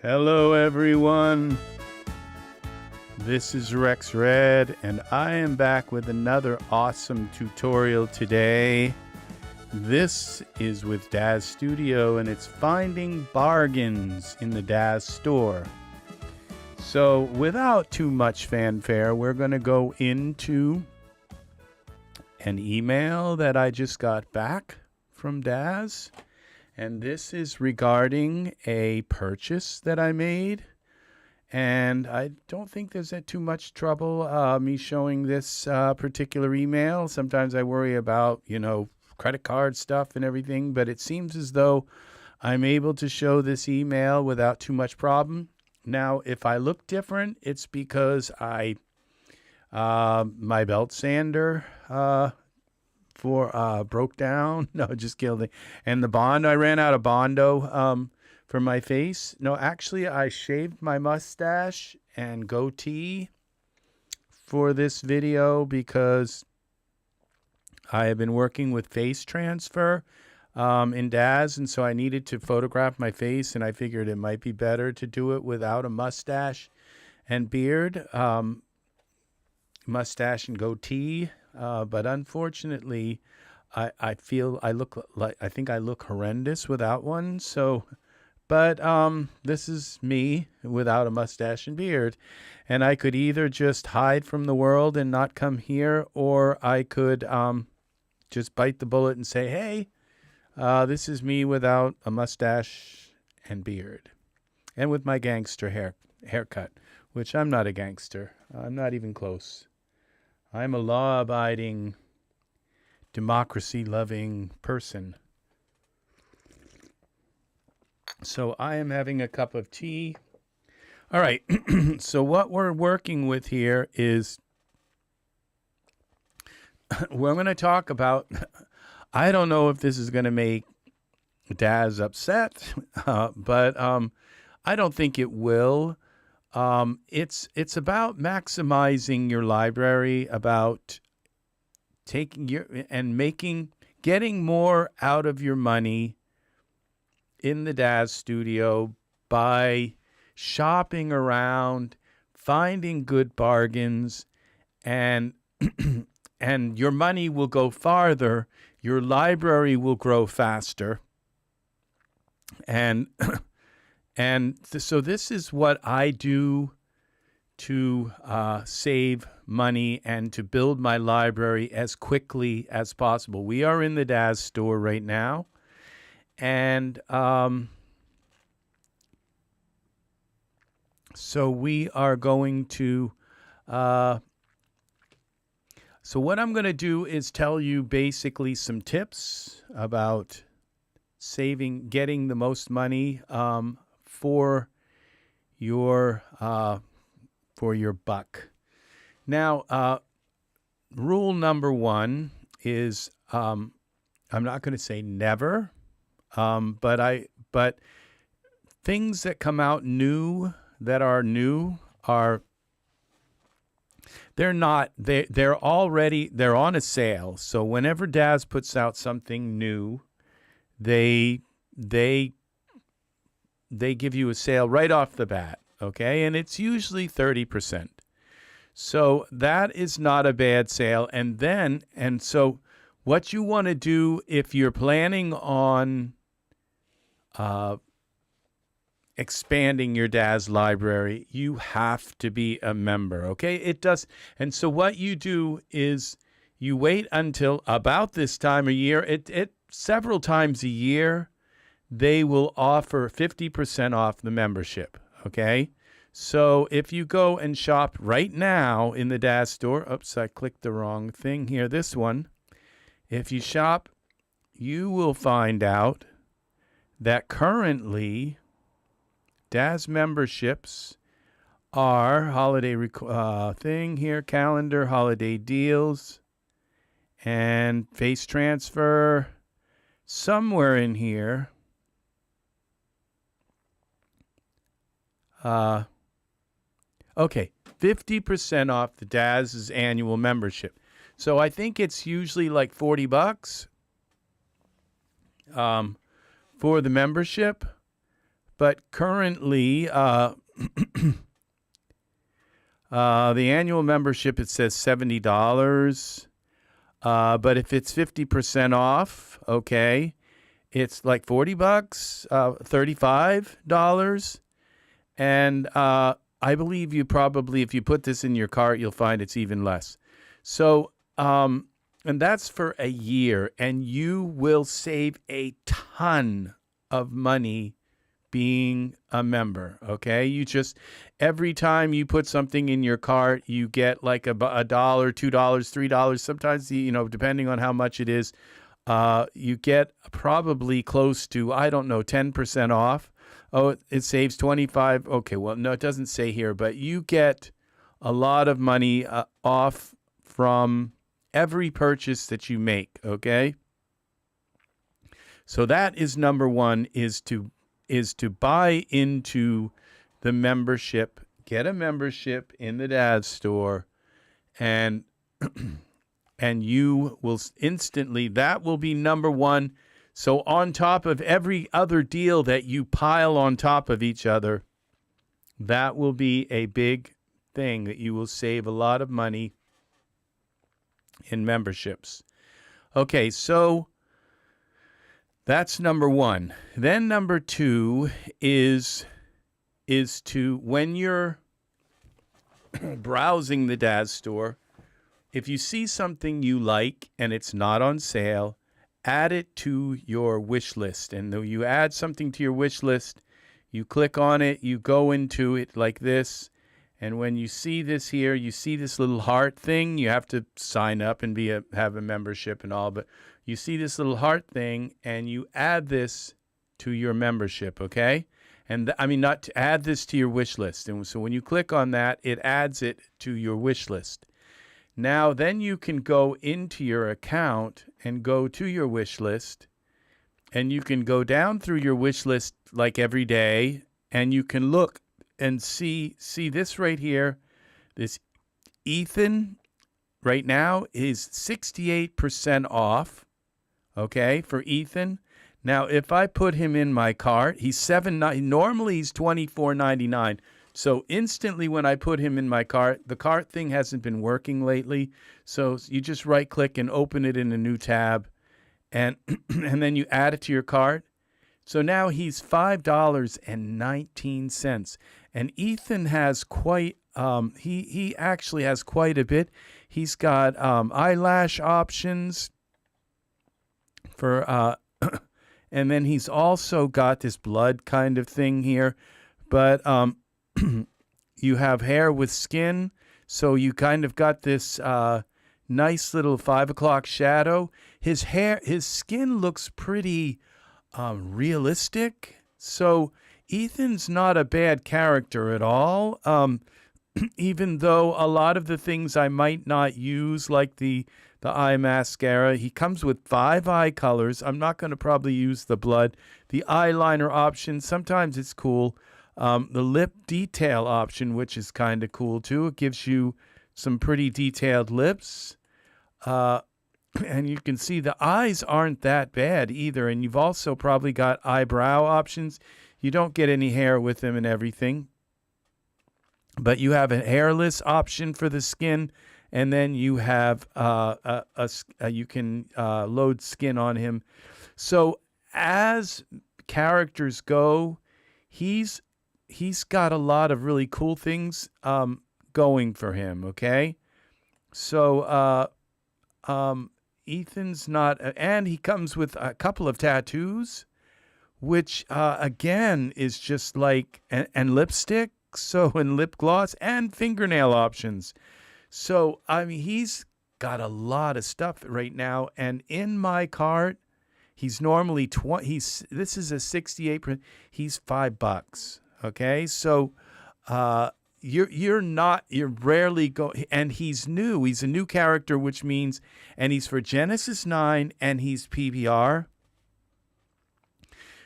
Hello everyone, this is Rex Red and I am back with another awesome tutorial today. This is with Daz Studio and it's finding bargains in the Daz store. So without too much fanfare, we're going to go into an email that I just got back from Daz. And this is regarding a purchase that I made. And I don't think there's too much trouble me showing this particular email. Sometimes I worry about, credit card stuff and everything. But it seems as though I'm able to show this email without too much problem. Now, if I look different, it's because my belt sander broke down. No, just kidding. And the Bond, I ran out of Bondo for my face. No, actually, I shaved my mustache and goatee for this video because I have been working with face transfer in Daz, and so I needed to photograph my face, and I figured it might be better to do it without a mustache and beard, mustache and goatee. But unfortunately, I think I look horrendous without one. So, but this is me without a mustache and beard, and I could either just hide from the world and not come here, or I could just bite the bullet and say, "Hey, this is me without a mustache and beard, and with my gangster haircut, which I'm not a gangster. I'm not even close. I'm a law-abiding, democracy-loving person." So I am having a cup of tea. All right. So what we're working with here is we're going to talk about, I don't know if this is going to make Daz upset, but I don't think it will. It's about maximizing your library, about getting more out of your money in the Daz Studio by shopping around, finding good bargains, and and your money will go farther. Your library will grow faster, and so this is what I do to save money and to build my library as quickly as possible. We are in the Daz store right now, and so we are going to so what I'm going to do is tell you basically some tips about getting the most money for your buck. Now, rule number one is I'm not going to say never, but things that come out new that are new are they're on a sale. So whenever Daz puts out something new, they give you a sale right off the bat, okay? And it's usually 30%. So that is not a bad sale. And so what you want to do if you're planning on expanding your Daz library, you have to be a member, okay? It does. And so what you do is you wait until about this time of year. It several times a year, they will offer 50% off the membership, okay? So if you go and shop right now in the Daz store, oops, I clicked the wrong thing here, this one. If you shop, you will find out that currently Daz memberships are holiday thing here, calendar, holiday deals, and face transfer somewhere in here. Okay, 50% off the Daz's annual membership. So I think it's usually like $40 for the membership. But currently, the annual membership, it says $70. But if it's 50% off, okay, it's like $40, $35. And I believe you probably, if you put this in your cart, you'll find it's even less. So, and that's for a year, and you will save a ton of money being a member, okay? You just, every time you put something in your cart, you get like a $1, $2, $3. Sometimes, you know, depending on how much it is, you get probably close to, I don't know, 10% off. Oh, it saves 25. Okay, well, no, it doesn't say here, but you get a lot of money off from every purchase that you make, okay? So that is number one, is to buy into the membership, get a membership in the Daz store, and and you will instantly, that will be number one. So on top of every other deal that you pile on top of each other, that will be a big thing that you will save a lot of money in memberships. Okay, so that's number one. Then number two is to, when you're browsing the Daz store, if you see something you like and it's not on sale, add it to your wish list. And though you add something to your wish list, you click on it, you go into it like this, and when you see this here, you see this little heart thing. You have to sign up and have a membership and all, but you see this little heart thing, and you add this to your membership, okay? And I mean, not to add this to your wish list. And so when you click on that, it adds it to your wish list. Now, then you can go into your account and go to your wish list, and you can go down through your wish list like every day, and you can look and see this right here. This Ethan right now is 68% off, okay, for Ethan. Now, if I put him in my cart, he's normally he's $24.99. So instantly when I put him in my cart, the cart thing hasn't been working lately. So you just right click and open it in a new tab, and and then you add it to your cart. So now he's $5.19. And Ethan has quite, he actually has quite a bit. He's got eyelash options for, and then he's also got this blood kind of thing here. But you have hair with skin, so you kind of got this nice little 5 o'clock shadow. His skin looks pretty realistic. So Ethan's not a bad character at all. Even though a lot of the things I might not use, like the eye mascara, he comes with 5 eye colors. I'm not going to probably use the blood. The eyeliner option, sometimes it's cool. The lip detail option, which is kind of cool too. It gives you some pretty detailed lips. And you can see the eyes aren't that bad either. And you've also probably got eyebrow options. You don't get any hair with them and everything. But you have a hairless option for the skin. And then you have you can load skin on him. So as characters go, he's got a lot of really cool things going for him, okay? So Ethan's not, and he comes with a couple of tattoos, which again is just like, and lipstick, so, and lip gloss, and fingernail options. So, I mean, he's got a lot of stuff right now, and in my cart, he's normally this is a 68%, he's $5. Okay, so you're rarely and he's new. He's a new character, which means, and he's for Genesis 9, and he's PBR.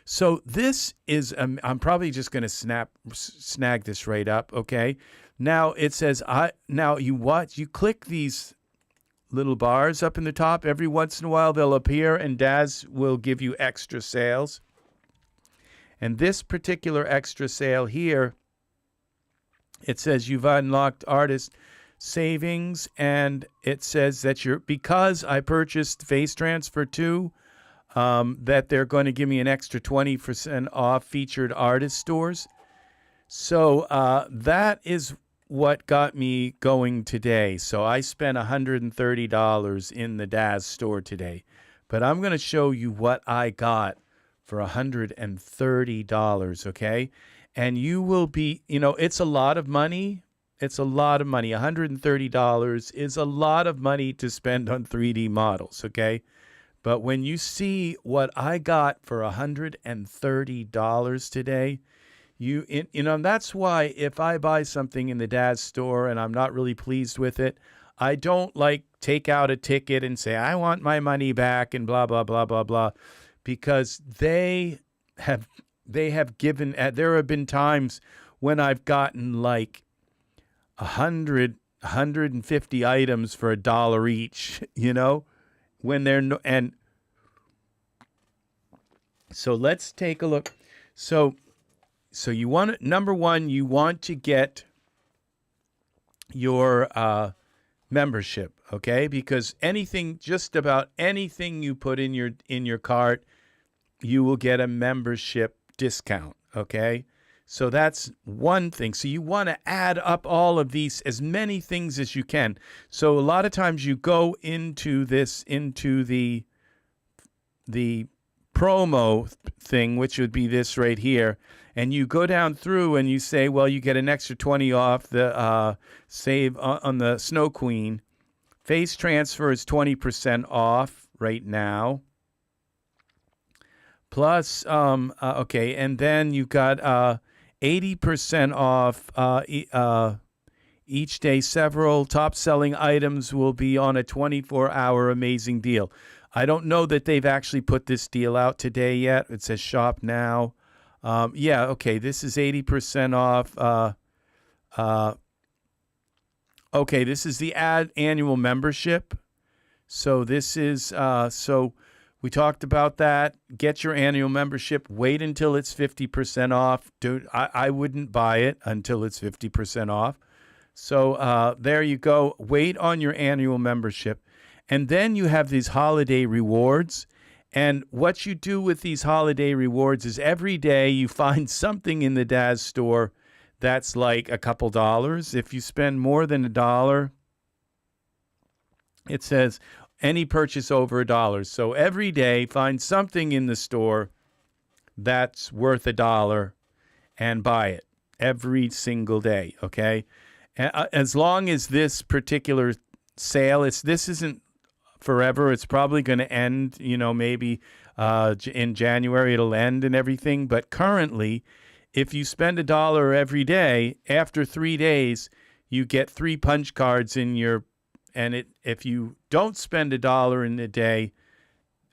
So this is, I'm probably just going to snag this right up. Okay, now it says you click these little bars up in the top. Every once in a while they'll appear, and Daz will give you extra sales. And this particular extra sale here, it says you've unlocked artist savings, and it says that because I purchased Face Transfer 2, that they're going to give me an extra 20% off featured artist stores. So that is what got me going today. So I spent $130 in the Daz store today. But I'm going to show you what I got for $130, okay? And you will be, it's a lot of money. It's a lot of money. $130 is a lot of money to spend on 3D models, okay? But when you see what I got for $130 today, that's why if I buy something in the Daz store and I'm not really pleased with it, I don't take out a ticket and say, I want my money back and blah, blah, blah, blah, blah, because they have given, there have been times when I've gotten 150 items for $1 each, when they're and so let's take a look. So you want number one, you want to get your membership, okay? Because just about anything you put in your cart, you will get a membership discount, okay? So that's one thing. So you want to add up all of these, as many things as you can. So a lot of times you go into the promo thing, which would be this right here, and you go down through and you say, well, you get an extra 20 off the save on the Snow Queen. Face Transfer is 20% off right now. Plus, okay, and then you got 80% off each day. Several top-selling items will be on a 24-hour amazing deal. I don't know that they've actually put this deal out today yet. It says shop now. Yeah, okay, this is 80% off. Okay, this is the annual membership. So this is, so we talked about that. Get your annual membership. Wait until it's 50% off. I wouldn't buy it until it's 50% off. So there you go. Wait on your annual membership. And then you have these holiday rewards. And what you do with these holiday rewards is every day you find something in the Daz store that's like a couple dollars. If you spend more than $1, it says any purchase over $1. So every day find something in the store that's worth $1 and buy it every single day, okay? As long as this particular sale, this isn't forever. It's probably going to end, maybe in January it'll end and everything. But currently, if you spend $1 every day, after 3 days, you get 3 punch cards in your, and if you don't spend $1 in a day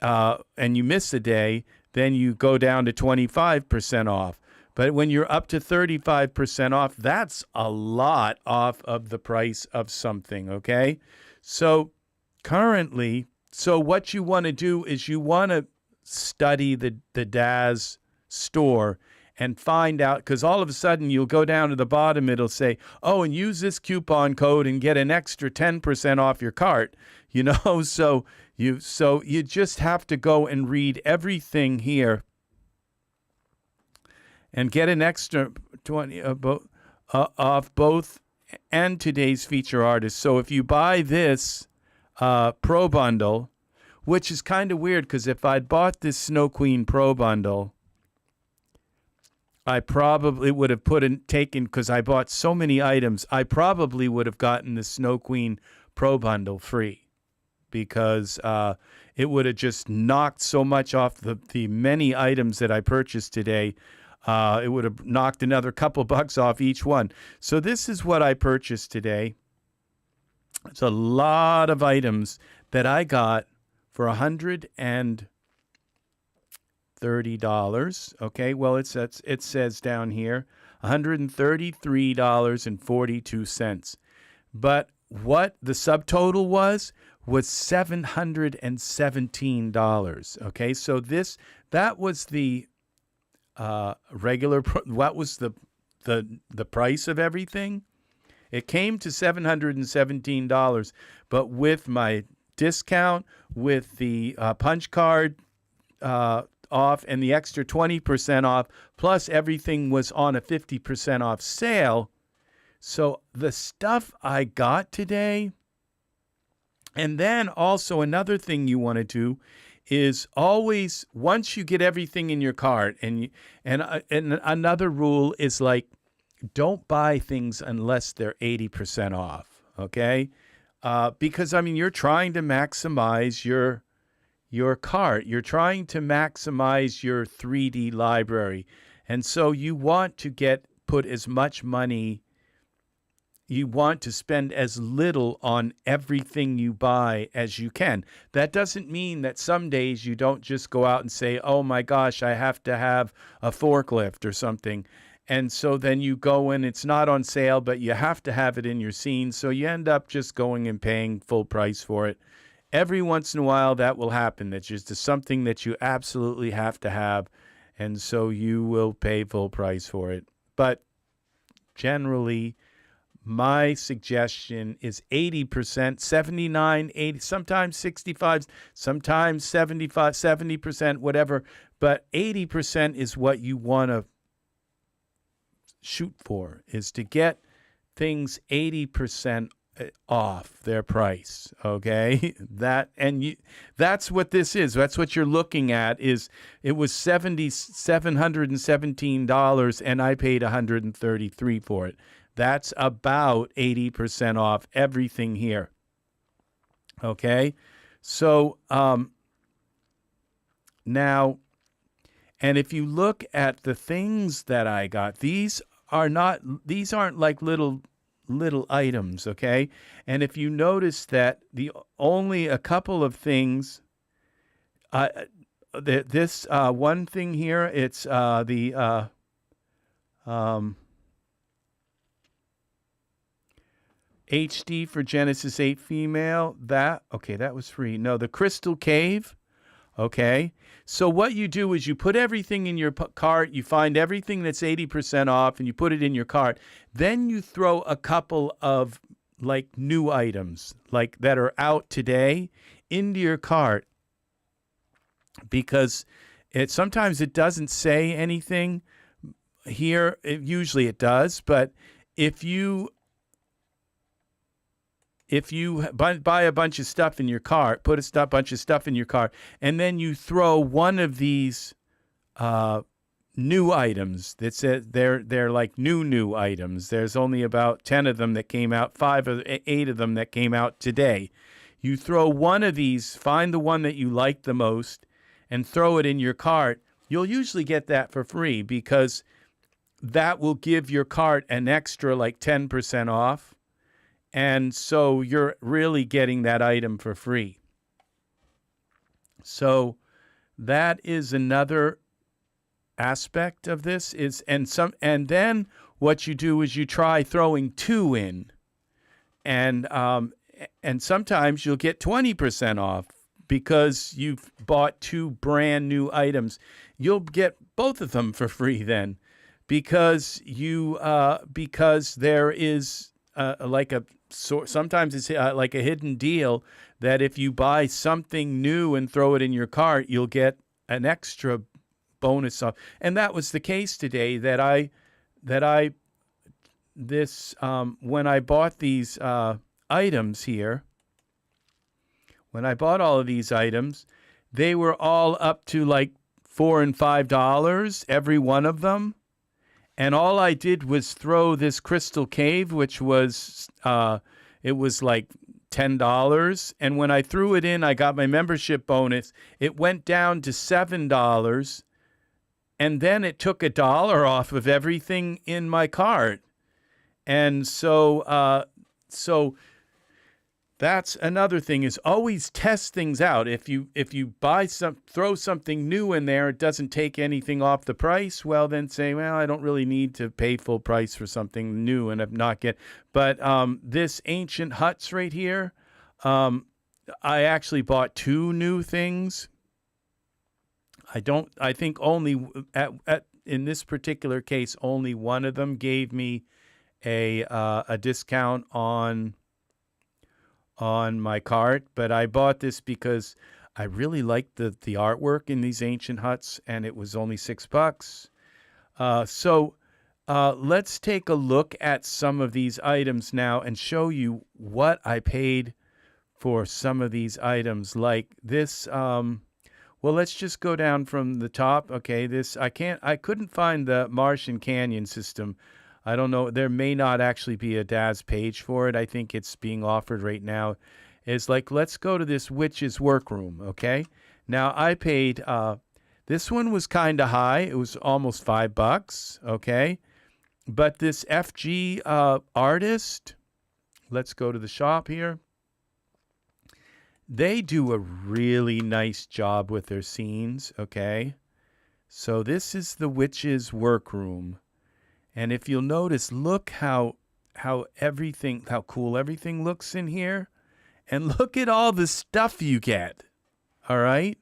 and you miss a day, then you go down to 25% off. But when you're up to 35% off, that's a lot off of the price of something, okay? So currently, what you want to do is you want to study the Daz store and find out, because all of a sudden you'll go down to the bottom, it'll say, oh, and use this coupon code and get an extra 10% off your cart, so you just have to go and read everything here and get an extra 20 off both and today's feature artist. So if you buy this Pro Bundle, which is kind of weird, because if I'd bought this Snow Queen Pro Bundle, I probably would have because I bought so many items, I probably would have gotten the Snow Queen Pro Bundle free, because it would have just knocked so much off the many items that I purchased today. It would have knocked another couple bucks off each one. So this is what I purchased today. It's a lot of items that I got for $130. Okay, well, it says down here $133.42. But what the subtotal was $717. Okay, so that was the what was the price of everything? It came to $717, but with my discount, with the punch card off and the extra 20% off, plus everything was on a 50% off sale. So the stuff I got today, and then also another thing you want to do is always, once you get everything in your cart, and another rule is like, don't buy things unless they're 80% off, okay? Because, I mean, you're trying to maximize your cart. You're trying to maximize your 3D library. And so you want to put as much money, you want to spend as little on everything you buy as you can. That doesn't mean that some days you don't just go out and say, oh my gosh, I have to have a forklift or something. And so then you go in, it's not on sale, but you have to have it in your scene. So you end up just going and paying full price for it. Every once in a while that will happen. That's just something that you absolutely have to have. And so you will pay full price for it. But generally, my suggestion is 80%, 79, 80, sometimes 65, sometimes 75, 70%, whatever. But 80% is what you want to shoot for, is to get things 80% off their price, okay? That's what this is. That's what you're looking at. Is it was $717 and I paid $133 for it. That's about 80% off everything here. Okay? So now, and if you look at the things that I got, these aren't like little items, okay? And if you notice that only a couple of things, this one thing here, it's the HD for Genesis 8 female. That was free. No, the Crystal Cave. Okay. So what you do is you put everything in your cart, you find everything that's 80% off, and you put it in your cart. Then you throw a couple of like new items, like that are out today, into your cart, because sometimes it doesn't say anything here. Usually it does, but if you buy a bunch of stuff in your cart, put a bunch of stuff in your cart, and then you throw one of these new items that says they're like new items. There's only about 10 of them that came out, 5 or 8 of them that came out today. You throw one of these, find the one that you like the most, and throw it in your cart. You'll usually get that for free, because that will give your cart an extra like 10% off. And so you're really getting that item for free. So that is another aspect of this. And then what you do is you try throwing 2 in, and sometimes you'll get 20% off because you've bought 2 brand new items. You'll get both of them for free then, because there is sometimes it's like a hidden deal that if you buy something new and throw it in your cart, you'll get an extra bonus off. And that was the case today when I bought these items here. When I bought all of these items, they were all up to like $4 and $5, every one of them. And all I did was throw this Crystal Cave, which was, it was like $10. And when I threw it in, I got my membership bonus. It went down to $7. And then it took $1 off of everything in my cart. And so that's another thing, is always test things out. If you throw something new in there, it doesn't take anything off the price, well, then say, well, I don't really need to pay full price for something new and not get. But this Ancient Huts right here, I actually bought 2 new things. I think only in this particular case, only one of them gave me a discount on my cart, but I bought this because I really liked the artwork in these ancient huts, and it was only $6. So let's take a look at some of these items now and show you what I paid for some of these items. Like this, well, let's just go down from the top. Okay, this I couldn't find the Martian Canyon system. I don't know. There may not actually be a Daz page for it. I think it's being offered right now. It's like, let's go to this Witch's Workroom, okay? Now, I paid, this one was kind of high. It was almost $5, okay? But this FG artist, let's go to the shop here. They do a really nice job with their scenes, okay? So this is the Witch's Workroom. And if you'll notice, look how cool everything looks in here. And look at all the stuff you get. All right?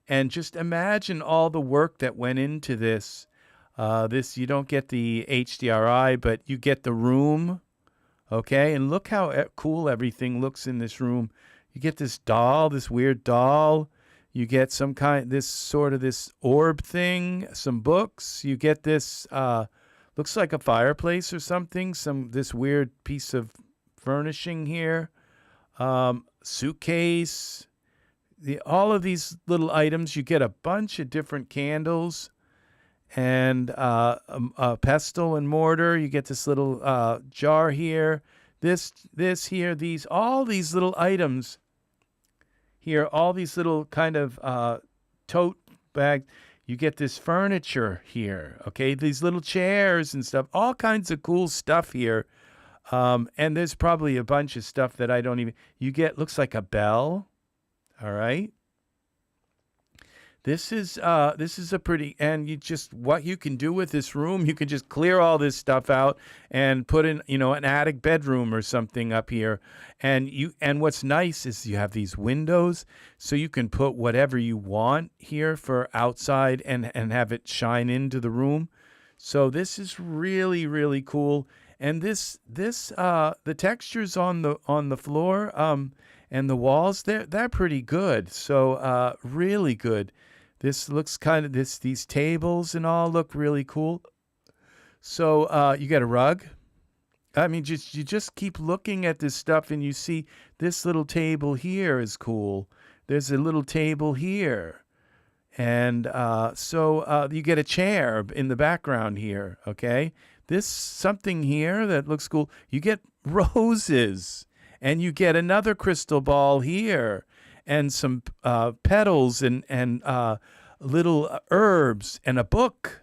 And just imagine all the work that went into this. You don't get the HDRI, but you get the room. Okay? And look how cool everything looks in this room. You get this doll, this weird doll. You get this orb thing, some books. You get this looks like a fireplace or something. This weird piece of furnishing here. Suitcase. All of these little items. You get a bunch of different candles and a pestle and mortar. You get this little jar here. This here. All these little items here. All these little kind of tote bag. You get this furniture here, okay? These little chairs and stuff, all kinds of cool stuff here. And there's probably a bunch of stuff that I don't even... You get, looks like a bell, all right? This is a pretty... And what you can do with this room, you can just clear all this stuff out and put in, an attic bedroom or something up here. And what's nice is you have these windows, so you can put whatever you want here for outside and have it shine into the room. So this is really, really cool. And the textures on the floor and the walls, they're pretty good. So really good. This looks these tables and all look really cool. So you got a rug. I mean, you just keep looking at this stuff and you see this little table here is cool. There's a little table here. And so you get a chair in the background here, okay? This something here that looks cool. You get roses, and you get another crystal ball here, and some petals and little herbs, and a book,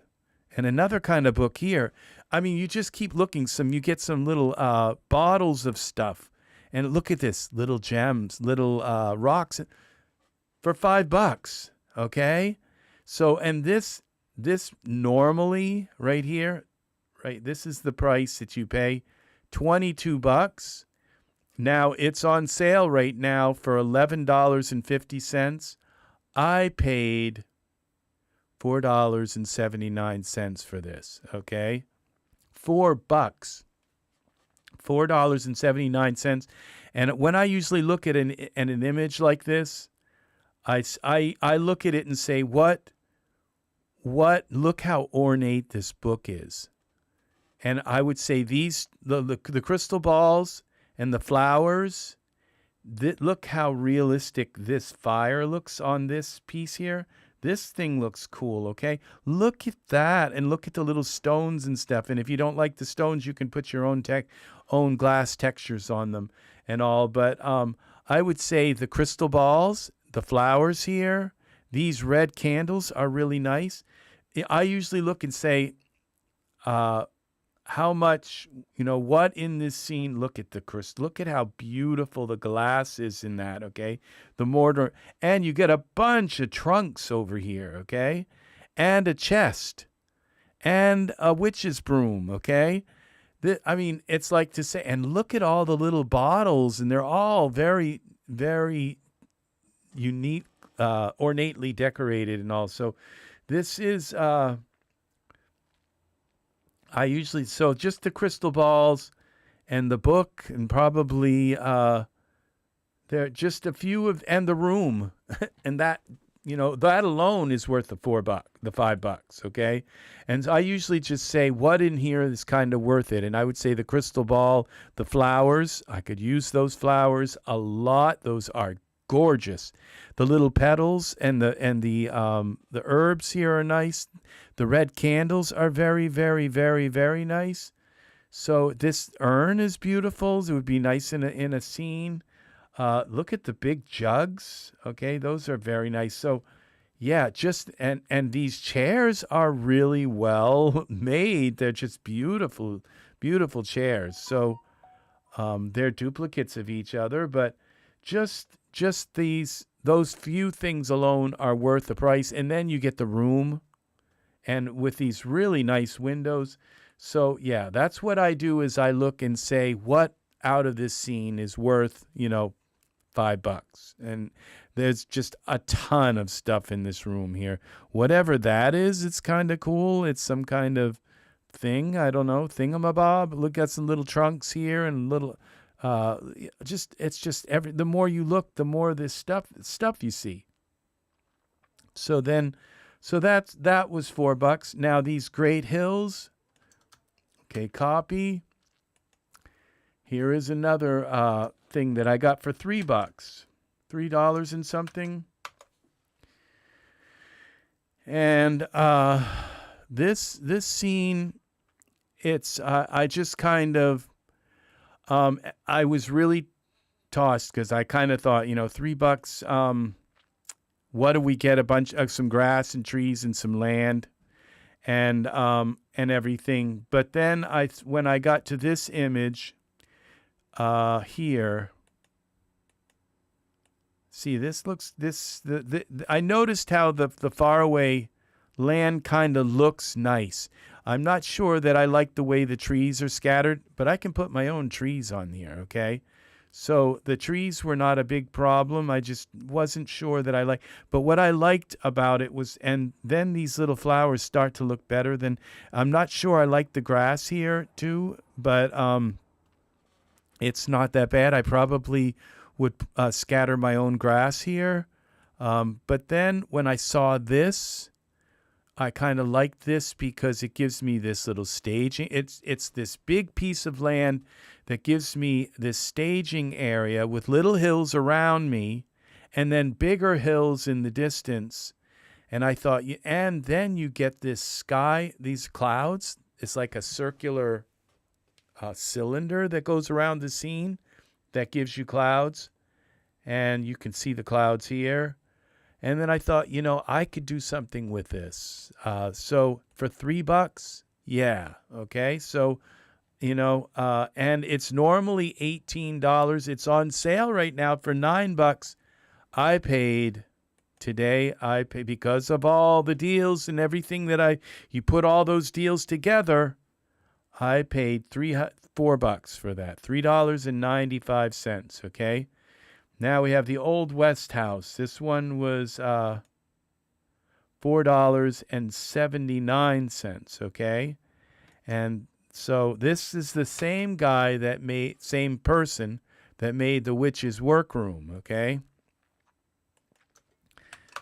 and another kind of book here. I mean, you just keep looking. You get some little bottles of stuff, and look at this, little gems, little rocks, for $5. Okay, so and this normally right here. Right, this is the price that you pay, $22. Now it's on sale right now for $11.50. I paid $4.79 for this. Okay, $4, $4.79. And when I usually look at an image like this, I look at it and say, look how ornate this book is. And I would say the crystal balls and the flowers, look how realistic this fire looks on this piece here. This thing looks cool, okay? Look at that, and look at the little stones and stuff. And if you don't like the stones, you can put your own glass textures on them and all. But I would say the crystal balls, the flowers here, these red candles are really nice. I usually look and say, how much, what in this scene, look at the crystal, look at how beautiful the glass is in that, okay? The mortar, and you get a bunch of trunks over here, okay? And a chest, and a witch's broom, okay? I mean, it's like to say, and look at all the little bottles, and they're all very, very unique, ornately decorated and all. So this is... I usually, so just the crystal balls and the book, and probably there just a few of, and the room, and that, that alone is worth the $5, okay? And I usually just say what in here is kind of worth it, and I would say the crystal ball, the flowers. I could use those flowers a lot. Those are gorgeous. The little petals and the herbs here are nice. The red candles are very, very, very, very nice. So this urn is beautiful. It would be nice in a scene. Look at the big jugs. Okay, those are very nice. So yeah, just and these chairs are really well made. They're just beautiful, beautiful chairs. So they're duplicates of each other, but just those few things alone are worth the price. And then you get the room, and with these really nice windows. So yeah, that's what I do, is I look and say what out of this scene is worth, $5. And there's just a ton of stuff in this room here. Whatever that is, it's kind of cool. It's some kind of thing. I don't know, thingamabob. Look at some little trunks here and little, the more you look, the more this stuff you see. So that was $4. Now these great hills. Okay, copy. Here is another thing that I got for $3, $3 and something. And this scene, it's I just kind of I was really tossed, because I kind of thought, $3. What do we get? A bunch of some grass and trees and some land, and everything. But then when I got to this image here, see, this looks, I noticed how the faraway land kind of looks nice. I'm not sure that I like the way the trees are scattered, but I can put my own trees on here, okay? So the trees were not a big problem. I just wasn't sure that I liked. But what I liked about it was, and then these little flowers start to look better than, I'm not sure I like the grass here too, but it's not that bad. I probably would scatter my own grass here. But then when I saw this, I kind of liked this because it gives me this little staging. It's this big piece of land that gives me this staging area with little hills around me, and then bigger hills in the distance. And I thought, and then you get this sky, these clouds. It's like a circular cylinder that goes around the scene that gives you clouds, and you can see the clouds here. And then I thought, I could do something with this. So for $3, yeah, okay. So, and it's normally $18. It's on sale right now for $9. I paid because of all the deals and everything that you put all those deals together. I paid $4 for that, $3.95. Okay. Now we have the Old West House. This one was $4.79, okay? And so this is the same same person that made the Witch's Workroom, okay?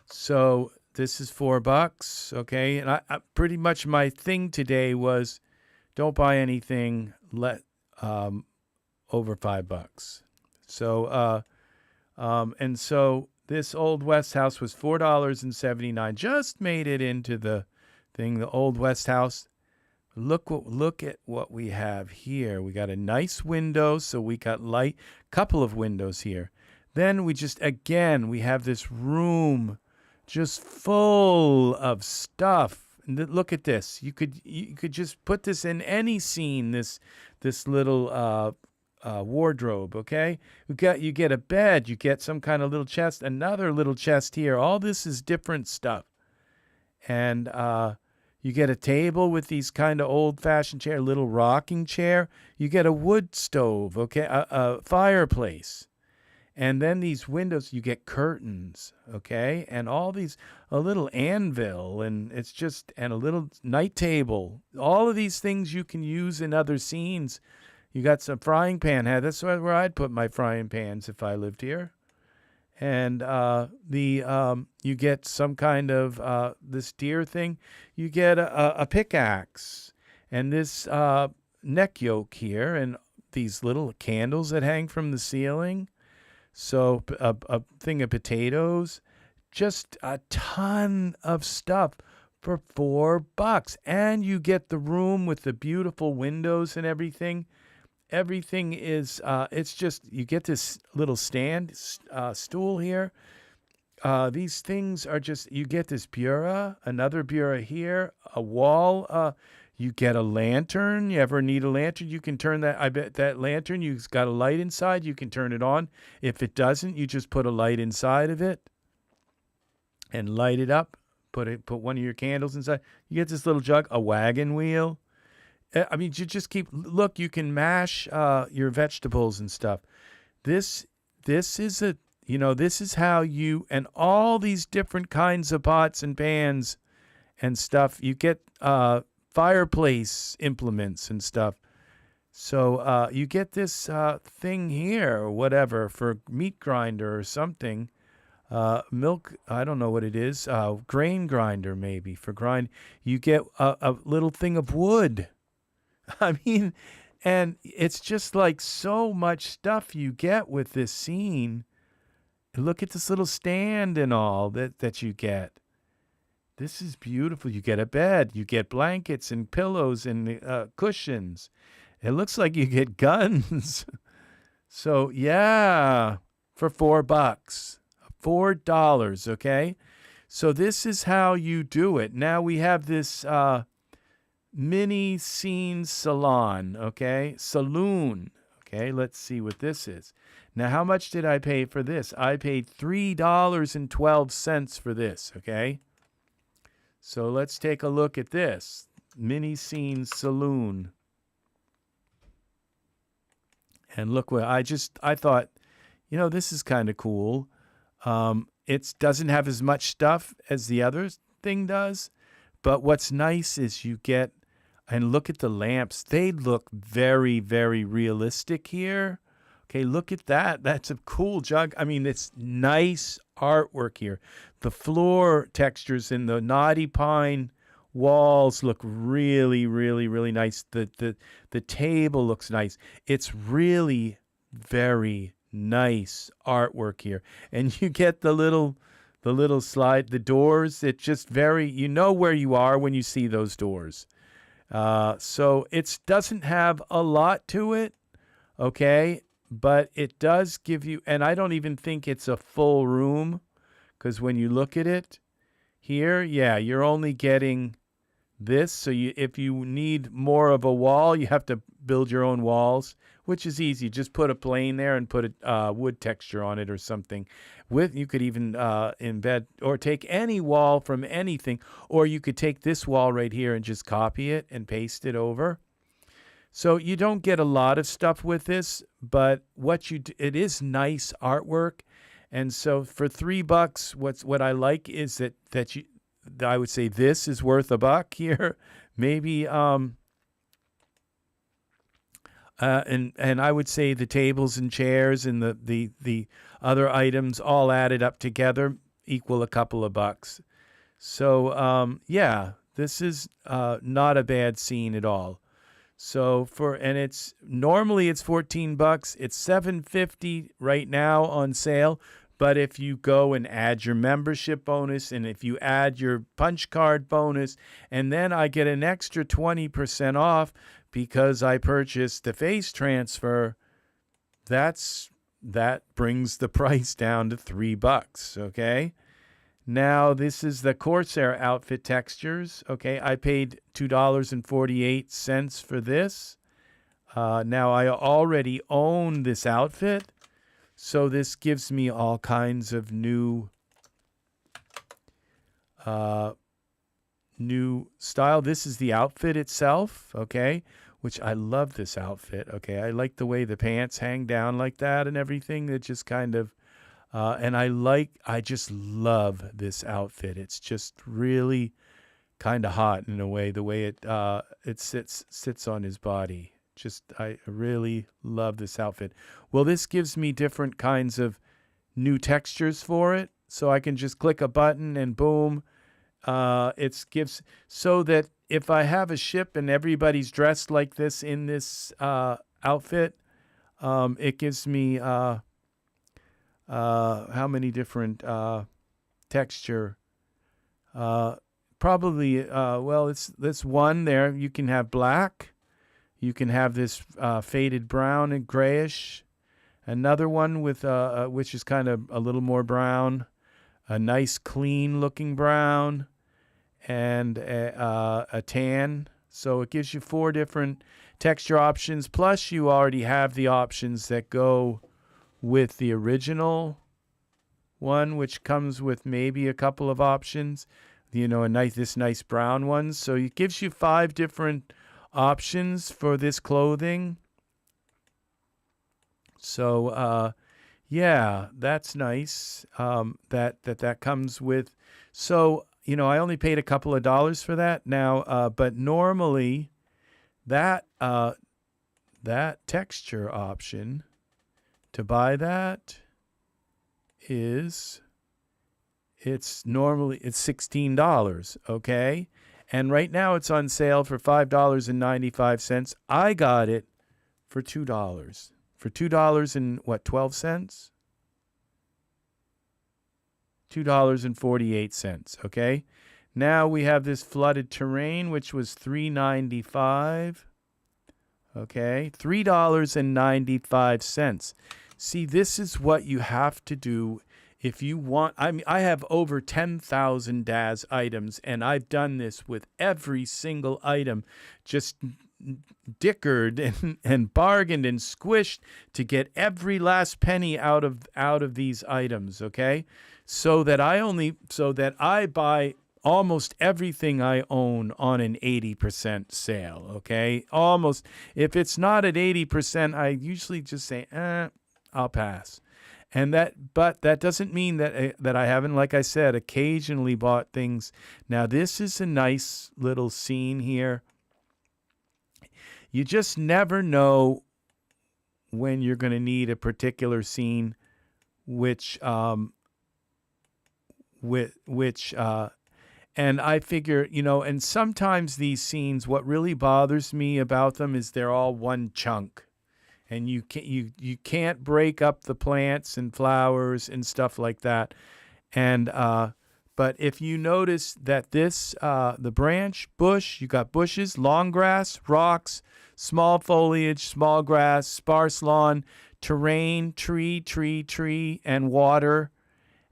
So this is $4, okay? And I pretty much my thing today was don't buy anything over $5. So and so this Old West House was $4.79. Just made it into the thing, the Old West House. Look at what we have here. We got a nice window, so we got couple of windows here. Then we have this room just full of stuff. And look at this. You could just put this in any scene. This little wardrobe, okay? You get a bed, you get some kind of little chest, another little chest here. All this is different stuff. And you get a table with these kind of old-fashioned chair, little rocking chair. You get a wood stove, okay? A fireplace. And then these windows, you get curtains, okay? And all these, a little anvil, and it's just, and a little night table. All of these things you can use in other scenes. You got some frying pan. That's where I'd put my frying pans if I lived here. And you get some kind of this deer thing. You get a pickaxe and this neck yoke here, and these little candles that hang from the ceiling. So a thing of potatoes, just a ton of stuff for $4. And you get the room with the beautiful windows and everything. Everything is, it's just, you get this little stand, stool here. These things are just, you get this bureau, another bureau here, a wall. You get a lantern. You ever need a lantern? You can turn that. I bet that lantern, you've got a light inside. You can turn it on. If it doesn't, you just put a light inside of it and light it up. Put one of your candles inside. You get this little jug, a wagon wheel. I mean, you just look, you can mash your vegetables and stuff. This is this is how you, and all these different kinds of pots and pans and stuff. You get fireplace implements and stuff. So you get this thing here or whatever for meat grinder or something. Milk, I don't know what it is. Grain grinder maybe for grind. You get a little thing of wood. I mean, and it's just like so much stuff you get with this scene. Look at this little stand and all that you get. This is beautiful. You get a bed. You get blankets and pillows and cushions. It looks like you get guns. So, yeah, for $4. $4, okay? So this is how you do it. Now we have this mini scene salon, okay? Saloon, okay? Let's see what this is. Now, how much did I pay for this? I paid $3.12 for this, okay? So let's take a look at this. Mini scene saloon. And look what I thought, this is kind of cool. It doesn't have as much stuff as the other thing does, but what's nice is you get, and look at the lamps. They look very, very realistic here. Okay, look at that. That's a cool jug. I mean, it's nice artwork here. The floor textures in the knotty pine walls look really, really, really nice. The table looks nice. It's really very nice artwork here. And you get the little slide, the doors. It's just very, you know where you are when you see those doors. So it doesn't have a lot to it, okay? But it does give you, and I don't even think it's a full room, because when you look at it here, yeah, you're only getting this. So if you need more of a wall, you have to build your own walls, which is easy. Just put a plane there and put a wood texture on it or something. You could even embed or take any wall from anything, or you could take this wall right here and just copy it and paste it over. So you don't get a lot of stuff with this, but it is nice artwork. And so for $3, what I like is that I would say this is worth $1 here, maybe. And I would say the tables and chairs and the other items all added up together equal a couple of bucks. So yeah, this is not a bad scene at all. So it's normally it's $14. It's $7.50 right now on sale. But if you go and add your membership bonus, and if you add your punch card bonus, and then I get an extra 20% off because I purchased the face transfer, that brings the price down to $3, okay? Now, this is the Corsair outfit textures, okay? I paid $2.48 for this. Now, I already own this outfit. So this gives me all kinds of new style. This is the outfit itself, okay, which I love this outfit. Okay, I like the way the pants hang down like that and everything. That just kind of, and I just love this outfit. It's just really kind of hot in a way, the way it sits on his body. Just, I really love this outfit. Well, this gives me different kinds of new textures for it. So I can just click a button and boom, it gives, so that if I have a ship and everybody's dressed like this in this outfit, it gives me how many different texture? Probably, well, it's this one there. You can have black. You can have this faded brown and grayish. Another one with which is kind of a little more brown. A nice clean looking brown. And a tan. So it gives you 4 different texture options. Plus you already have the options that go with the original one, which comes with maybe a couple of options. You know, this nice brown one. So it gives you 5 different options for this clothing. So yeah, that's nice. That comes with. So, you know, I only paid a couple of dollars for that now, but normally that texture option to buy that it's $16, okay? And right now it's on sale for $5.95. I got it for $2. For $2 and what, 12 cents? $2.48, okay? Now we have this flooded terrain, which was $3.95. Okay, $3.95. See, this is what you have to do if you want. I mean, I have over 10,000 Daz items, and I've done this with every single item, just dickered and bargained and squished to get every last penny out of these items, okay? So that I buy almost everything I own on an 80% sale, okay? Almost. If it's not at 80%, I usually just say, I'll pass. But that doesn't mean that I haven't, like I said, occasionally bought things. Now, this is a nice little scene here. You just never know when you're going to need a particular scene, and I figure, you know, and sometimes these scenes, what really bothers me about them is they're all one chunk. And you can't break up the plants and flowers and stuff like that. And but if you notice that this the branch, bush, you got bushes, long grass, rocks, small foliage, small grass, sparse lawn, terrain, tree, and water,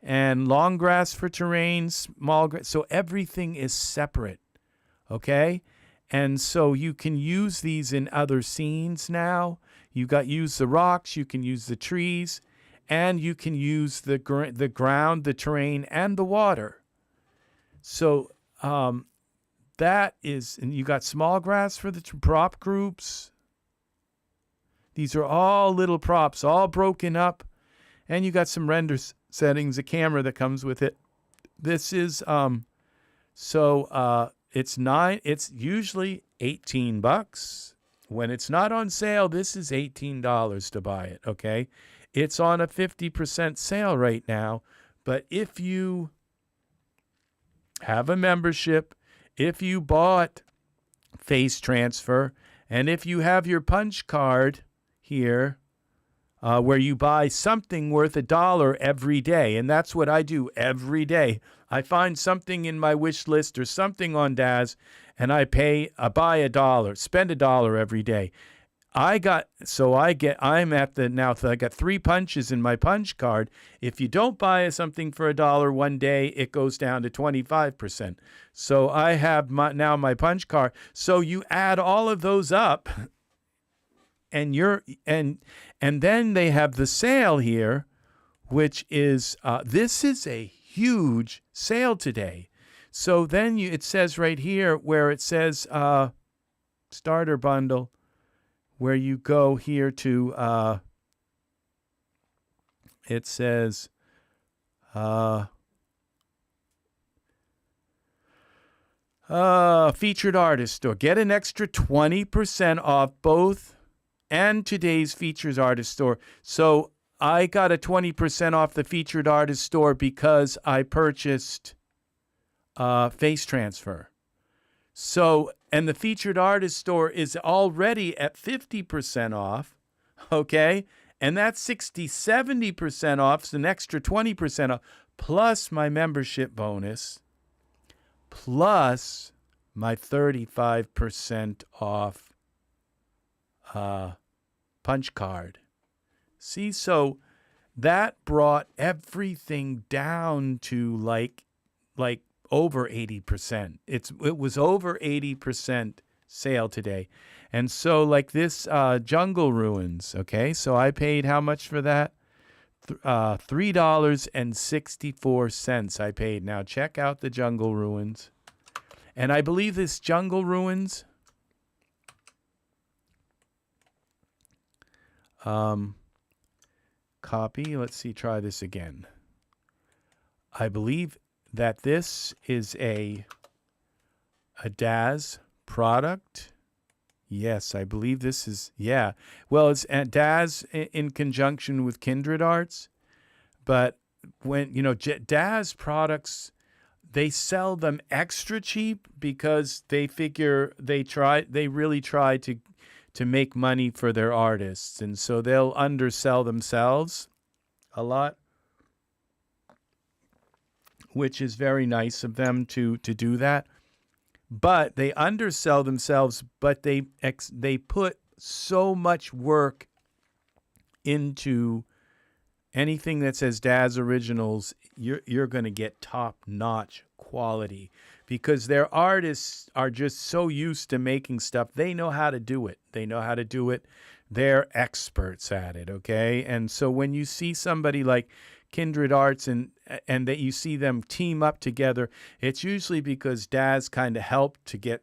and long grass for terrain, small grass. So everything is separate, okay? And so you can use these in other scenes now. Use the rocks, you can use the trees, and you can use the ground, the terrain, and the water. So that is, and you got small grass for the prop groups. These are all little props, all broken up, and you got some render settings, a camera that comes with it. This is it's usually $18. When it's not on sale, this is $18 to buy it, okay? It's on a 50% sale right now, but if you have a membership, if you bought Face Transfer, and if you have your punch card here, where you buy something worth $1 every day, and that's what I do every day. I find something in my wish list or something on Daz, and I buy $1, spend $1 every day. I got 3 punches in my punch card. If you don't buy something for $1 one day, it goes down to 25%. So I have my punch card. So you add all of those up, and then they have the sale here, which is this is a huge sale today. So then it says right here where it says starter bundle. where you go here to, it says, featured artist store. Get an extra 20% off both and today's featured artist store. So I got a 20% off the featured artist store because I purchased face transfer. So, and the featured artist store is already at 50% off, okay? And that's 70% off, so an extra 20% off, plus my membership bonus, plus my 35% off punch card. See, so that brought everything down to like over 80%. It was over 80% sale today. And so like this Jungle Ruins, okay? So I paid how much for that? $3.64 I paid. Now check out the Jungle Ruins. And I believe this Jungle Ruins copy. Let's see, try this again. I believe that this is a Daz product. Yes, I believe this is, yeah. Well, it's at Daz in conjunction with Kindred Arts. But when, you know, Daz products, they sell them extra cheap because they figure they really try to make money for their artists. And so they'll undersell themselves a lot, which is very nice of them to do that. But they undersell themselves, but they put so much work into anything that says Daz Originals. You're going to get top-notch quality because their artists are just so used to making stuff. They know how to do it. They're experts at it, okay? And so when you see somebody like Kindred Arts and that you see them team up together, it's usually because Daz kind of helped to get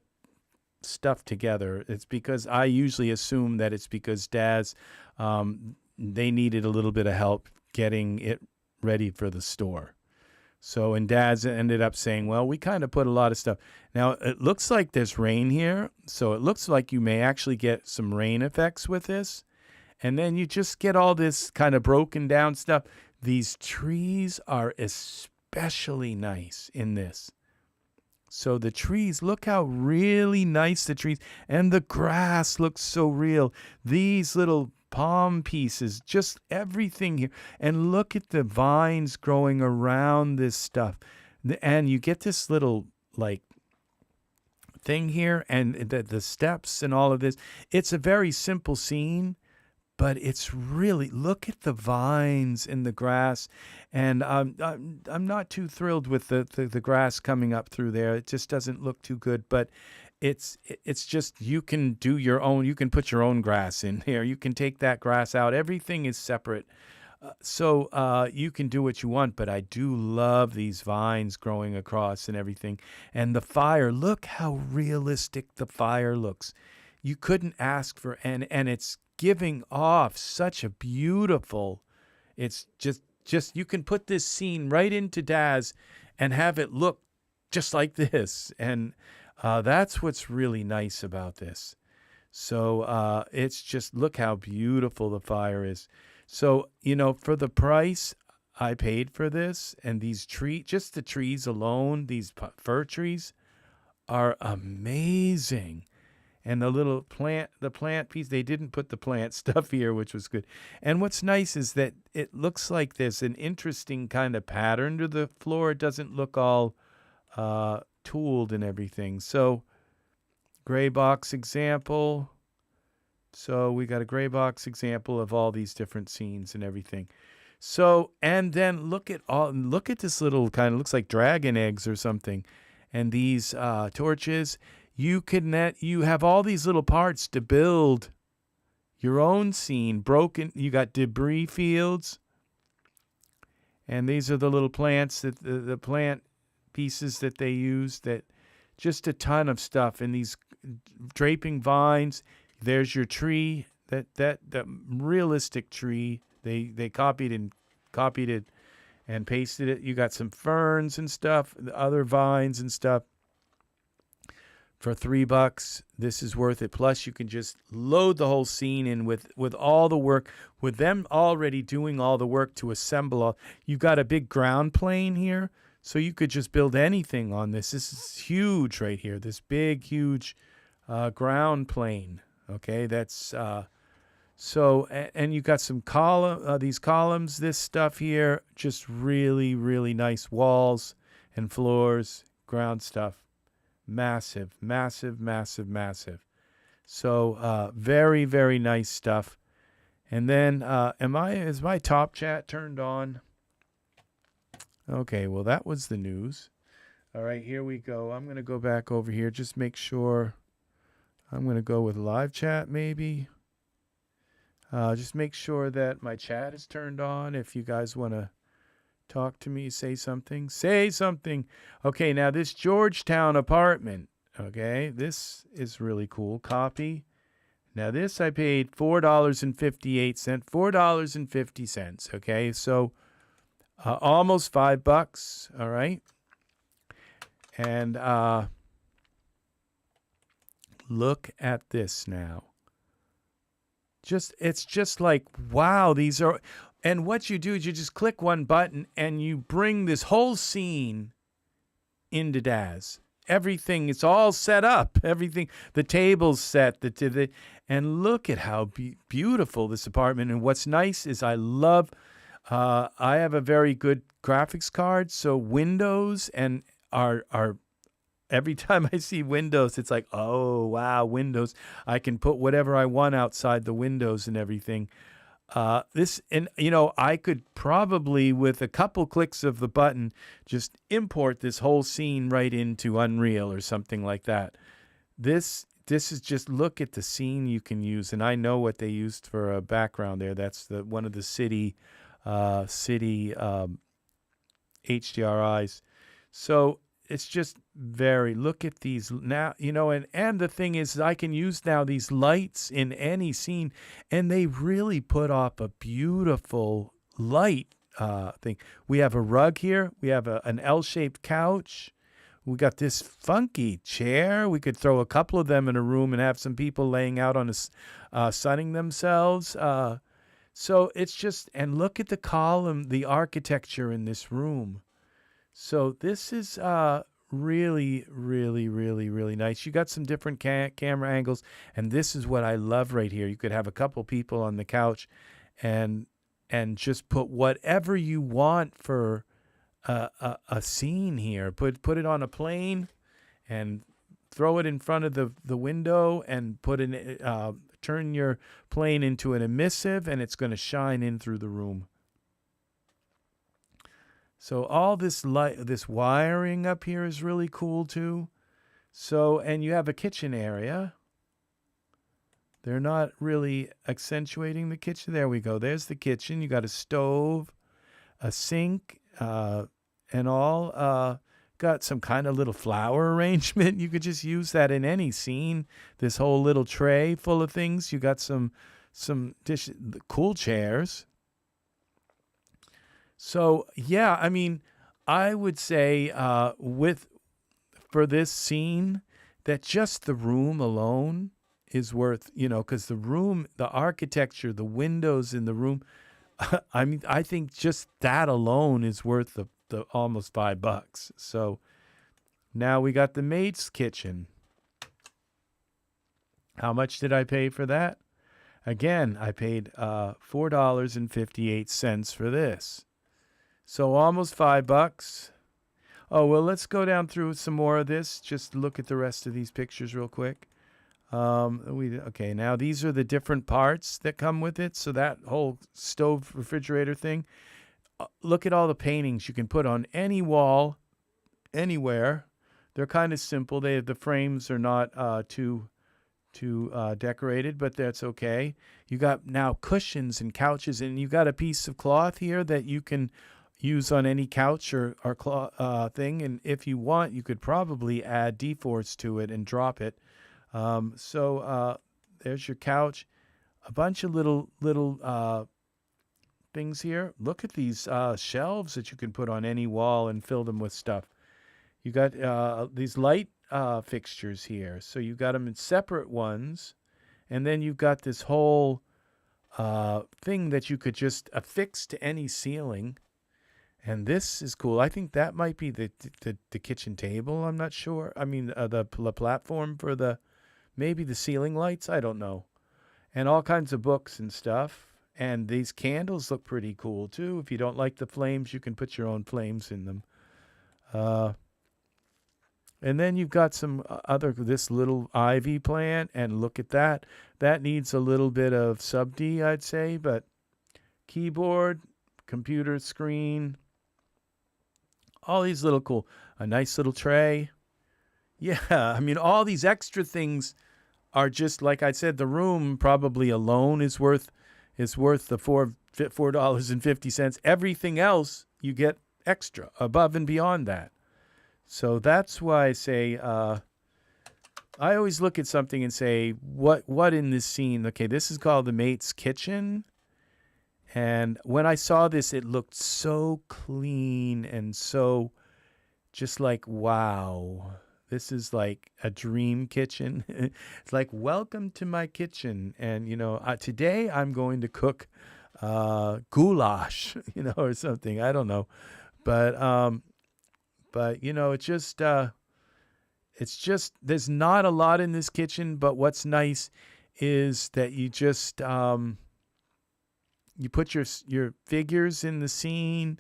stuff together. It's because I usually assume that it's because Daz, they needed a little bit of help getting it ready for the store. So, and Daz ended up saying, well, we kind of put a lot of stuff. Now, it looks like there's rain here, so it looks like you may actually get some rain effects with this. And then you just get all this kind of broken down stuff. These trees are especially nice in this. So the trees, look how really nice the trees, and the grass looks so real. These little palm pieces, just everything here. And look at the vines growing around this stuff. And you get this little, like, thing here, and the steps and all of this. It's a very simple scene, but it's really, look at the vines in the grass. And I'm not too thrilled with the grass coming up through there. It just doesn't look too good, but it's just, you can do your own, you can put your own grass in here. You can take that grass out. Everything is separate. So you can do what you want, but I do love these vines growing across and everything. And the fire, look how realistic the fire looks. You couldn't ask for, and it's giving off such a beautiful, it's just you can put this scene right into Daz and have it look just like this. And that's what's really nice about this. So it's just, look how beautiful the fire is. So, you know, for the price I paid for this, and these trees, just the trees alone, these fir trees are amazing. And the little plant, the plant piece, they didn't put the plant stuff here, which was good. And what's nice is that it looks like there's an interesting kind of pattern to the floor. It doesn't look all tooled and everything. So, gray box example. So we got a gray box example of all these different scenes and everything. So, and then look at this little kind of looks like dragon eggs or something. And these torches, you have all these little parts to build your own scene. Broken, you got debris fields. And these are the little plants, that the plant pieces that they use, that just a ton of stuff. And these draping vines. there's your tree. That realistic tree. They copied it and pasted it. You got some ferns and stuff, other vines and stuff. For $3, this is worth it. Plus, you can just load the whole scene in with all the work, with them already doing all the work to assemble all. You've got a big ground plane here, so you could just build anything on this. This is huge right here. This big, huge ground plane. Okay, that's so. And you got some these columns, this stuff here, just really, really nice walls and floors, ground stuff. Massive, massive, massive, massive. So very, very nice stuff. And then is my top chat turned on? Okay, well that was the news. All right, here we go. I'm going to go back over here. Just make sure. I'm going to go with live chat maybe. Just make sure that my chat is turned on. If you guys want to talk to me, say something. Say something. Okay, now this Georgetown apartment. Okay, this is really cool. Copy. Now this I paid $4.58. $4.50. Okay, so almost $5. All right. And look at this now. It's just like, wow, these are. And what you do is you just click one button and you bring this whole scene into Daz. Everything, it's all set up. Everything, the table's set. And look at how beautiful this apartment. And what's nice is I have a very good graphics card. So Windows and are every time I see Windows, it's like, oh, wow, Windows. I can put whatever I want outside the windows and everything. I could probably, with a couple clicks of the button, just import this whole scene right into Unreal or something like that. This is just, look at the scene you can use, and I know what they used for a background there. That's one of the city HDRIs. So it's just look at these now, and the thing is I can use now these lights in any scene, and they really put up a beautiful light thing. We have a rug here. We have an L-shaped couch. We got this funky chair. We could throw a couple of them in a room and have some people laying out on sunning themselves. So it's just, and look at the column, the architecture in this room. So this is really, really, really, really nice. You got some different camera angles, and this is what I love right here. You could have a couple people on the couch and just put whatever you want for a scene here. Put it on a plane and throw it in front of the window and turn your plane into an emissive, and it's going to shine in through the room. So all this wiring up here is really cool too. So, and you have a kitchen area. They're not really accentuating the kitchen. There we go. There's the kitchen. You got a stove, a sink, and all. Got some kind of little flower arrangement. You could just use that in any scene. This whole little tray full of things. You got some dishes, cool chairs. So, yeah, I mean, I would say for this scene that just the room alone is worth, because the room, the architecture, the windows in the room, I mean, I think just that alone is worth the almost $5. So now we got the maid's kitchen. How much did I pay for that? Again, I paid $4.58 for this. So almost $5. Oh, well, let's go down through some more of this. Just look at the rest of these pictures real quick. Okay, now these are the different parts that come with it. So that whole stove refrigerator thing. Look at all the paintings you can put on any wall, anywhere. They're kind of simple. The frames are not too decorated, but that's okay. You got now cushions and couches, and you got a piece of cloth here that you can use on any couch or cloth thing. And if you want, you could probably add D-force to it and drop it. there's your couch. A bunch of little things here. Look at these shelves that you can put on any wall and fill them with stuff. You got these light fixtures here. So you got them in separate ones. And then you've got this whole thing that you could just affix to any ceiling. And this is cool. I think that might be the kitchen table. I'm not sure. I mean, the platform for maybe the ceiling lights. I don't know. And all kinds of books and stuff. And these candles look pretty cool, too. If you don't like the flames, you can put your own flames in them. And then you've got this little ivy plant. And look at that. That needs a little bit of sub-D, I'd say. But keyboard, computer screen, all these little cool, a nice little tray. Yeah, I mean, all these extra things are just, like I said, the room probably alone is worth the $4.50. Everything else you get extra above and beyond that. So that's why I say I always look at something and say, what in this scene? Okay, this is called the mate's kitchen. And when I saw this, it looked so clean and so just like, wow. This is like a dream kitchen. It's like, welcome to my kitchen. And, today I'm going to cook goulash, or something. I don't know. But it's just, there's not a lot in this kitchen. But what's nice is that you just, you put your figures in the scene.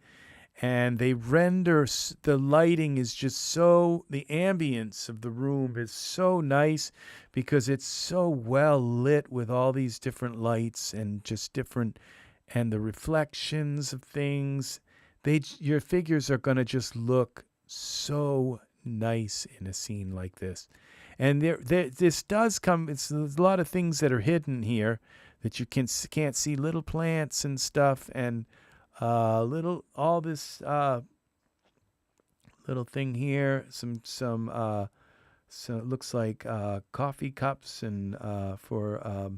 And they render, the lighting is just so, the ambience of the room is so nice because it's so well lit with all these different lights and just different, and the reflections of things. Your figures are going to just look so nice in a scene like this. And this does come, there's a lot of things that are hidden here that you can't see, little plants and stuff, and all this little thing here, some so it looks like coffee cups and for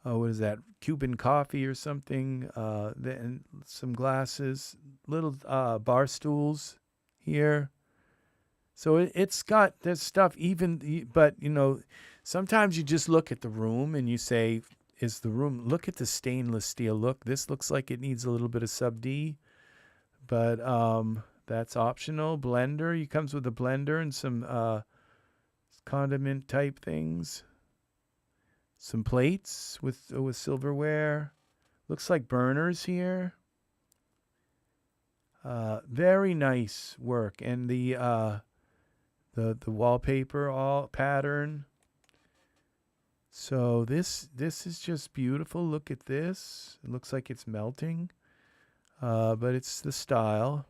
what is that, Cuban coffee or something, then some glasses, little bar stools here. So it's got this stuff but sometimes you just look at the room and you say, look at the stainless steel look. This looks like it needs a little bit of sub-D, but that's optional. Blender, it comes with a blender and some condiment type things. Some plates with silverware. Looks like burners here. Very nice work. And the wallpaper all pattern. So this is just beautiful. Look at this. It looks like it's melting, but it's the style.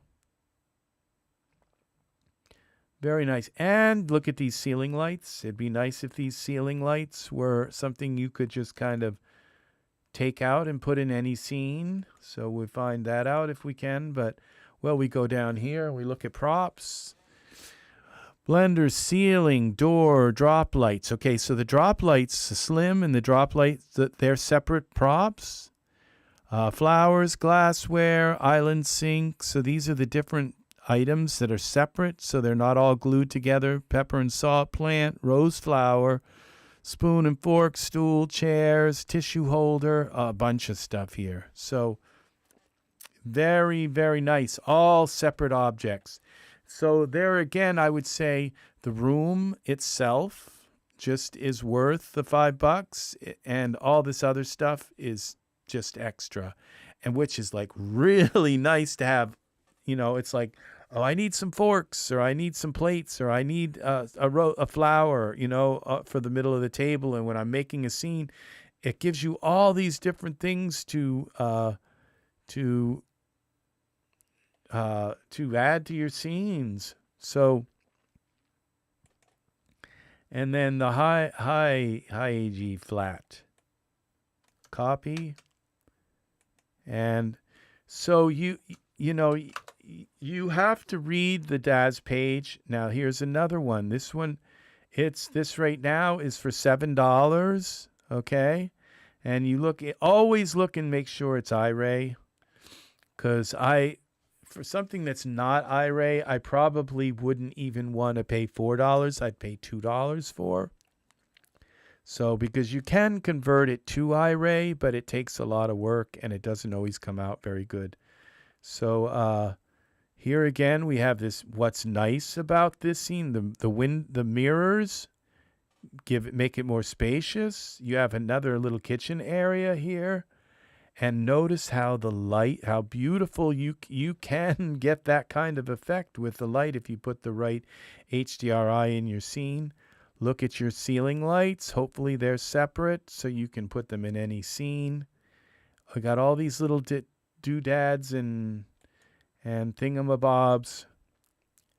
Very nice. And look at these ceiling lights. It'd be nice if these ceiling lights were something you could just kind of take out and put in any scene. So we'll find that out if we can. But, well, we go down here and we look at props. Blender, ceiling, door, drop lights. Okay, so the drop lights, the slim and the drop lights, they're separate props. Flowers, glassware, island sink. So these are the different items that are separate, so they're not all glued together. Pepper and salt plant, rose flower, spoon and fork, stool, chairs, tissue holder, a bunch of stuff here. So very, very nice. All separate objects. So there again, I would say the room itself just is worth the $5, and all this other stuff is just extra, and which is like really nice to have. It's like, oh, I need some forks, or I need some plates, or I need a flower, for the middle of the table. And when I'm making a scene, it gives you all these different things to add to your scenes. So, and then the high AG flat copy. And so you have to read the Daz page. Now here's another one. This one It's this right now is for $7. Okay. And you always look and make sure it's iRay. Because for something that's not iRay, I probably wouldn't even want to pay $4. I'd pay $2 for. So, because you can convert it to iRay, but it takes a lot of work and it doesn't always come out very good. So, here again, we have this. What's nice about this scene, the mirrors make it more spacious. You have another little kitchen area here. And notice how how beautiful you can get that kind of effect with the light if you put the right HDRI in your scene. Look at your ceiling lights. Hopefully they're separate so you can put them in any scene. I got all these little doodads and thingamabobs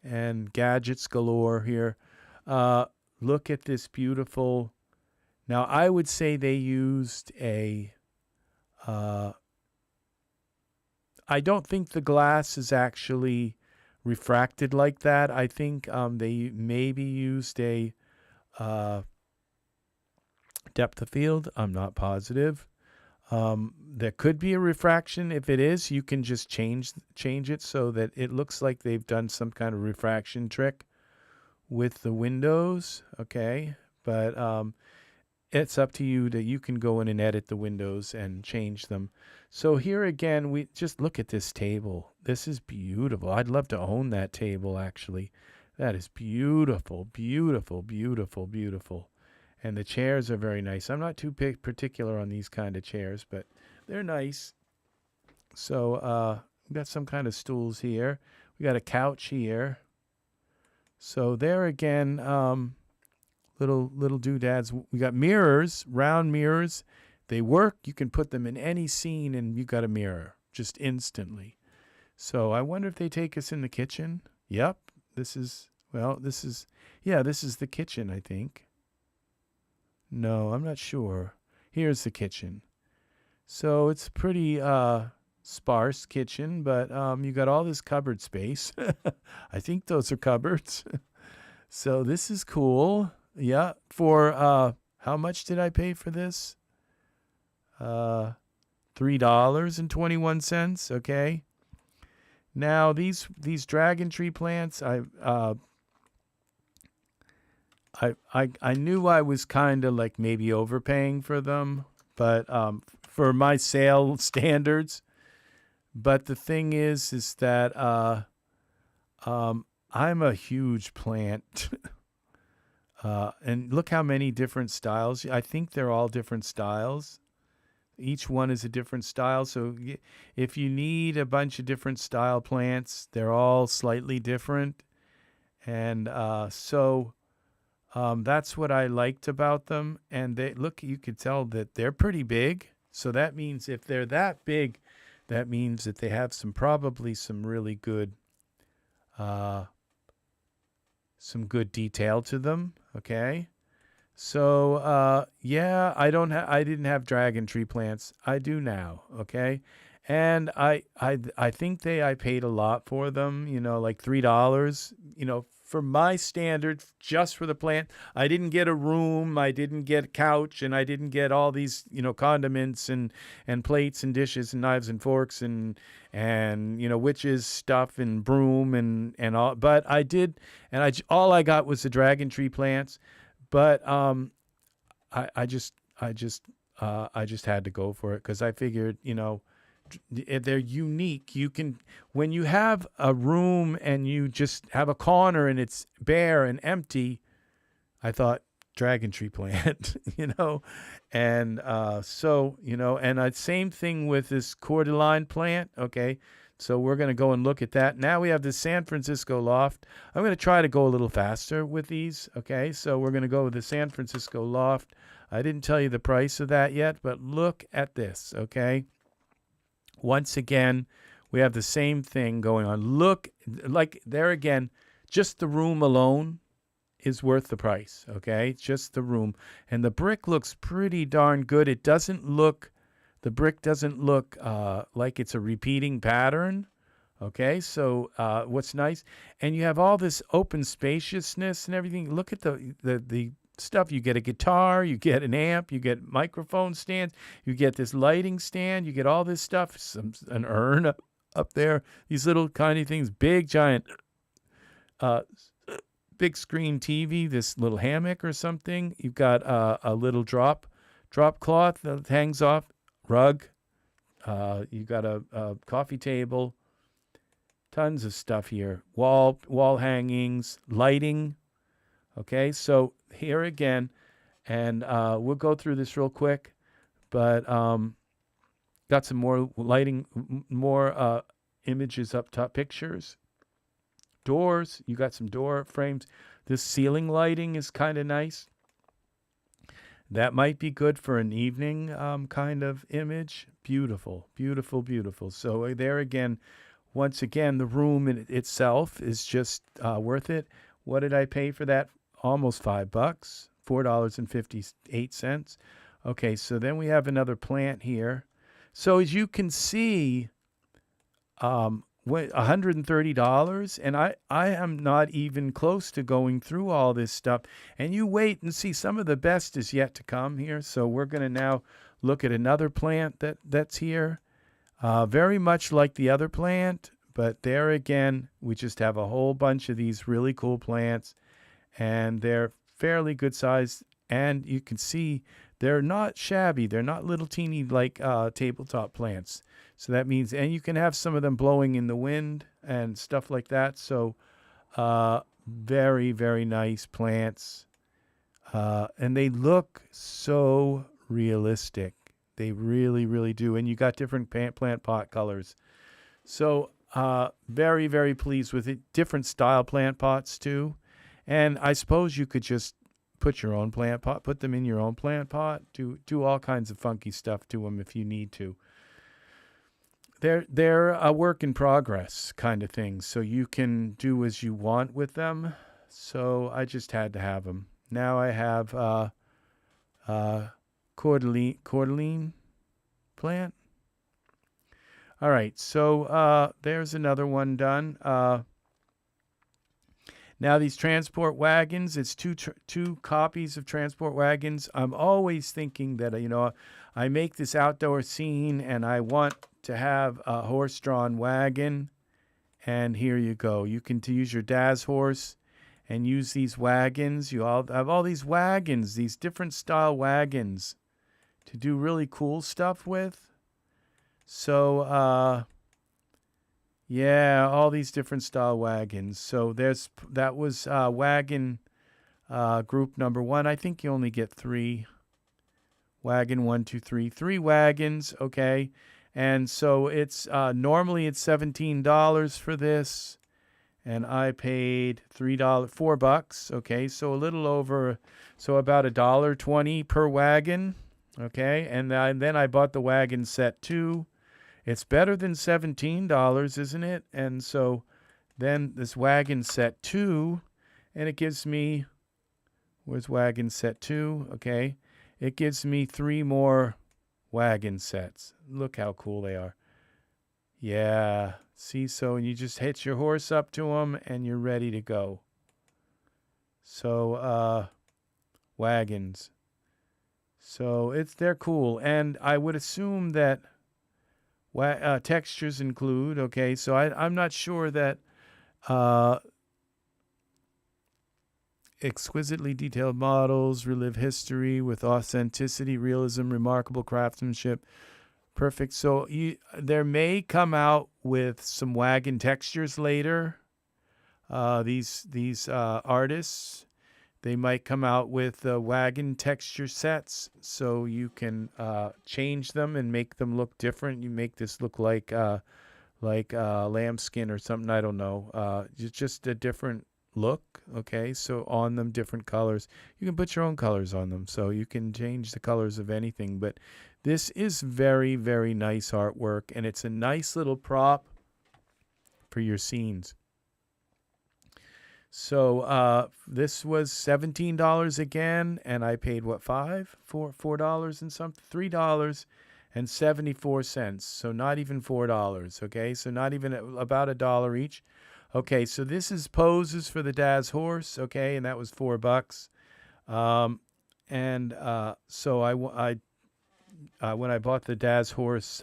and gadgets galore here. Look at this beautiful. Now I would say they used a I don't think the glass is actually refracted like that. I think they maybe used a depth of field. I'm not positive. There could be a refraction. If it is, you can just change it so that it looks like they've done some kind of refraction trick with the windows. Okay, but it's up to you that you can go in and edit the windows and change them. So here again, we just look at this table. This is beautiful. I'd love to own that table, actually. That is beautiful, beautiful, beautiful, beautiful. And the chairs are very nice. I'm not too particular on these kind of chairs, but they're nice. So we've got some kind of stools here. We got a couch here. So there again, little doodads. We got mirrors, round mirrors. They work. You can put them in any scene and you got a mirror just instantly. So I wonder if they take us in the kitchen. Yep. This is the kitchen, I think. No, I'm not sure. Here's the kitchen. So it's pretty sparse kitchen, but you got all this cupboard space. I think those are cupboards. So this is cool. Yeah, for how much did I pay for this? $3.21. Okay. Now these dragon tree plants, I knew I was kind of like maybe overpaying for them, but for my sale standards. But the thing is that I'm a huge plant. And look how many different styles. I think they're all different styles. Each one is a different style. So if you need a bunch of different style plants, they're all slightly different. And so that's what I liked about them. And you could tell that they're pretty big. So that means if they're that big, that means that they have probably some really good detail to them. Okay. So, yeah, I didn't have dragon tree plants. I do now. Okay. And I think I paid a lot for them, like $3, for my standard, just for the plant. I didn't get a room. I didn't get a couch, and I didn't get all these, condiments and plates and dishes and knives and forks and witches stuff and broom and all. But I did, and all I got was the dragon tree plants. But I just had to go for it because I figured, they're unique. When you have a room and you just have a corner and it's bare and empty, I thought dragon tree plant, and same thing with this Coeur d'Alene plant. Okay. So we're going to go and look at that. Now we have the San Francisco Loft. I'm going to try to go a little faster with these. Okay, so we're going to go with the San Francisco Loft. I didn't tell you the price of that yet, but look at this. Okay. Once again, we have the same thing going on. Look, like there again, just the room alone is worth the price. Okay, just the room. And the brick looks pretty darn good. It doesn't look... The brick doesn't look like it's a repeating pattern. Okay, so what's nice, and you have all this open spaciousness and everything. Look at the stuff. You get a guitar, you get an amp, you get microphone stands, you get this lighting stand, you get all this stuff. An urn up there. These little tiny things, big giant, uh, big screen TV. This little hammock or something. You've got a little drop cloth that hangs off, rug. You've got a coffee table. Tons of stuff here. Wall hangings, lighting. Okay, so here again, and we'll go through this real quick, but got some more lighting, more images up top, pictures. Doors, you got some door frames. This ceiling lighting is kind of nice. That might be good for an evening kind of image. Beautiful, beautiful, beautiful. So there again, once again, the room in itself is just worth it. What did I pay for that? Almost $5, $4.58. Okay, so then we have another plant here. So as you can see, $130, and I am not even close to going through all this stuff. And you wait and see, some of the best is yet to come here. So we're going to now look at another plant that's here. Very much like the other plant, but there again, we just have a whole bunch of these really cool plants, and they're fairly good size. And you can see they're not shabby. They're not little teeny like tabletop plants. So that means, and you can have some of them blowing in the wind and stuff like that. So very, very nice plants. And they look so realistic. They really, really do. And you got different plant pot colors. So very, very pleased with it. Different style plant pots too. And I suppose you could just put your own plant pot, put them in your own plant pot, do all kinds of funky stuff to them if you need to. They're a work in progress kind of thing. So you can do as you want with them. So I just had to have them. Now I have cordyline plant. All right, so there's another one done. Now these transport wagons, it's two copies of transport wagons. I'm always thinking that, I make this outdoor scene and I want to have a horse-drawn wagon. And here you go. You can use your Daz horse and use these wagons. You all have all these wagons, these different style wagons to do really cool stuff with. So, yeah, all these different style wagons. So that was wagon group number 1. I think you only get 3. Wagon 1, 2, 3. 3 wagons, okay. And so it's normally it's $17 for this, and I paid $4, okay. So a little over, so about $1.20 per wagon, okay. And then I bought the wagon set 2. It's better than $17, isn't it? And so then this wagon set 2, and it gives me, where's wagon set 2? Okay. It gives me 3 more wagon sets. Look how cool they are. Yeah. See, so you just hitch your horse up to them, and you're ready to go. So, wagons. So they're cool. And I would assume that textures include, okay, so I'm not sure that exquisitely detailed models, relive history with authenticity, realism, remarkable craftsmanship, perfect. So there may come out with some wagon textures later. These artists, they might come out with wagon texture sets, so you can change them and make them look different. You make this look like lambskin or something. I don't know. Just a different look. Okay, so on them, different colors. You can put your own colors on them, so you can change the colors of anything. But this is very, very nice artwork, and it's a nice little prop for your scenes. So this was $17 again, and I paid what, $4 and something, $3 $1.74. So not even $4. Okay, so not even about $1 each. Okay, so this is poses for the Daz horse. Okay, and that was $4. So when I bought the Daz horse,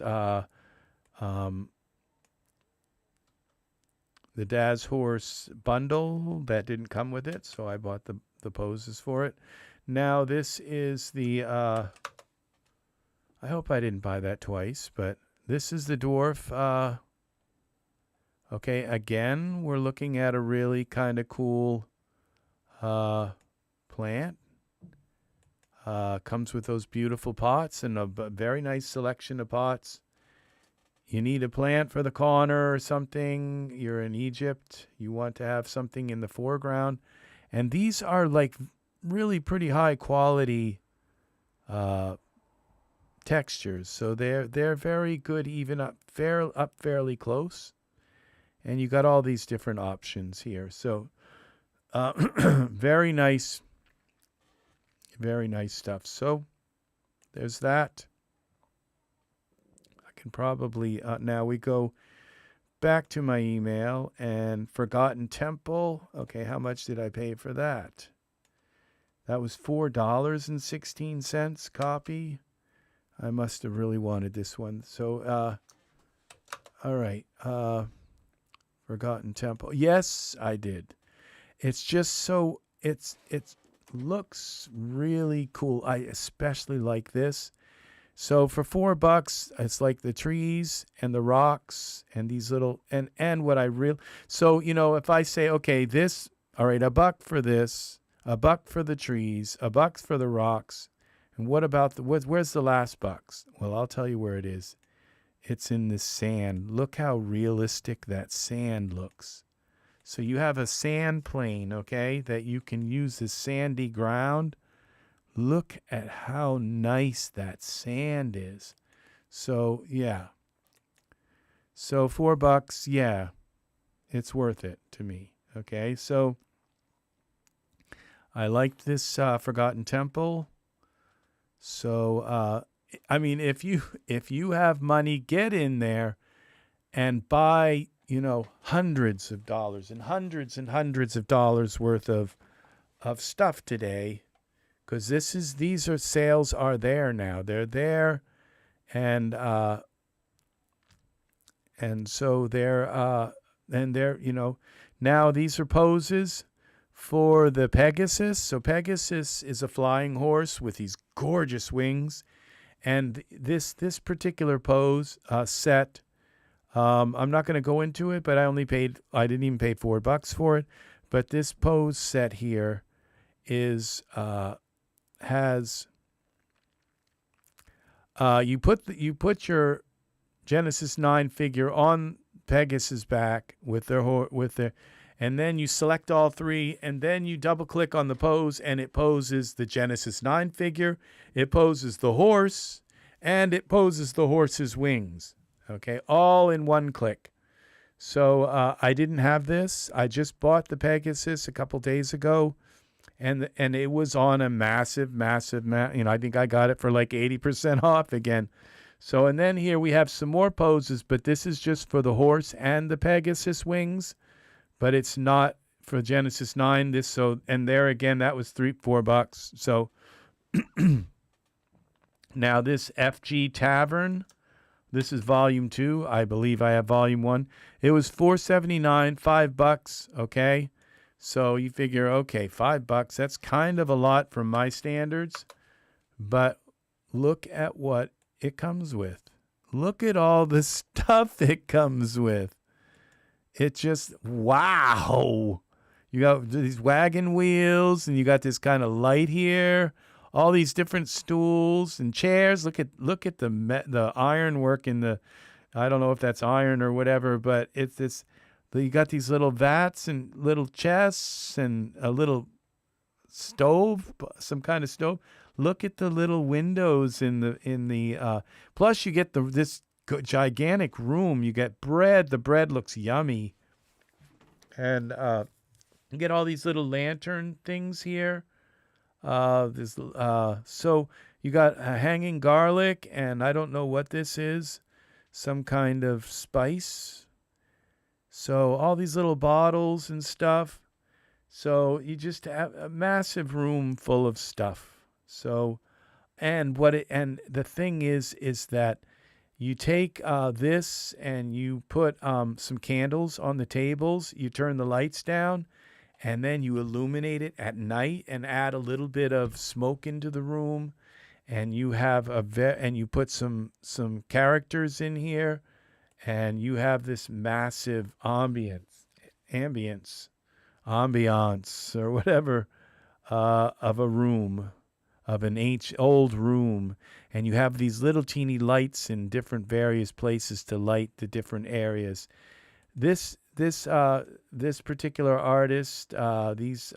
the Daz horse bundle, that didn't come with it, so I bought the poses for it. Now this is the I hope I didn't buy that twice, but this is the dwarf. Okay, again, we're looking at a really kind of cool plant. Comes with those beautiful pots and a very nice selection of pots. You need a plant for the corner or something. You're in Egypt. You want to have something in the foreground. And these are like really pretty high quality textures. So they're very good, even up fairly close. And you got all these different options here. So very nice stuff. So there's that. I can probably now we go back to my email and Forgotten Temple. Okay, how much did I pay for that? That was $4.16 copy. I must have really wanted this one. So all right. Forgotten Temple. Yes, I did. It's just so it's looks really cool. I especially like this. So for $4, it's like the trees and the rocks and these little and what I really. So if I say, okay, this, all right, $1 for this, $1 for the trees, $1 for the rocks, and what about where's the last bucks? Well, I'll tell you where it is. It's in the sand. Look how realistic that sand looks. So you have a sand plane, okay, that you can use this sandy ground. Look at how nice that sand is. So, yeah. So $4, yeah, it's worth it to me, okay? So I liked this Forgotten Temple. So, I mean, if you have money, get in there and buy, hundreds of dollars and hundreds of dollars worth of stuff today, because these sales are there now. They're there, and so they're now these are poses for the Pegasus. So Pegasus is a flying horse with these gorgeous wings. And this particular pose set, I'm not going to go into it, but I didn't even pay $4 for it. But this pose set here has you put your Genesis 9 figure on Pegasus' back with their, and then you select all three, and then you double click on the pose, and it poses the Genesis 9 figure, it poses the horse, and it poses the horse's wings. Okay, all in one click. So I didn't have this. I just bought the Pegasus a couple days ago, and it was on a massive, I think I got it for like 80% off again. So, and then here we have some more poses, but this is just for the horse and the Pegasus wings, but it's not for Genesis 9. And there again, that was $4. So now this FG Tavern, this is volume 2. I believe I have volume 1. It was $4.79, $5. Okay. So you figure, okay, $5, that's kind of a lot from my standards, but look at what it comes with. Look at all the stuff it comes with. It just, wow. You got these wagon wheels, and you got this kind of light here, all these different stools and chairs. Look at the ironwork in the, I don't know if that's iron or whatever, but it's this. You got these little vats and little chests and a little stove, some kind of stove. Look at the little windows in the. Plus, you get this gigantic room. You get bread. The bread looks yummy, and you get all these little lantern things here. So You got a hanging garlic, and I don't know what this is, some kind of spice. So all these little bottles and stuff. So you just have a massive room full of stuff. So, and the thing is that you take this and you put some candles on the tables. You turn the lights down, and then you illuminate it at night and add a little bit of smoke into the room. And you have and you put some characters in here, and you have this massive ambience, or whatever, of a room, of an old room, and you have these little teeny lights in different various places to light the different areas. This particular artist, these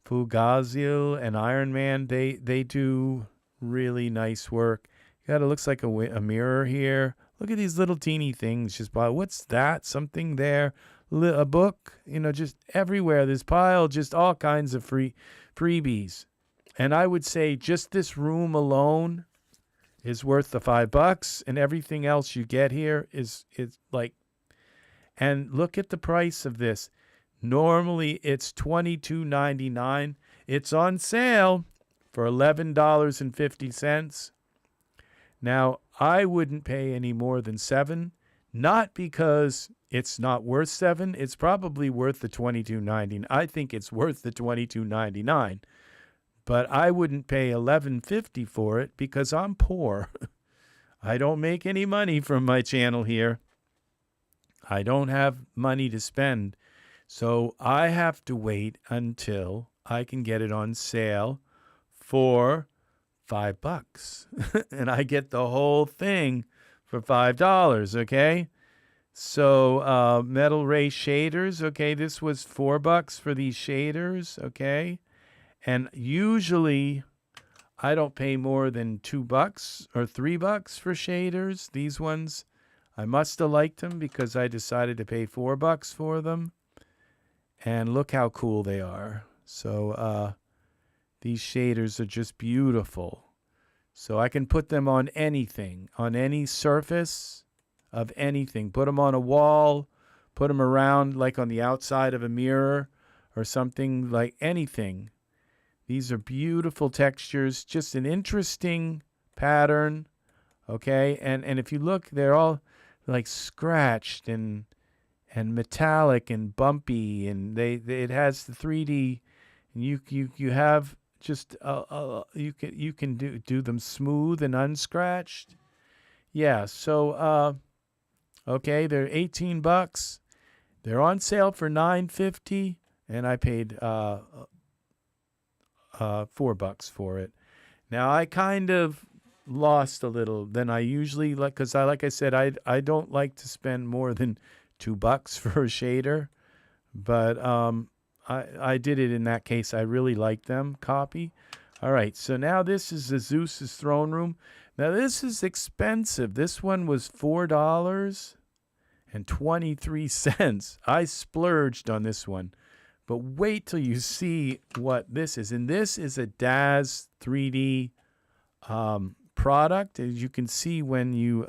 Fugazil and Iron Man, they do really nice work. It looks like a mirror here. Look at these little teeny things. Just what's that? Something there. A book, just everywhere. This pile, just all kinds of freebies. And I would say just this room alone is worth the $5, and everything else you get here is like. And look at the price of this. Normally it's $22.99. It's on sale for $11.50. Now, I wouldn't pay any more than $7, not because it's not worth $7. It's probably worth the $22.99. I think it's worth the $22.99. But I wouldn't pay $11.50 for it because I'm poor. I don't make any money from my channel here. I don't have money to spend. So I have to wait until I can get it on sale for $5. And I get the whole thing for $5, okay? So metal ray shaders, okay, this was $4 for these shaders, okay? And usually I don't pay more than $2 or $3 for shaders. These ones, I must have liked them because I decided to pay $4 for them. And look how cool they are. So these shaders are just beautiful. So I can put them on anything, on any surface of anything. Put them on a wall, put them around like on the outside of a mirror or something, like anything. These are beautiful textures, just an interesting pattern, okay? And if you look, they're all like scratched and metallic and bumpy, and it has the 3D, and you have just you can do them smooth and unscratched. Yeah, so okay, they're $18. They're on sale for $9.50, and I paid $4 for it. Now I kind of lost a little than I usually like, because like I said, I don't like to spend more than $2 for a shader, but I did it in that case. I really like them. Copy. All right, so now this is the Zeus's throne room. Now this is expensive. This one was $4.23. I splurged on this one. But wait till you see what this is. And this is a Daz 3D product. As you can see, when you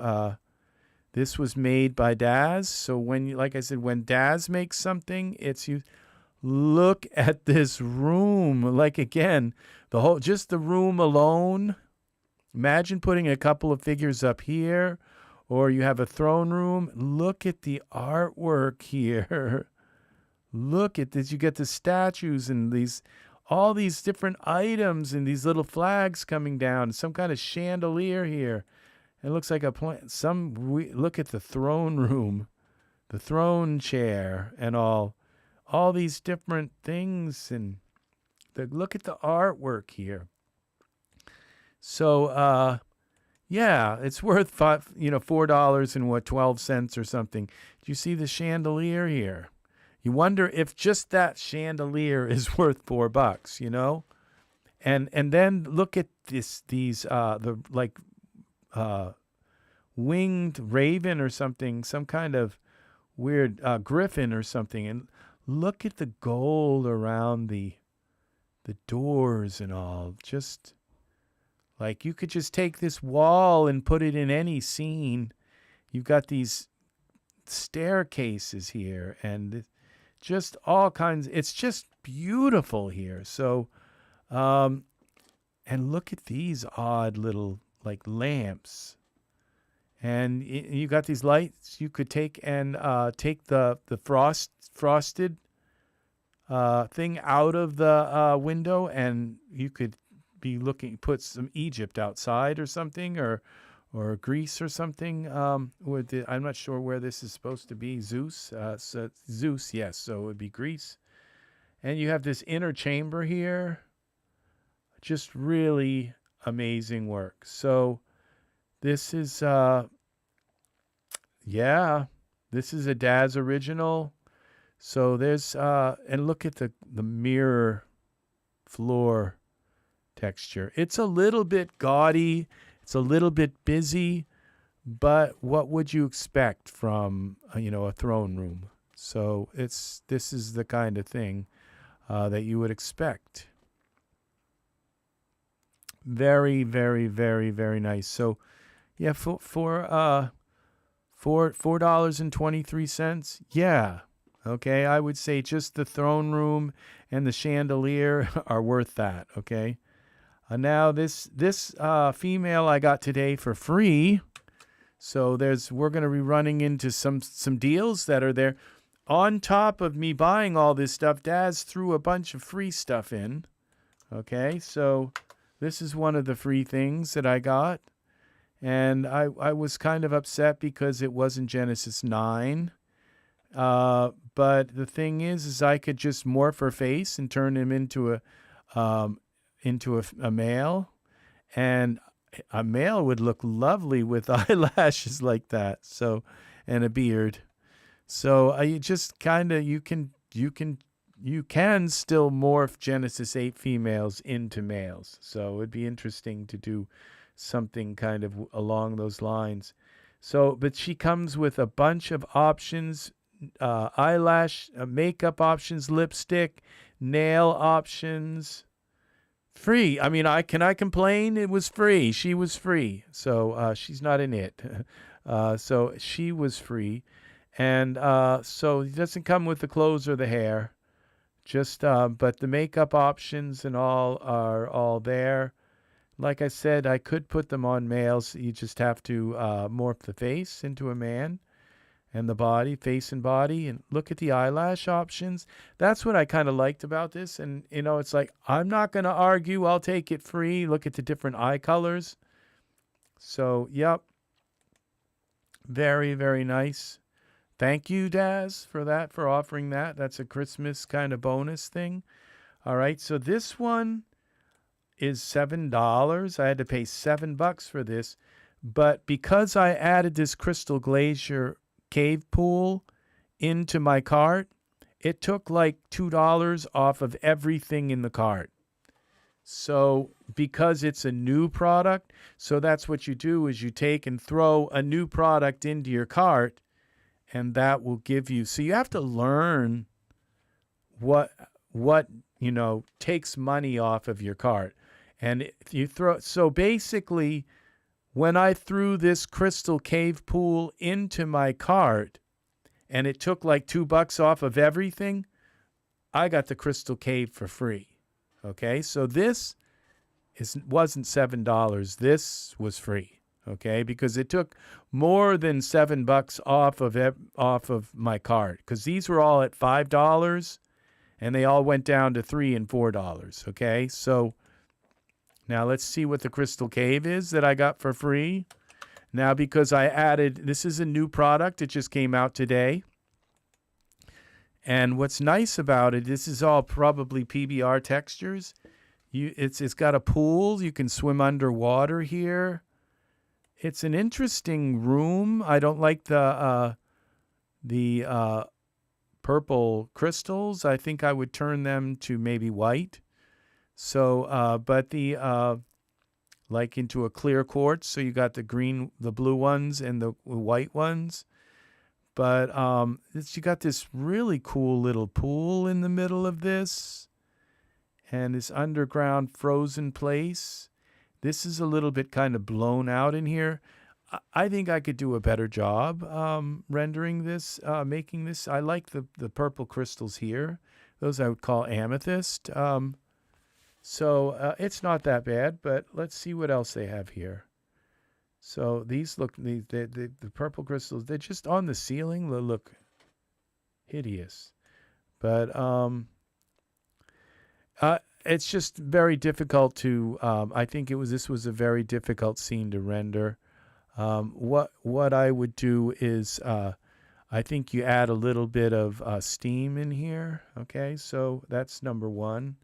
this was made by Daz. So when you, like I said, when Daz makes something, it's you. Look at this room. Like, again, just the room alone. Imagine putting a couple of figures up here, or you have a throne room. Look at the artwork here. Look at this. You get the statues and all these different items and these little flags coming down. Some kind of chandelier here. It looks like a plant. Look at the throne room, the throne chair, and all these different things. And look at the artwork here. So, yeah, it's worth $4.12 or something. Do you see the chandelier here? You wonder if just that chandelier is worth $4, And then look at these winged raven or something, some kind of weird griffin or something. And look at the gold around the doors and all. Just Like, you could just take this wall and put it in any scene. You've got these staircases here and just all kinds. It's just beautiful here. So, and look at these odd little like lamps. And you got these lights you could take and take the frosted thing out of the window, and you could be looking, put some Egypt outside or something, or Greece or something. I'm not sure where this is supposed to be. Zeus, so Zeus, yes. So it would be Greece. And you have this inner chamber here. Just really amazing work. So this is, yeah, this is a Daz original. So there's, and look at the mirror floor texture. It's a little bit gaudy. It's a little bit busy, but what would you expect from, a throne room? So this is the kind of thing that you would expect. Very, very, very, very nice. So, yeah, for $4.23, yeah, okay, I would say just the throne room and the chandelier are worth that. Okay, now this female I got today for free. So we're going to be running into some deals that are there. On top of me buying all this stuff, Daz threw a bunch of free stuff in. Okay, so this is one of the free things that I got. And I was kind of upset because it wasn't Genesis 9. But the thing is I could just morph her face and turn him into a male. And a male would look lovely with eyelashes like that. So, and a beard. So you just kind of, you can still morph Genesis 8 females into males. So it'd be interesting to do something kind of along those lines. So, but she comes with a bunch of options, eyelash, makeup options, lipstick, nail options, free. I mean, can I complain? It was free. She was free. So she's not in it. So she was free. And so it doesn't come with the clothes or the hair. Just, but the makeup options and all are all there. Like I said, I could put them on males. You just have to morph the face into a man, and the body, face and body, and look at the eyelash options. That's what I kind of liked about this. And, it's like, I'm not going to argue. I'll take it free. Look at the different eye colors. So, yep. Very, very nice. Thank you, Daz, for that, for offering that. That's a Christmas kind of bonus thing. All right, so this one is $7. I had to pay $7 for this. But because I added this crystal glacier cave pool into my cart, it took like $2 off of everything in the cart. So because it's a new product, so that's what you do is you take and throw a new product into your cart, and that will give you, so you have to learn what takes money off of your cart. And if you so basically, when I threw this crystal cave pool into my cart and it took like $2 off of everything, I got the crystal cave for free. Okay, so this wasn't $7. This was free. Okay, because it took more than $7 off of my cart, because these were all at $5 and they all went down to $3 and $4. Okay, so now let's see what the crystal cave is that I got for free. Now, because I added, this is a new product. It just came out today. And what's nice about it, this is all probably PBR textures. It's got a pool. You can swim underwater here. It's an interesting room. I don't like the purple crystals. I think I would turn them to maybe white. So, but like into a clear quartz. So you got the blue ones and the white ones. But you got this really cool little pool in the middle of this, and this underground frozen place. This is a little bit kind of blown out in here. I think I could do a better job rendering this, making this. I like the purple crystals here. Those I would call amethyst. So it's not that bad, but let's see what else they have here. So these look, the purple crystals, they're just on the ceiling. They look hideous. But it's just very difficult to, I think this was a very difficult scene to render. What I would do is, I think you add a little bit of steam in here. Okay, so that's number one.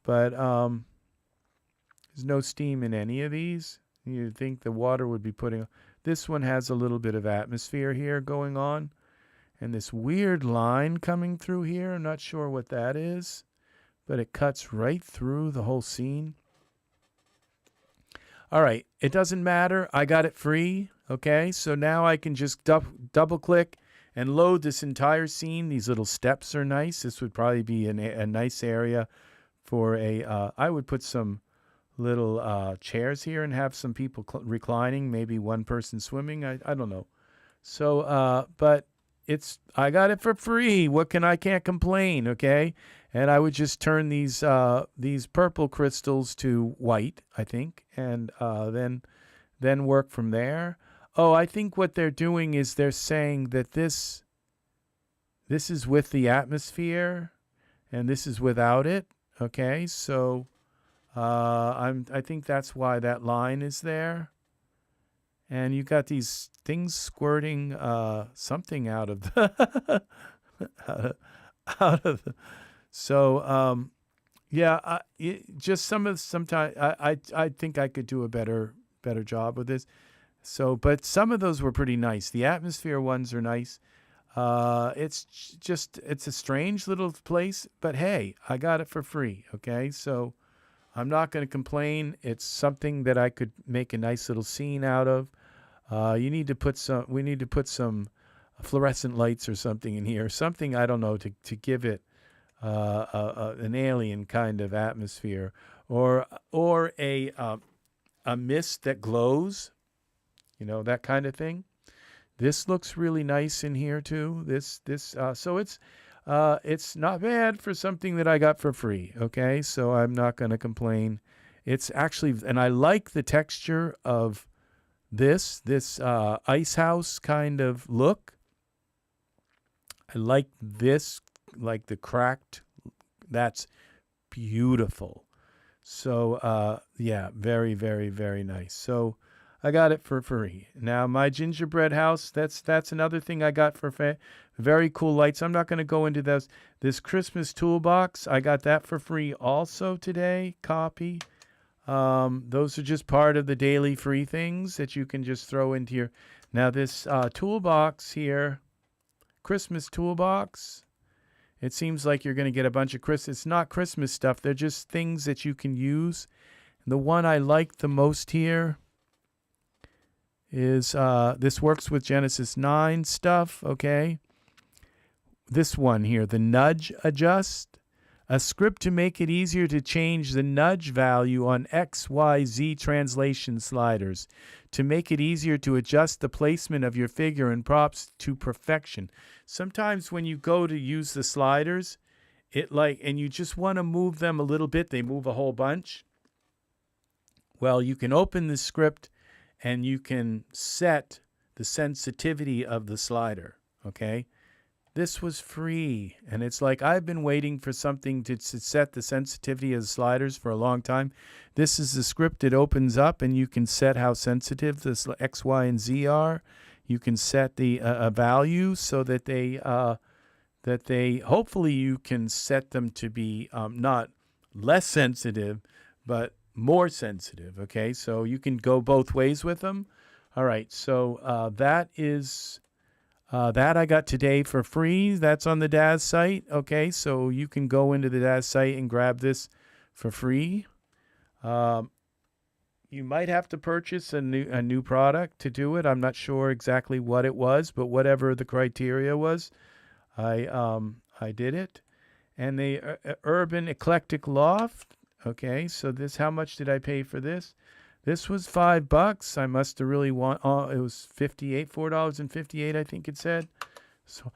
But there's no steam in any of these. You'd think the water would be putting. This one has a little bit of atmosphere here going on. And this weird line coming through here. I'm not sure what that is. But it cuts right through the whole scene. All right, it doesn't matter. I got it free, okay? So now I can just double click and load this entire scene. These little steps are nice. This would probably be a nice area for I would put some little chairs here and have some people reclining, maybe one person swimming. I don't know. So, but I got it for free. I can't complain, okay? And I would just turn these purple crystals to white, I think, and then work from there. Oh, I think what they're doing is they're saying that this is with the atmosphere, and this is without it. Okay, so I think that's why that line is there. And you got these things squirting something out of the out of the. So yeah, sometimes I think I could do a better job with this. So, but some of those were pretty nice. The atmosphere ones are nice. It's a strange little place, but hey, I got it for free. Okay, so I'm not going to complain. It's something that I could make a nice little scene out of. We need to put some fluorescent lights or something in here, something, I don't know, to give it an alien kind of atmosphere, or a mist that glows, that kind of thing. This looks really nice in here too. So it's not bad for something that I got for free. Okay, so I'm not going to complain. It's actually, and I like the texture of this ice house kind of look. I like this, like the cracked. That's beautiful. So yeah, very, very, very nice. So I got it for free. Now my gingerbread house, that's another thing I got for very cool lights. I'm not going to go into those. This Christmas toolbox, I got that for free also today. Copy. Those are just part of the daily free things that you can just throw into your. Now this toolbox here, Christmas toolbox. It seems like you're going to get a bunch of It's not Christmas stuff. They're just things that you can use. And the one I like the most here is this works with Genesis 9 stuff, okay? This one here, the nudge adjust. A script to make it easier to change the nudge value on X, Y, Z translation sliders. To make it easier to adjust the placement of your figure and props to perfection. Sometimes when you go to use the sliders, and you just want to move them a little bit, they move a whole bunch. Well, you can open the script and you can set the sensitivity of the slider, okay? This was free, and it's like I've been waiting for something to set the sensitivity of the sliders for a long time. This is the script. It opens up, and you can set how sensitive this X, Y, and Z are. You can set the a value so that they hopefully you can set them to be not less sensitive, but more sensitive. Okay, so you can go both ways with them. All right, so that is. That I got today for free. That's on the Daz site. Okay, so you can go into the Daz site and grab this for free. You might have to purchase a new product to do it. I'm not sure exactly what it was, but whatever the criteria was, I did it. And the Urban Eclectic Loft. Okay, so how much did I pay for this? This was $5. I must have really want. Oh, it was $4.58. I think it said. So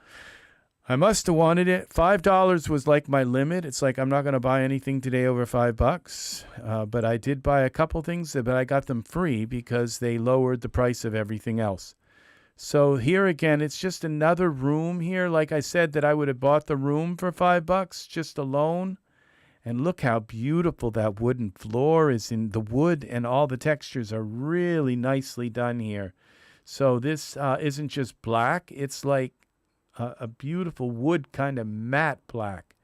I must have wanted it. $5 was like my limit. It's like I'm not going to buy anything today over $5. But I did buy a couple things, but I got them free because they lowered the price of everything else. So here again, it's just another room here. Like I said, that I would have bought the room for $5 just alone. And look how beautiful that wooden floor is. In the wood and all the textures are really nicely done here. So this isn't just black. It's like a beautiful wood kind of matte black.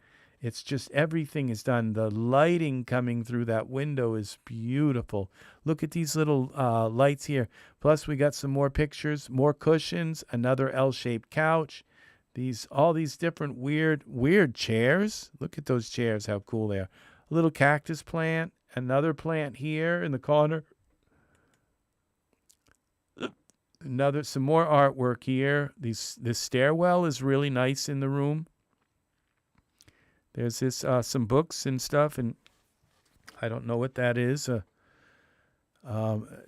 It's just everything is done. The lighting coming through that window is beautiful. Look at these little lights here. Plus we got some more pictures, more cushions, another L-shaped couch. All these different weird chairs. Some those chairs, how cool they are. A little cactus plant, another plant here in the corner. Some more artwork here. This stairwell is really nice in the room. There's some books and stuff, and I don't know what that is.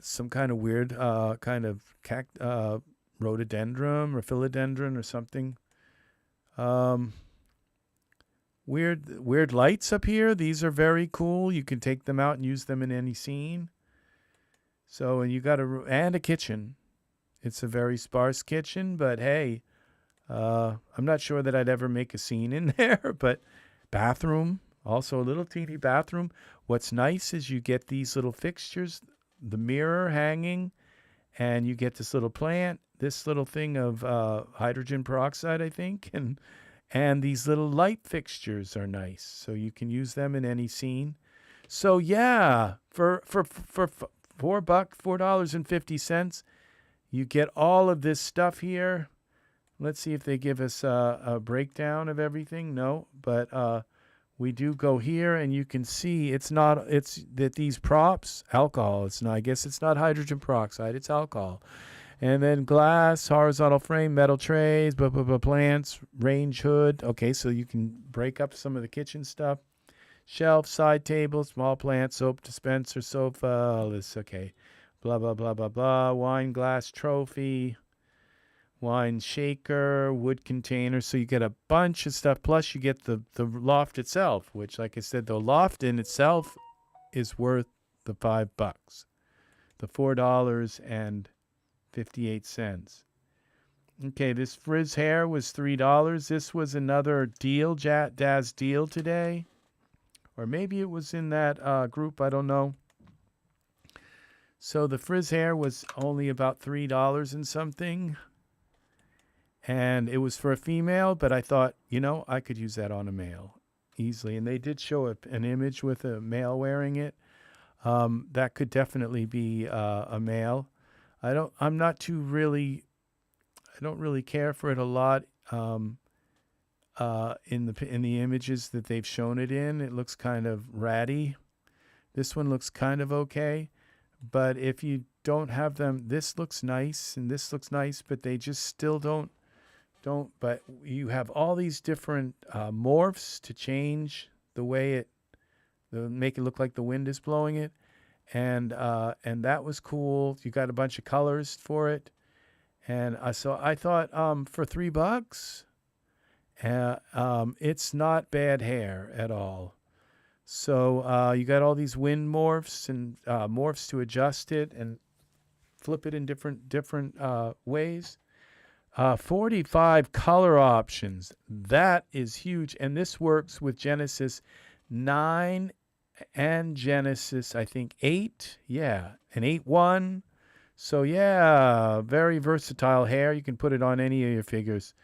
Some kind of weird rhododendron or philodendron or something. Weird lights up here. These are very cool. You can take them out and use them in any scene. So, and you got and a kitchen. It's a very sparse kitchen, but hey, I'm not sure that I'd ever make a scene in there, but bathroom, also a little teeny bathroom. What's nice is you get these little fixtures, the mirror hanging, and you get this little plant, this little thing of hydrogen peroxide, I think, and these little light fixtures are nice, so you can use them in any scene. So yeah, for $4.50, you get all of this stuff here. Let's see if they give us a breakdown of everything. No, but we do go here, and you can see it's that these props, alcohol. It's not. I guess it's not hydrogen peroxide. It's alcohol. And then glass, horizontal frame, metal trays, plants, range hood. Okay, so you can break up some of the kitchen stuff. Shelf, side table, small plant, soap dispenser, sofa. All this, okay. Blah, blah, blah, blah, blah. Wine glass trophy. Wine shaker, wood container. So you get a bunch of stuff. Plus you get the loft itself, which, like I said, the loft in itself is worth the $5. The $4.58. Okay, this Friz hair was $3. This was another deal, Daz deal today. Or maybe it was in that group, I don't know. So the Friz hair was only about $3 and something. And it was for a female, but I thought, I could use that on a male easily. And they did show an image with a male wearing it. That could definitely be a male. I don't really care for it a lot. In the images that they've shown it in, it looks kind of ratty. This one looks kind of okay. But if you don't have them, this looks nice and this looks nice, but they just still don't. But you have all these different morphs to change the way make it look like the wind is blowing it, and that was cool. You got a bunch of colors for it, and so I thought for $3, it's not bad hair at all. So you got all these wind morphs and morphs to adjust it and flip it in different ways. 45 color options. That is huge. And this works with Genesis 9 and Genesis, I think, 8. Yeah, and 8.1. So, yeah, very versatile hair. You can put it on any of your figures.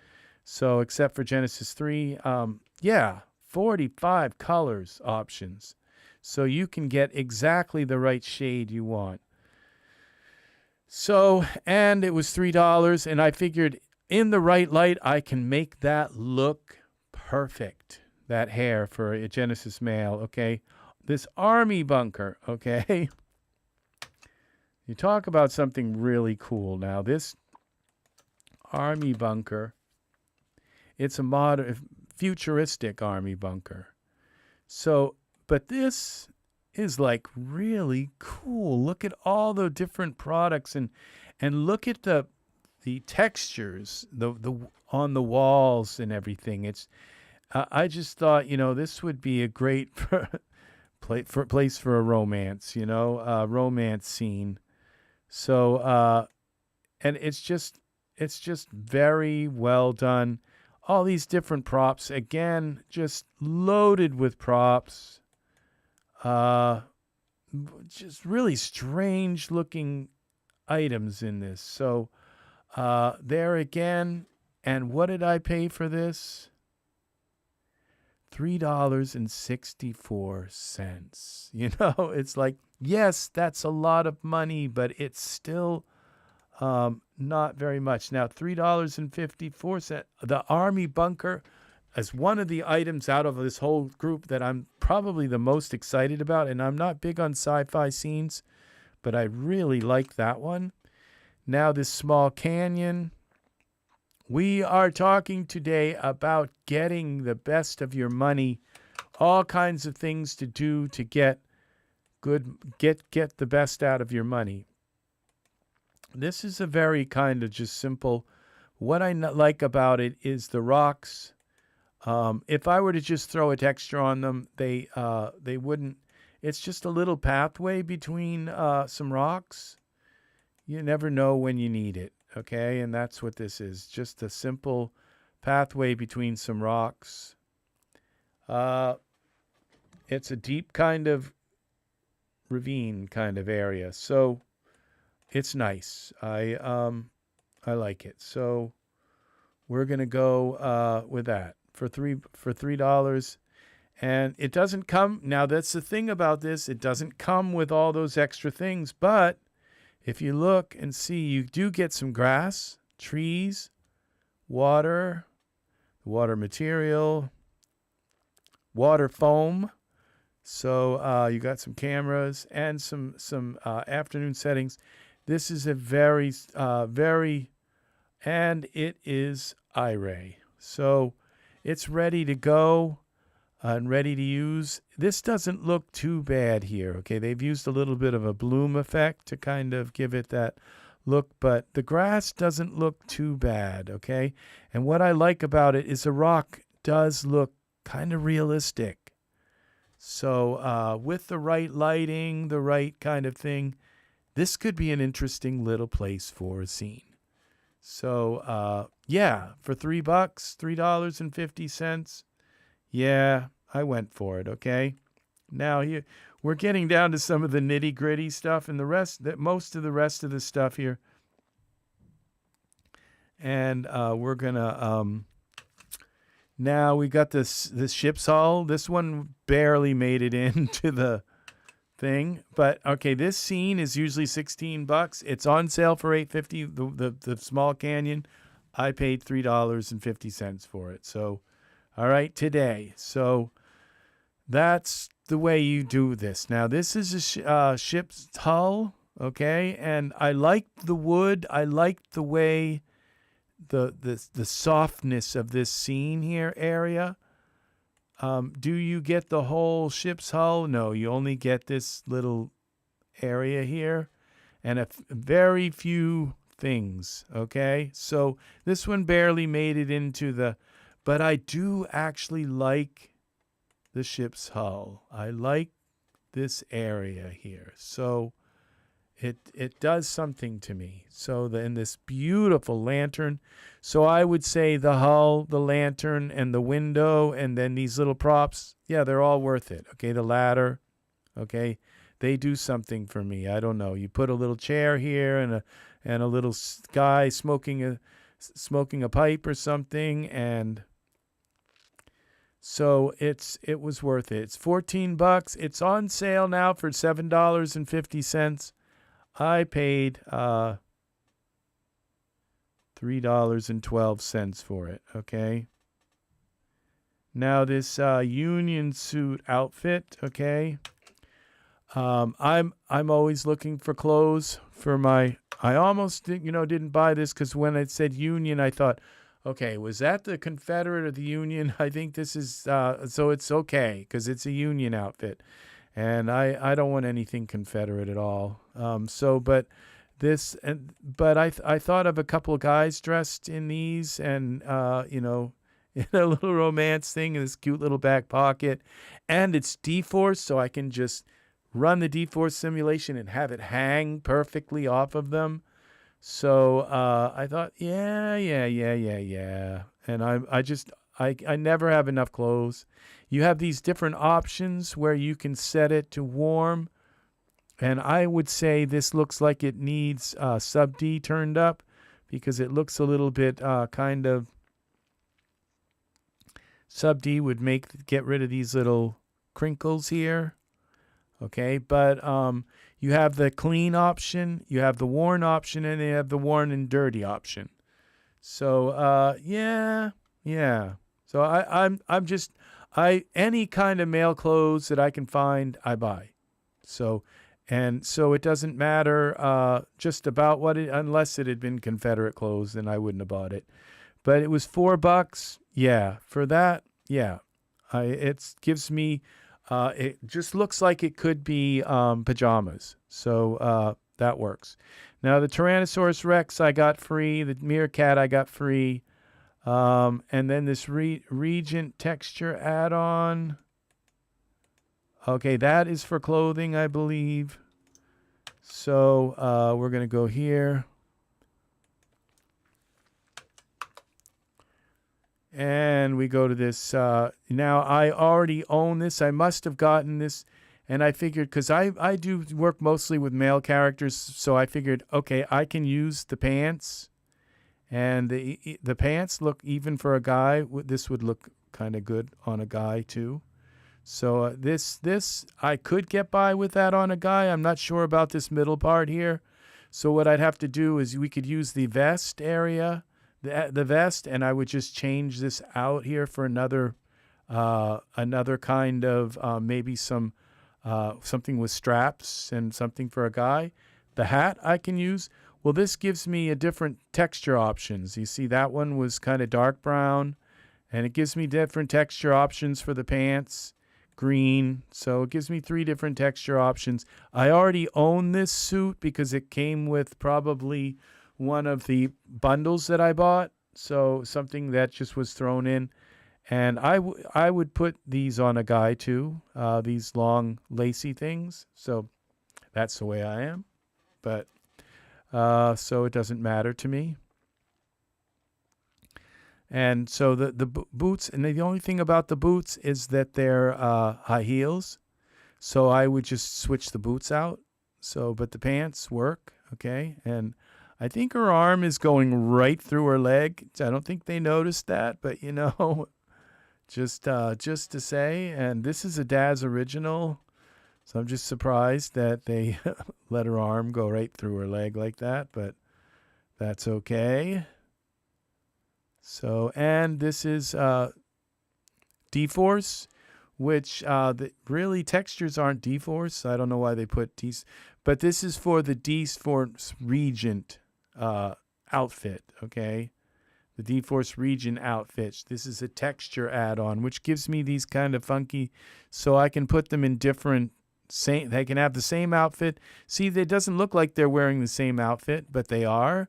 So, except for Genesis 3, 45 colors options. So, you can get exactly the right shade you want. So, and it was $3, and I figured in the right light, I can make that look perfect, that hair for a Genesis male, okay? This army bunker, okay? You talk about something really cool. Now, this army bunker, it's a modern, futuristic army bunker. So, but this is like really cool. Look at all the different products and look at the textures, the on the walls and everything. It's I just thought, this would be a great place for a romance, romance scene. So and it's just very well done. All these different props, again, just loaded with props. Just really strange looking items in this. So there again, and what did I pay for this? $3.64. It's like, yes, that's a lot of money, but it's still not very much. Now, $3.54. The Army bunker is one of the items out of this whole group that I'm probably the most excited about. And I'm not big on sci-fi scenes, but I really like that one. Now, this small canyon. We are talking today about getting the best of your money, all kinds of things to do to get the best out of your money. This is a very kind of just simple. What I like about it is the rocks. If I were to just throw a texture on them, they wouldn't. It's just a little pathway between some rocks. You never know when you need it. Okay, and that's what this is. Just a simple pathway between some rocks. It's a deep kind of ravine kind of area. So it's nice. I like it. So we're gonna go with that for $3. And it doesn't come, now that's the thing about this, it doesn't come with all those extra things, but if you look and see, you do get some grass, trees, water material, water foam. So you got some cameras and some afternoon settings. This is a very, and it is iRay. So it's ready to go and ready to use. This doesn't look too bad here, okay? They've used a little bit of a bloom effect to kind of give it that look, but the grass doesn't look too bad, okay? And what I like about it is the rock does look kind of realistic. So with the right lighting, the right kind of thing, this could be an interesting little place for a scene. So yeah, for $3, $3.50, yeah, I went for it, okay? Now here we're getting down to some of the nitty-gritty stuff and most of the rest of the stuff here. And we're gonna now we got this ship's hull. This one barely made it into the thing, but okay, this scene is usually $16. It's on sale for $8.50. The small canyon, I paid $3.50 for it. So all right, today. So that's the way you do this. Now, this is a ship's hull, okay? And I like the wood. I like the way the softness of this scene here area. Do you get the whole ship's hull? No, you only get this little area here and very few things, okay? So this one barely made it into the... But I do actually like the ship's hull. I like this area here. So it does something to me. So in this beautiful lantern. So I would say the hull, the lantern, and the window, and then these little props, yeah, they're all worth it. Okay, the ladder, okay, they do something for me. I don't know. You put a little chair here and a little guy smoking a pipe or something, and so it was worth it. It's $14. It's on sale now for $7.50. I paid $3.12 for it. Okay. Now this union suit outfit. Okay. I'm always looking for clothes for my. I almost didn't buy this because when it said union, I thought, okay, was that the Confederate or the Union? I think this is, so it's okay because it's a Union outfit. And I don't want anything Confederate at all. But I thought of a couple of guys dressed in these, and in a little romance thing in this cute little back pocket, and it's D-Force, so I can just run the D-Force simulation and have it hang perfectly off of them. So I thought, yeah. And I never have enough clothes. You have these different options where you can set it to warm. And I would say this looks like it needs sub D turned up, because it looks a little bit kind of, sub D would get rid of these little crinkles here. Okay, but you have the clean option, you have the worn option, and you have the worn and dirty option. So yeah. So I'm just any kind of male clothes that I can find, I buy. So it doesn't matter just about unless it had been Confederate clothes, then I wouldn't have bought it. But it was $4. Yeah, for that, yeah. It gives me, it just looks like it could be pajamas. So that works. Now the Tyrannosaurus Rex I got free. The Meerkat I got free. And then this Regent texture add-on. Okay, that is for clothing, I believe. So we're going to go here. And we go to this. Now, I already own this. I must have gotten this. And I figured, because I do work mostly with male characters, so I figured, okay, I can use the pants. And the pants look, even for a guy, this would look kind of good on a guy too. So this I could get by with that on a guy. I'm not sure about this middle part here. So what I'd have to do is we could use the vest area, the vest, and I would just change this out here for another kind of maybe something with straps and something for a guy. The hat I can use. Well, this gives me a different texture options. You see, that one was kind of dark brown, and it gives me different texture options for the pants, green. So it gives me 3 different texture options. I already own this suit because it came with probably one of the bundles that I bought. So something that just was thrown in. And I would put these on a guy too, these long lacy things. So that's the way I am. But so it doesn't matter to me. And so the boots, and the only thing about the boots is that they're high heels. So I would just switch the boots out. So, but the pants work, okay? And I think her arm is going right through her leg. I don't think they noticed that, but just to say. And this is a Daz original. So I'm just surprised that they let her arm go right through her leg like that, but that's okay. So, and this is D-Force, which really textures aren't D-Force. I don't know why they put these, but this is for the D-Force Regent outfit, okay? The D-Force Regent outfits. This is a texture add-on, which gives me these kind of funky, so I can put them in different. They can have the same outfit. See, it doesn't look like they're wearing the same outfit, but they are.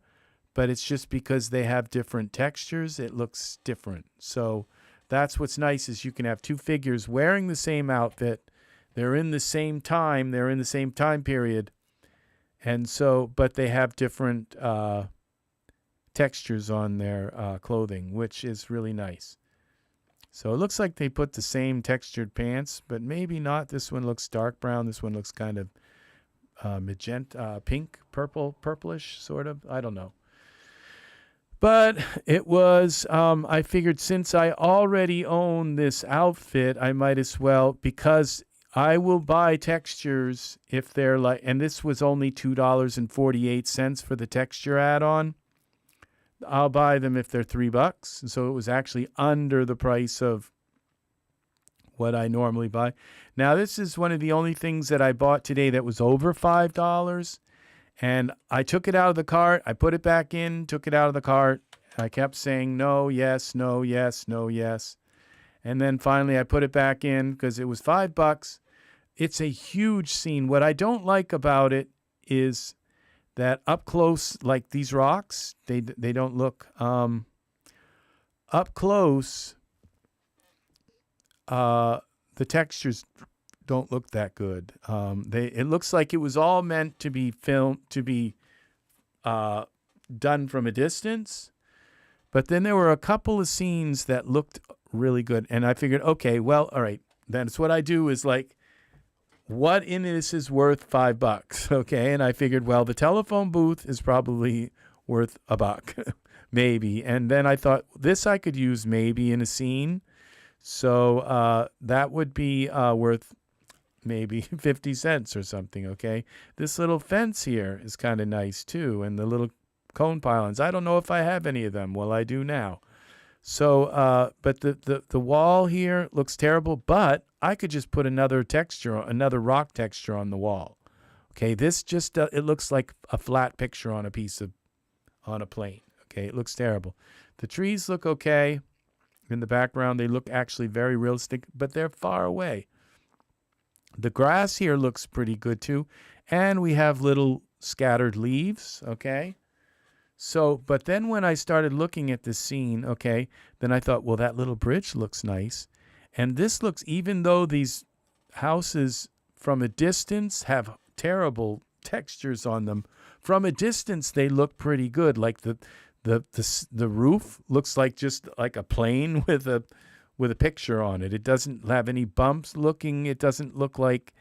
But it's just because they have different textures, it looks different. So that's what's nice, is you can have 2 figures wearing the same outfit. They're in the same time. They're in the same time period. And so, but they have different textures on their clothing, which is really nice. So it looks like they put the same textured pants, but maybe not. This one looks dark brown. This one looks kind of magenta, pink, purplish, sort of. I don't know. But it was, I figured since I already own this outfit, I might as well, because I will buy textures if they're like, and this was only $2.48 for the texture add-on. I'll buy them if they're $3. So it was actually under the price of what I normally buy. Now, this is one of the only things that I bought today that was over $5. And I took it out of the cart. I put it back in, took it out of the cart. I kept saying no, yes, no, yes, no, yes. And then finally I put it back in because it was $5. it's a huge scene. What I don't like about it is that up close, like these rocks, they don't look up close. The textures don't look that good. It looks like it was all meant to be done from a distance, but then there were a couple of scenes that looked really good, and I figured, okay, well, all right, that's what I do is like, what in this is worth $5, okay? And I figured, well, the telephone booth is probably worth $1, maybe, and then I thought this I could use maybe in a scene, so that would be worth maybe 50 cents or something, okay? This little fence here is kind of nice too, and the little cone pylons. I don't know if I have any of them. Well, I do now. So, but the wall here looks terrible, but I could just put another rock texture on the wall. Okay, this just, it looks like a flat picture on a plane. Okay, it looks terrible. The trees look okay. In the background, they look actually very realistic, but they're far away. The grass here looks pretty good too. And we have little scattered leaves, okay? So, but then when I started looking at this scene, okay, then I thought, well, that little bridge looks nice. And this looks, even though these houses from a distance have terrible textures on them, from a distance they look pretty good. Like the roof looks like just like a plane with a picture on it. It doesn't have any bumps looking. It doesn't look like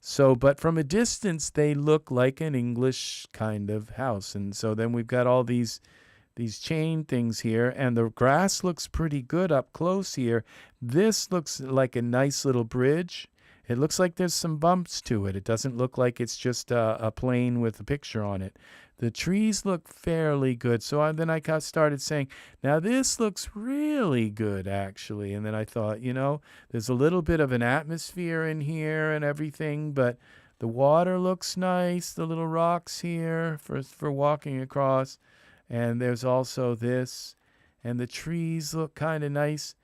so, but from a distance they look like an English kind of house. And so then we've got all these chain things here, and the grass looks pretty good up close here. This looks like a nice little bridge. It looks like there's some bumps to it. It doesn't look like it's just a plane with a picture on it. The trees look fairly good. So then I started saying, now this looks really good, actually. And then I thought, there's a little bit of an atmosphere in here and everything, but the water looks nice, the little rocks here for walking across. And there's also this, and the trees look kind of nice.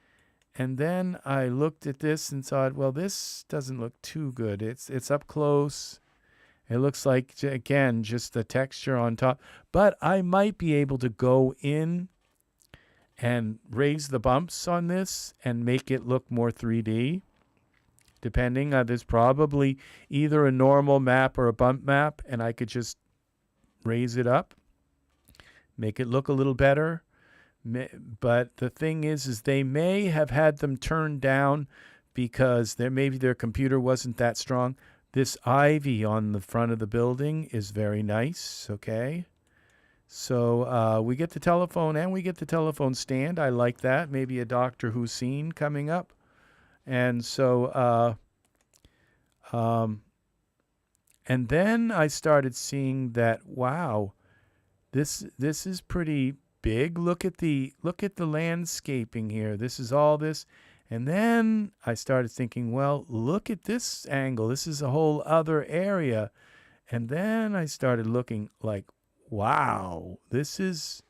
And then I looked at this and thought, well, this doesn't look too good. It's up close. It looks like, again, just the texture on top. But I might be able to go in and raise the bumps on this and make it look more 3D. Depending, there's probably either a normal map or a bump map, and I could just raise it up, make it look a little better. But the thing is they may have had them turned down because maybe their computer wasn't that strong. This ivy on the front of the building is very nice, okay? So we get the telephone and we get the telephone stand. I like that. Maybe a Doctor Who scene coming up. And so, and then I started seeing that, wow, this is pretty big. Look at the landscaping here. This is all this. And then I started thinking, well, look at this angle. This is a whole other area. And then I started looking like, wow, this is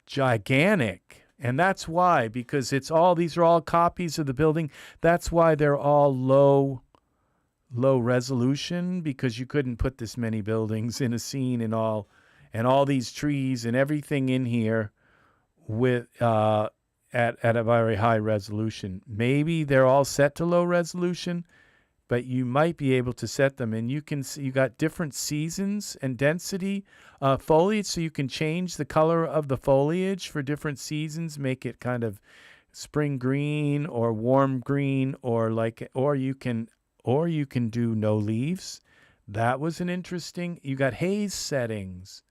gigantic. And that's why, because these are all copies of the building. That's why they're all low resolution, because you couldn't put this many buildings in a scene and all these trees and everything in here with at a very high resolution. Maybe they're all set to low resolution, but you might be able to set them, and you can see you got different seasons and density foliage, so you can change the color of the foliage for different seasons, make it kind of spring green or warm green, or you can do no leaves. That was an interesting. You got haze settings,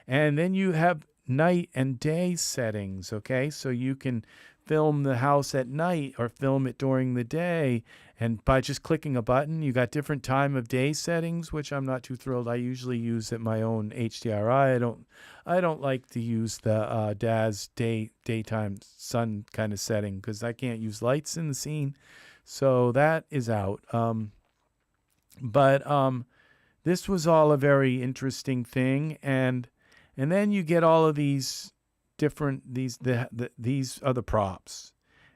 and then you have night and day settings, okay? So you can film the house at night or film it during the day, and by just clicking a button, you got different time of day settings, which I'm not too thrilled. I usually use at my own HDRI. I don't like to use the Daz daytime sun kind of setting because I can't use lights in the scene, so that is out. But this was all a very interesting thing, and then you get all of these different, these are the props.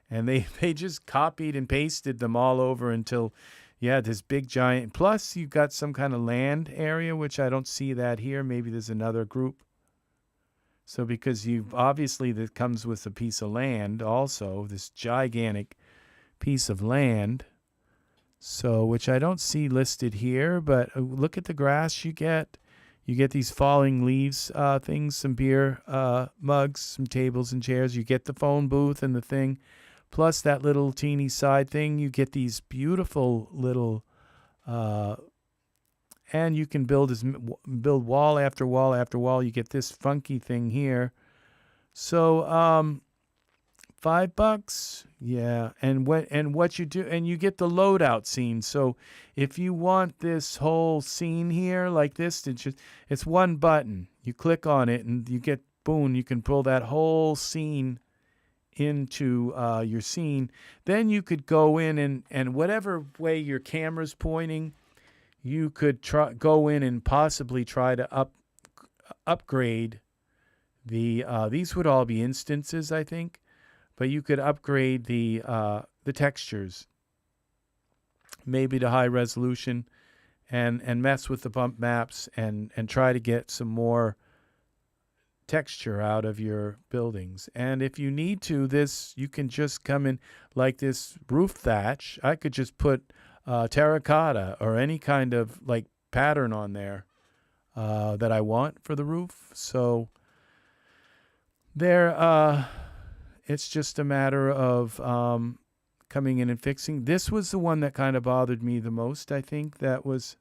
And they just copied and pasted them all over until, Yeah, this big giant. Plus, you've got some kind of land area, which I don't see that here. Maybe there's another group. So because you've obviously that comes with a piece of land also, this gigantic piece of land. So, which I don't see listed here, but look at the grass you get. You get these falling leaves things, some beer mugs, some tables and chairs. You get the phone booth and the thing. Plus that little teeny side thing. You get these beautiful little, and you can build wall after wall after wall. You get this funky thing here. So, $5, yeah, and what you do, and you get the loadout scene. So if you want this whole scene here like this, it's one button. You click on it, and you get boom. You can pull that whole scene into your scene. Then you could go in and whatever way your camera's pointing, you could go in and possibly try to upgrade the. These would all be instances, I think. But you could upgrade the textures, maybe to high resolution, and mess with the bump maps and try to get some more texture out of your buildings. And if you need to, you can just come in like this roof thatch. I could just put terracotta or any kind of like pattern on there that I want for the roof. So there. It's just a matter of coming in and fixing. This was the one that kind of bothered me the most, I think. That was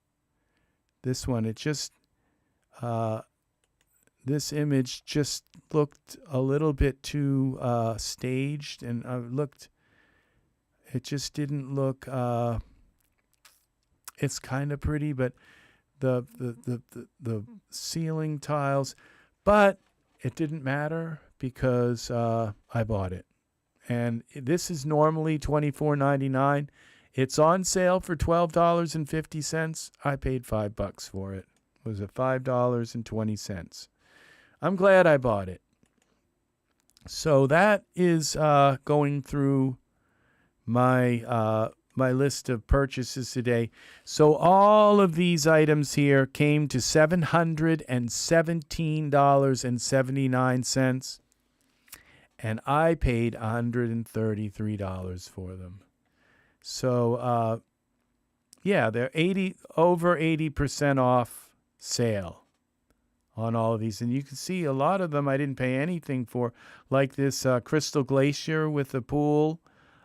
this one. It just, this image just looked a little bit too staged, and it just didn't look, it's kind of pretty, but the ceiling tiles, but it didn't matter, because I bought it. And this is normally $24.99. It's on sale for $12.50. I paid $5 for it. It was at $5.20. I'm glad I bought it. So that is going through my my list of purchases today. So all of these items here came to $717.79. And I paid $133 for them. So, yeah, they're over 80% off sale on all of these. And you can see a lot of them I didn't pay anything for, like this Crystal Glacier with the pool.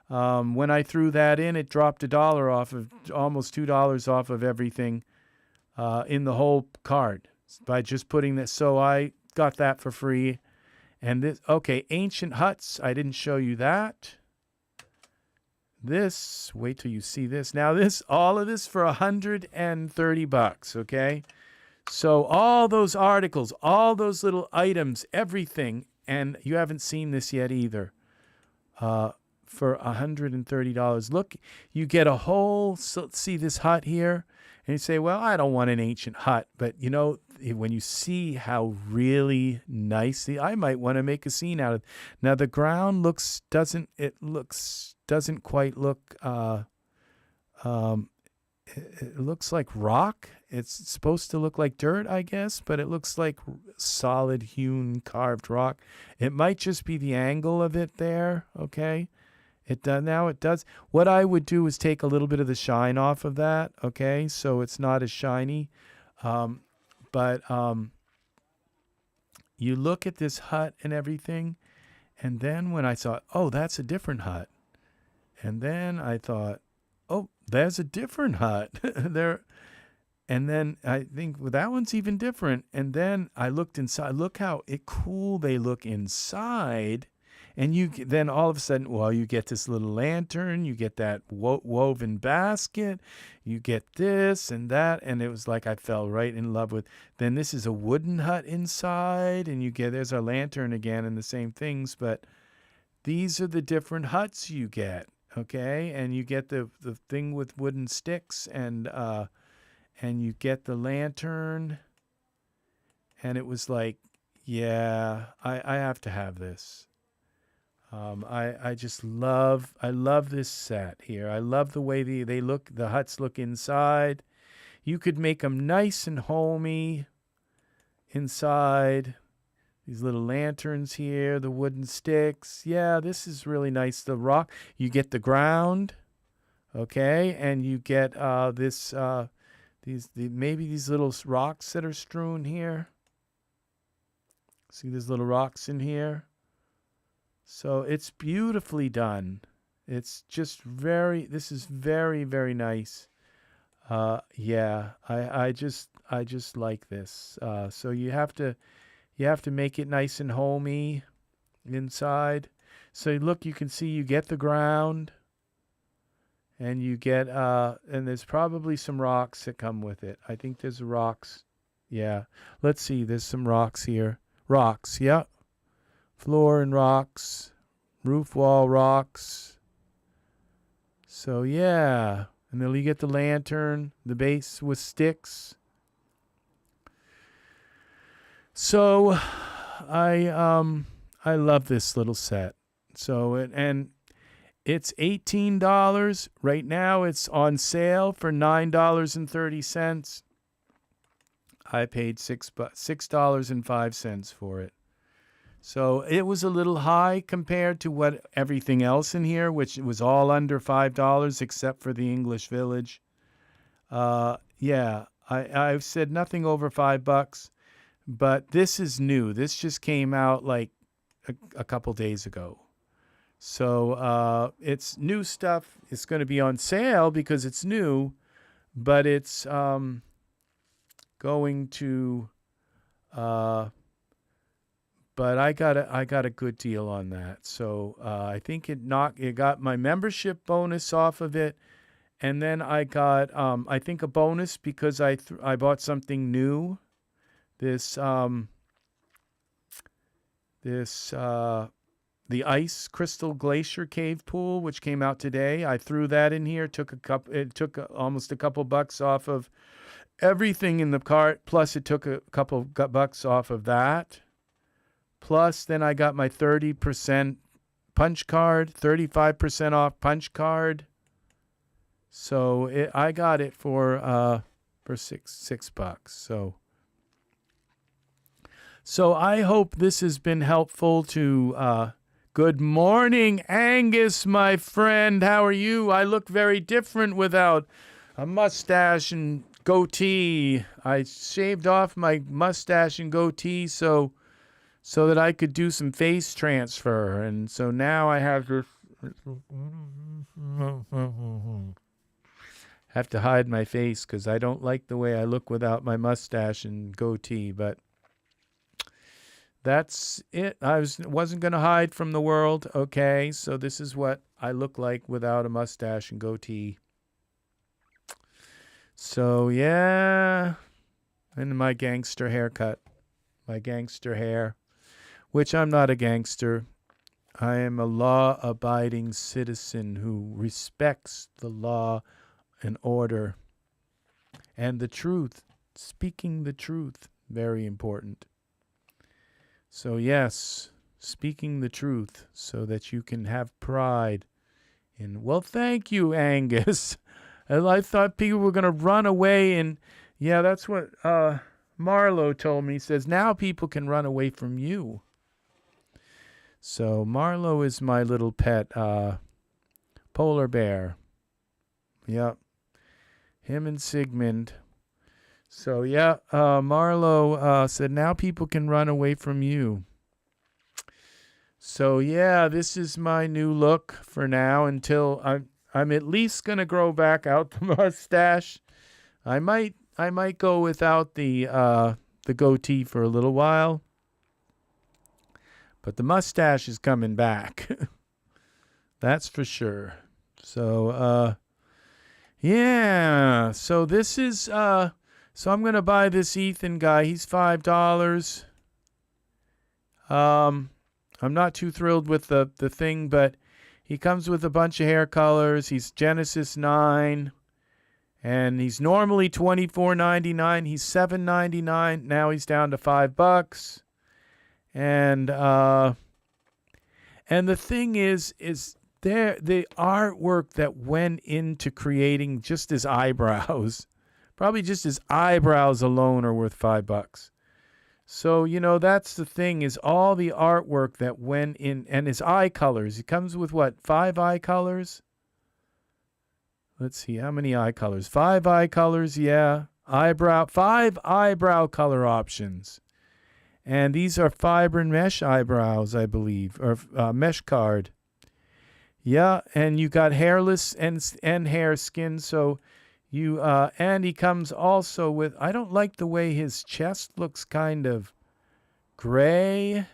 When I threw that in, it dropped $1 off of, almost $2 off of everything in the whole cart by just putting this. So I got that for free. And this, okay, Ancient Huts. I didn't show you that. This, wait till you see this. Now this, all of this for $130, okay? So all those articles, all those little items, everything, and you haven't seen this yet either, for $130. Look, you get a whole, so see this hut here? And you say, well, I don't want an ancient hut, but you know, when you see how really nice, I might want to make a scene out of it. Now the ground doesn't quite look, it looks like rock. It's supposed to look like dirt, I guess, but it looks like solid hewn carved rock. It might just be the angle of it there, okay? It does. What I would do is take a little bit of the shine off of that, okay? So it's not as shiny. But you look at this hut and everything, and then when I saw, oh, that's a different hut. And then I thought, oh, there's a different hut there. And then I think, well, that one's even different. And then I looked inside. Look how cool they look inside. And then all of a sudden, well, you get this little lantern, you get that woven basket, you get this and that, and it was like I fell right in love with. Then this is a wooden hut inside, and there's our lantern again and the same things, but these are the different huts you get, okay? And you get the thing with wooden sticks, and you get the lantern, and it was like, yeah, I have to have this. I just love this set here. I love the way the huts look inside. You could make them nice and homey inside. These little lanterns here, the wooden sticks. Yeah, this is really nice. The rock, you get the ground, okay, and you get maybe these little rocks that are strewn here. See these little rocks in here? So it's beautifully done. It's just this is very, very nice. Yeah, I just like this. So you have to make it nice and homey inside. So look, you can see you get the ground, and you get and there's probably some rocks that come with it. I think there's rocks. Yeah. Let's see, there's some rocks here. Rocks, yeah. Floor and rocks, roof wall rocks. So yeah, and then you get the lantern, the base with sticks. So I love this little set. So and it's $18 right now. It's on sale for $9.30. I paid $6.05 for it. So it was a little high compared to what everything else in here, which was all under $5 except for the English Village. Yeah, I've said nothing over $5, but this is new. This just came out like a couple days ago. So it's new stuff. It's going to be on sale because it's new, but it's going to but I got a good deal on that. So I think it got my membership bonus off of it, and then I got I think a bonus because I bought something new. The ice crystal glacier cave pool, which came out today. I threw that in here. It took almost a couple bucks off of everything in the cart. Plus, it took a couple bucks off of that. Plus, then I got my 30% punch card, 35% off punch card. So I got it for $6. So I hope this has been helpful to. Good morning, Angus, my friend. How are you? I look very different without a mustache and goatee. I shaved off my mustache and goatee so that I could do some face transfer. And so now I have this. Have to hide my face because I don't like the way I look without my mustache and goatee. But that's it. I wasn't going to hide from the world. Okay, so this is what I look like without a mustache and goatee. So, yeah. And my gangster haircut. My gangster hair. Which I'm not a gangster. I am a law-abiding citizen who respects the law and order. And the truth. Speaking the truth. Very important. So yes, speaking the truth so that you can have pride in, well, thank you, Angus. I thought people were going to run away, and yeah, that's what Marlo told me. He says, now people can run away from you. So Marlo is my little pet polar bear. Yep. Him and Sigmund. So, yeah, Marlo said, now people can run away from you. So, yeah, this is my new look for now until I'm at least going to grow back out the mustache. I might go without the goatee for a little while. But the mustache is coming back. That's for sure. So, yeah. So this is... So I'm going to buy this Ethan guy. He's $5. I'm not too thrilled with the thing, but he comes with a bunch of hair colors. He's Genesis 9. And he's normally $24.99. He's $7.99. Now he's down to $5. And And the thing is there the artwork that went into creating just his eyebrows, probably just his eyebrows alone are worth $5. So, you know, that's the thing, is all the artwork that went in, and his eye colors. He comes with what, 5 eye colors? Let's see, how many eye colors? 5 eye colors, yeah. 5 eyebrow color options. And these are fiber and mesh eyebrows, I believe, or mesh card. Yeah, and you got hairless and hair skin, so you and he comes also with, I don't like the way his chest looks kind of gray,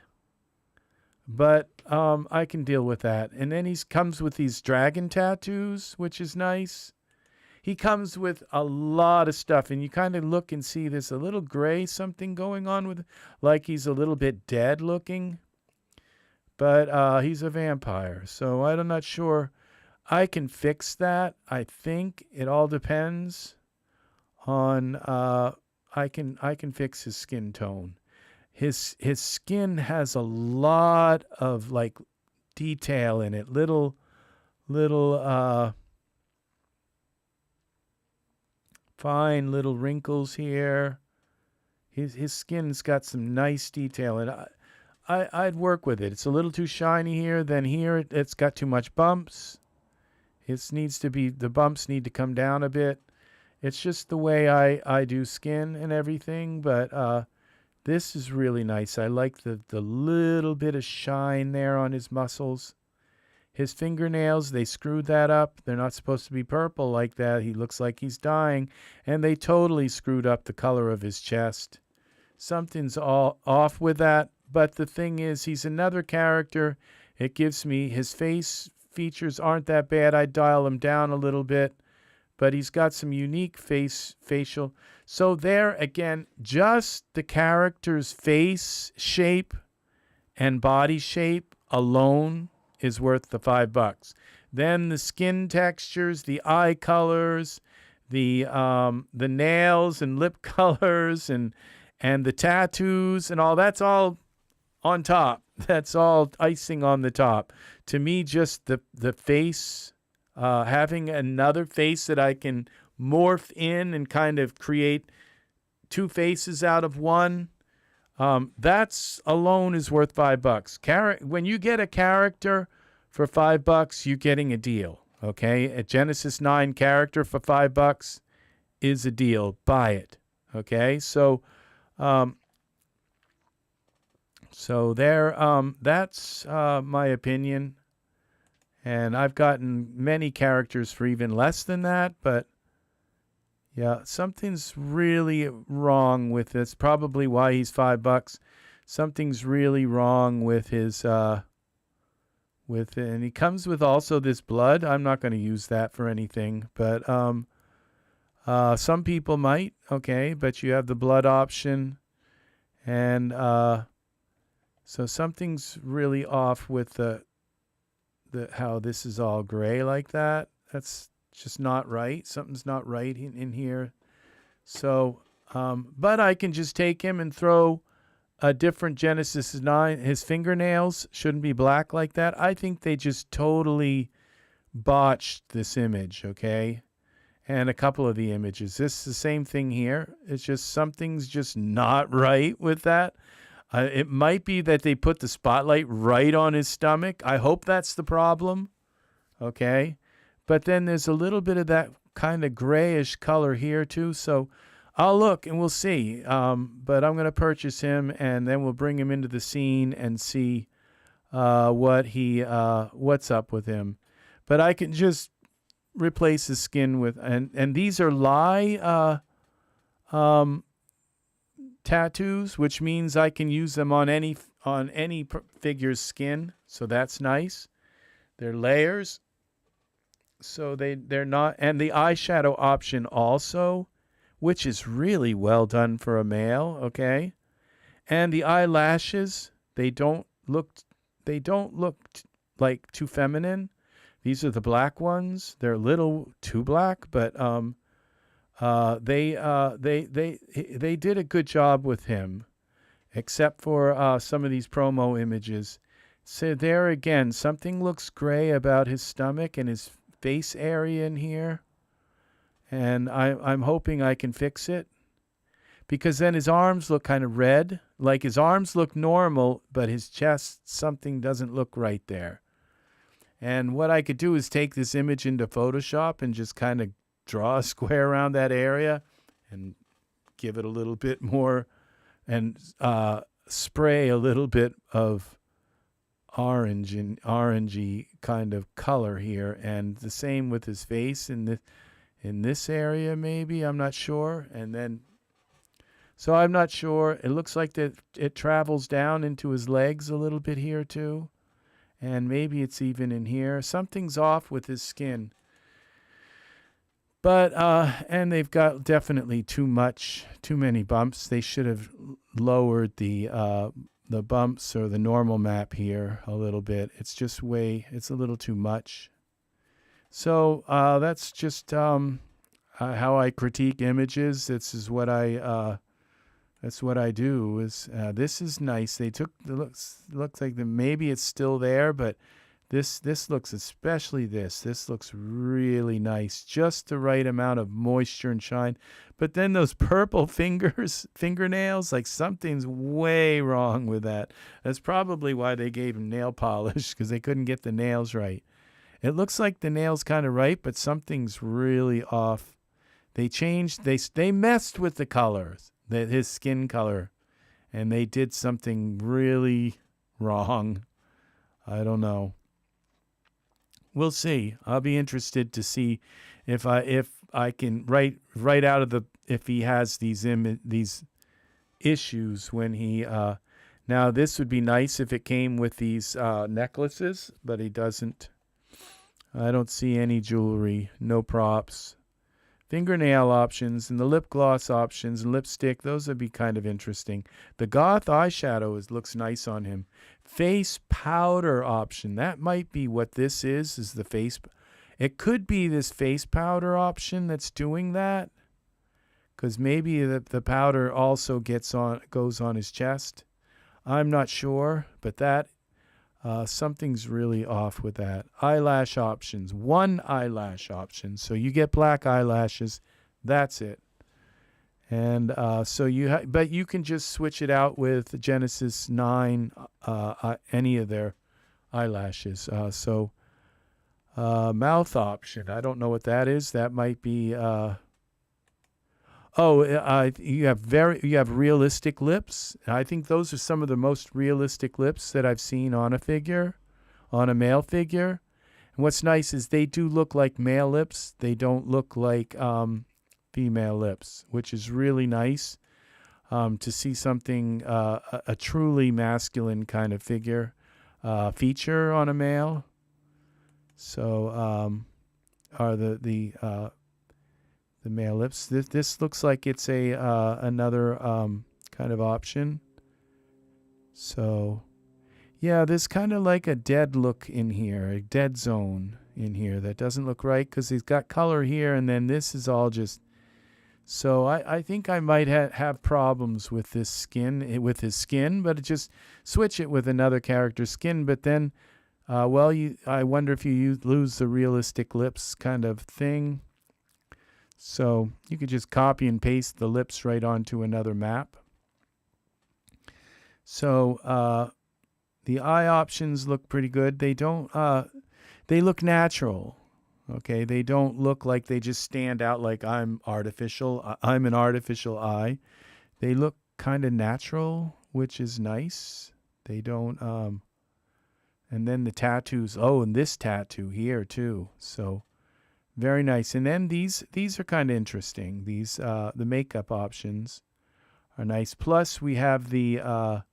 but I can deal with that. And then he comes with these dragon tattoos, which is nice. He comes with a lot of stuff, and you kind of look and see there's a little gray something going on with, like he's a little bit dead looking. But he's a vampire, so I'm not sure. I can fix that. I think it all depends on. I can fix his skin tone. His skin has a lot of like detail in it. Little fine little wrinkles here. His skin's got some nice detail, and I'd work with it. It's a little too shiny here. Then here it's got too much bumps. The bumps need to come down a bit. It's just the way I do skin and everything, but this is really nice. I like the little bit of shine there on his muscles. His fingernails, they screwed that up. They're not supposed to be purple like that. He looks like he's dying, and they totally screwed up the color of his chest. Something's all off with that, but the thing is, he's another character. It gives me, his face features aren't that bad. I dial him down a little bit, but he's got some unique facial. So there again, just the character's face shape and body shape alone is worth the $5. Then the skin textures, the eye colors, the nails and lip colors, and the tattoos and all, that's all on top. That's all icing on the top. To me, just the face, having another face that I can morph in and kind of create 2 faces out of one, that's alone is worth $5. When you get a character for $5, you're getting a deal. Okay, a Genesis 9 character for $5 is a deal. Buy it. Okay, so there, that's my opinion. And I've gotten many characters for even less than that, but yeah, something's really wrong with this. Probably why he's $5. Something's really wrong with his and he comes with also this blood. I'm not going to use that for anything, but some people might. Okay, but you have the blood option, and so something's really off with the how this is all gray like that. That's just not right. Something's not right in here. So, but I can just take him and throw a different Genesis 9. His fingernails shouldn't be black like that. I think they just totally botched this image, okay? And a couple of the images. This is the same thing here. It's just something's just not right with that. It might be that they put the spotlight right on his stomach. I hope that's the problem, okay? But then there's a little bit of that kind of grayish color here too. So I'll look and we'll see. But I'm going to purchase him, and then we'll bring him into the scene and see what's up with him. But I can just replace his skin with, and these are lye tattoos, which means I can use them on any figure's skin. So that's nice. They're layers. So they're not, and the eyeshadow option also, which is really well done for a male, okay? And the eyelashes, they don't look like too feminine. These are the black ones. They're a little too black, but they did a good job with him, except for some of these promo images. So there again, something looks gray about his stomach and his face area in here. And I'm hoping I can fix it. Because then his arms look kind of red. Like his arms look normal, but his chest, something doesn't look right there. And what I could do is take this image into Photoshop and just kind of draw a square around that area and give it a little bit more and spray a little bit of orange and orangey kind of color here. And the same with his face in this area, maybe. I'm not sure. And then, so I'm not sure. It looks like that it travels down into his legs a little bit here too. And maybe it's even in here. Something's off with his skin. But, and they've got definitely too many bumps. They should have lowered the bumps or the normal map here a little bit. It's just it's a little too much. So, that's just, how I critique images. This is what that's what I do. This is nice. They took looks like maybe it's still there, but this looks, especially this looks really nice. Just the right amount of moisture and shine. But then those purple fingernails, like something's way wrong with that. That's probably why they gave him nail polish, because they couldn't get the nails right. It looks like the nail's kind of right, but something's really off. They changed, they messed with the colors. His skin color, and they did something really wrong. I don't know. We'll see. I'll be interested to see if I can right out of if he has these issues when he now this would be nice if it came with these necklaces, but he doesn't. I don't see any jewelry, no props. Fingernail options and the lip gloss options and lipstick, those would be kind of interesting. The goth eyeshadow looks nice on him. Face powder option, that might be what this is the face. It could be this face powder option that's doing that, because maybe the powder also goes on his chest. I'm not sure, but that something's really off with that. Eyelash options, one eyelash option. So you get black eyelashes. That's it. And so but you can just switch it out with Genesis 9, any of their eyelashes. Mouth option. I don't know what that is. That might be. You have realistic lips. I think those are some of the most realistic lips that I've seen on a male figure. And what's nice is they do look like male lips. They don't look like female lips, which is really nice to see something, a truly masculine kind of figure feature on a male. So are the male lips. This looks like it's another kind of option. So, yeah, there's kind of like a dead look in here, a dead zone in here that doesn't look right because he's got color here, and then this is all just. So I think I might have problems with his skin, but just switch it with another character's skin. But then, I wonder if you lose the realistic lips kind of thing. So you could just copy and paste the lips right onto another map. So the eye options look pretty good. They don't. They look natural. Okay, they don't look like they just stand out like I'm artificial. I'm an artificial eye. They look kind of natural, which is nice. They don't. And then the tattoos. Oh, and this tattoo here too. So. Very nice. And then these are kind of interesting. These the makeup options are nice. Plus we have the 5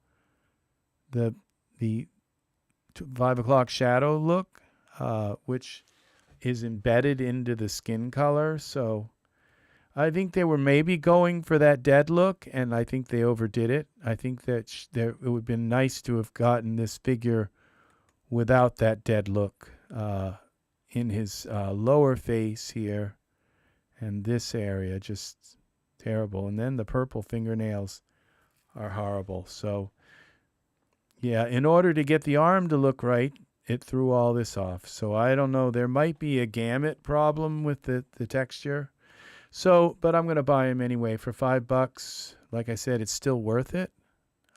o'clock shadow look, which is embedded into the skin color. So I think they were maybe going for that dead look, and I think they overdid it. I think that it would have been nice to have gotten this figure without that dead look. In his lower face here and this area, just terrible. And then the purple fingernails are horrible. So Yeah, in order to get the arm to look right, it threw all this off. So I don't know. There might be a gamut problem with the texture. So, but I'm going to buy them anyway for $5. Like I said, it's still worth it.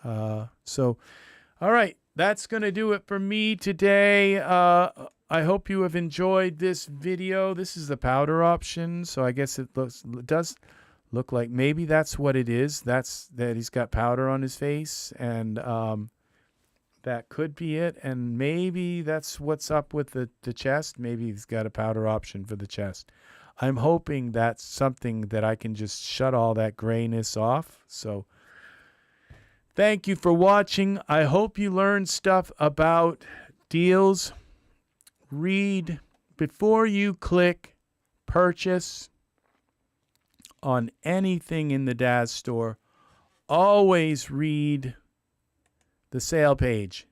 So, all right, that's going to do it for me today. I hope you have enjoyed this video. This is the powder option, so I guess it does look like maybe that's what it is. That he's got powder on his face, and that could be it. And maybe that's what's up with the chest. Maybe he's got a powder option for the chest. I'm hoping that's something that I can just shut all that grayness off. So thank you for watching. I hope you learned stuff about deals. Read before you click purchase on anything in the Daz store. Always read the sale page.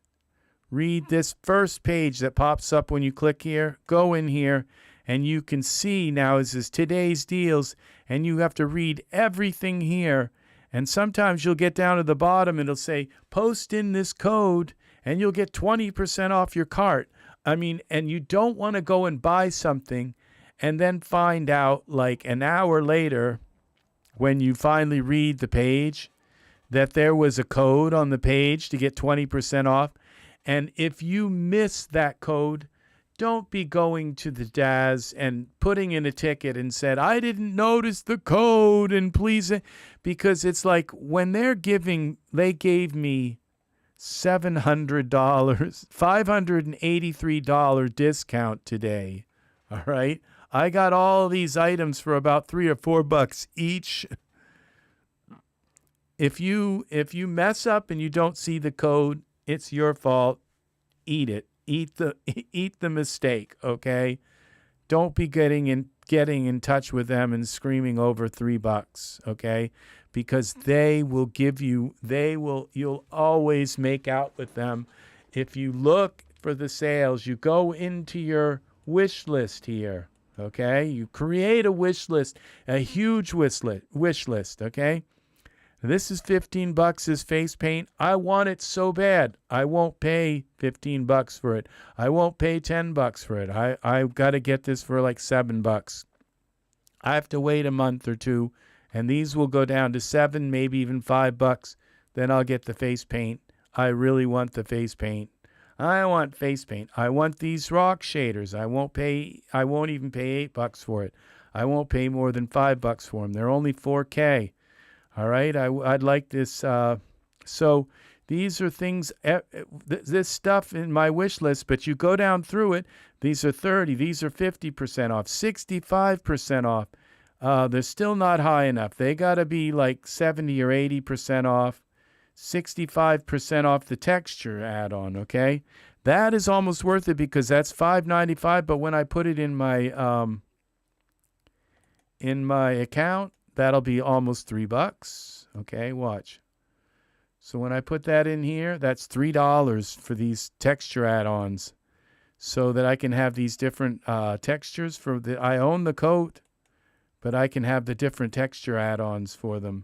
Read this first page that pops up when you click here. Go in here and you can see now is this today's deals, and you have to read everything here. And sometimes you'll get down to the bottom and it'll say post in this code and you'll get 20% off your cart. I mean, and you don't want to go and buy something and then find out like an hour later when you finally read the page that there was a code on the page to get 20% off. And if you miss that code, don't be going to the Daz and putting in a ticket and said, I didn't notice the code and please, because it's like when they gave me $700, $583 discount today. All right. I got all these items for about $3 or $4 each. If you mess up and you don't see the code, it's your fault. Eat it. Eat the mistake, okay? Don't be getting in touch with them and screaming over $3, okay? Because you'll always make out with them. If you look for the sales, you go into your wish list here, okay? You create a wish list, a huge wish list, okay? This is $15 as face paint. I want it so bad. I won't pay $15 for it. I won't pay $10 for it. I've got to get this for like $7. I have to wait a month or two, and these will go down to $7, maybe even $5. Then I'll get the face paint. I really want the face paint. I want face paint. I want these rock shaders. I won't even pay $8 for it. I won't pay more than $5 for them. They're only 4K. All right, I'd like this. So these are things, this stuff in my wish list, but you go down through it. These are 30, these are 50% off, 65% off. They're still not high enough. They got to be like 70 or 80% off, 65% off the texture add-on, okay? That is almost worth it because that's $5.95, but when I put it in my account, that'll be almost $3. Okay, watch. So when I put that in here, that's $3 for these texture add-ons, so that I can have these different textures I own the coat, but I can have the different texture add-ons for them.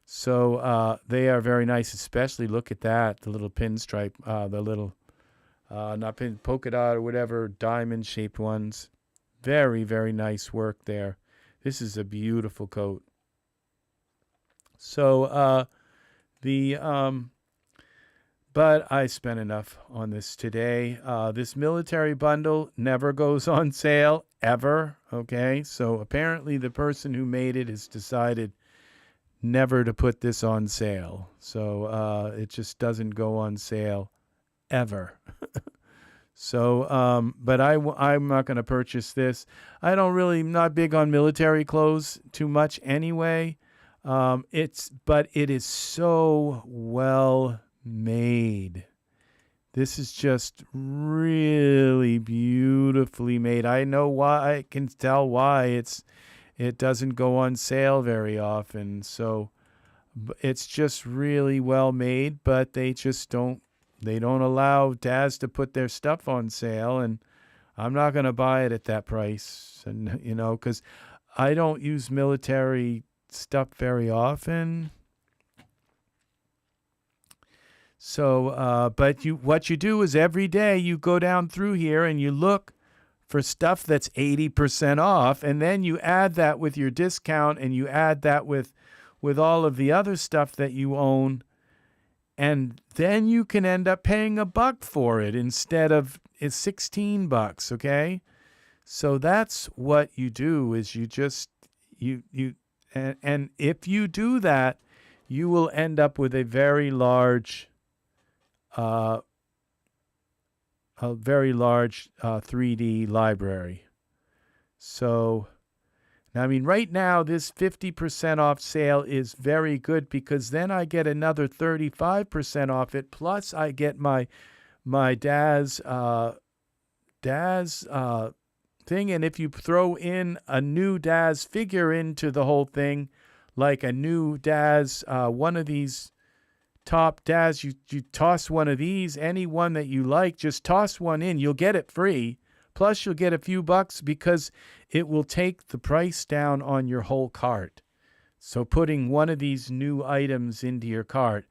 So they are very nice, especially look at that, the little pinstripe, the little polka dot or whatever, diamond-shaped ones. Very, very nice work there. This is a beautiful coat. So but I spent enough on this today. This military bundle never goes on sale ever. Okay, so apparently the person who made it has decided never to put this on sale. So it just doesn't go on sale ever. So, but I'm not going to purchase this. I'm not big on military clothes too much anyway. But it is so well made. This is just really beautifully made. I know why. I can tell why it doesn't go on sale very often. So it's just really well made, but they just don't allow Daz to put their stuff on sale, and I'm not going to buy it at that price. And, because I don't use military stuff very often. So, but what you do is every day you go down through here and you look for stuff that's 80% off, and then you add that with your discount, and you add that with all of the other stuff that you own, and then you can end up paying $1 for it instead of it's $16. Okay, so that's what you do is you just and if you do that, you will end up with a very large 3D library. So, I mean, right now, this 50% off sale is very good because then I get another 35% off it. Plus, I get my Daz thing. And if you throw in a new Daz figure into the whole thing, like a new Daz, one of these top Daz, you toss one of these, any one that you like, just toss one in, you'll get it free. Plus you'll get a few bucks because it will take the price down on your whole cart. So putting one of these new items into your cart,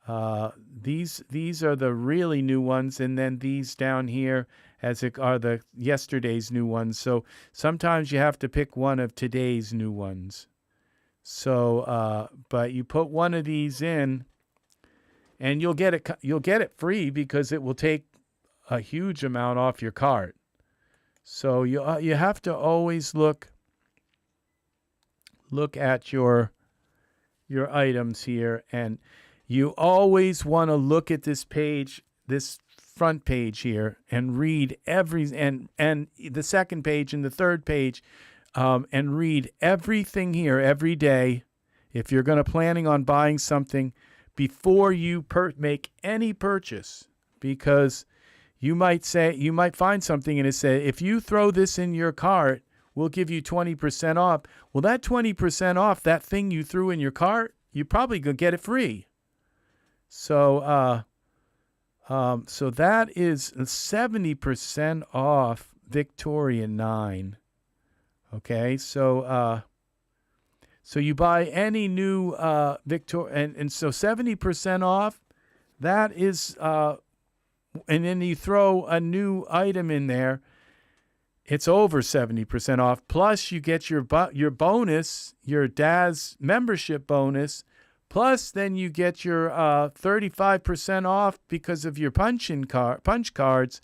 these are the really new ones, and then these down here are the yesterday's new ones. So sometimes you have to pick one of today's new ones. So but you put one of these in, and you'll get it free because it will take a huge amount off your cart. So you have to always look at your items here, and you always want to look at this page, this front page here, and read and the second page and the third page, and read everything here every day. If you're planning on buying something, before you make any purchase, because you might find something and it says, if you throw this in your cart, we'll give you 20% off. Well, that 20% off, that thing you threw in your cart, you probably gonna get it free. So, so that is 70% off Victorian 9. Okay, so you buy any new and so 70% off, that is, and then you throw a new item in there, it's over 70% off. Plus you get your bonus, your Daz membership bonus, plus then you get your 35% off because of your punch cards.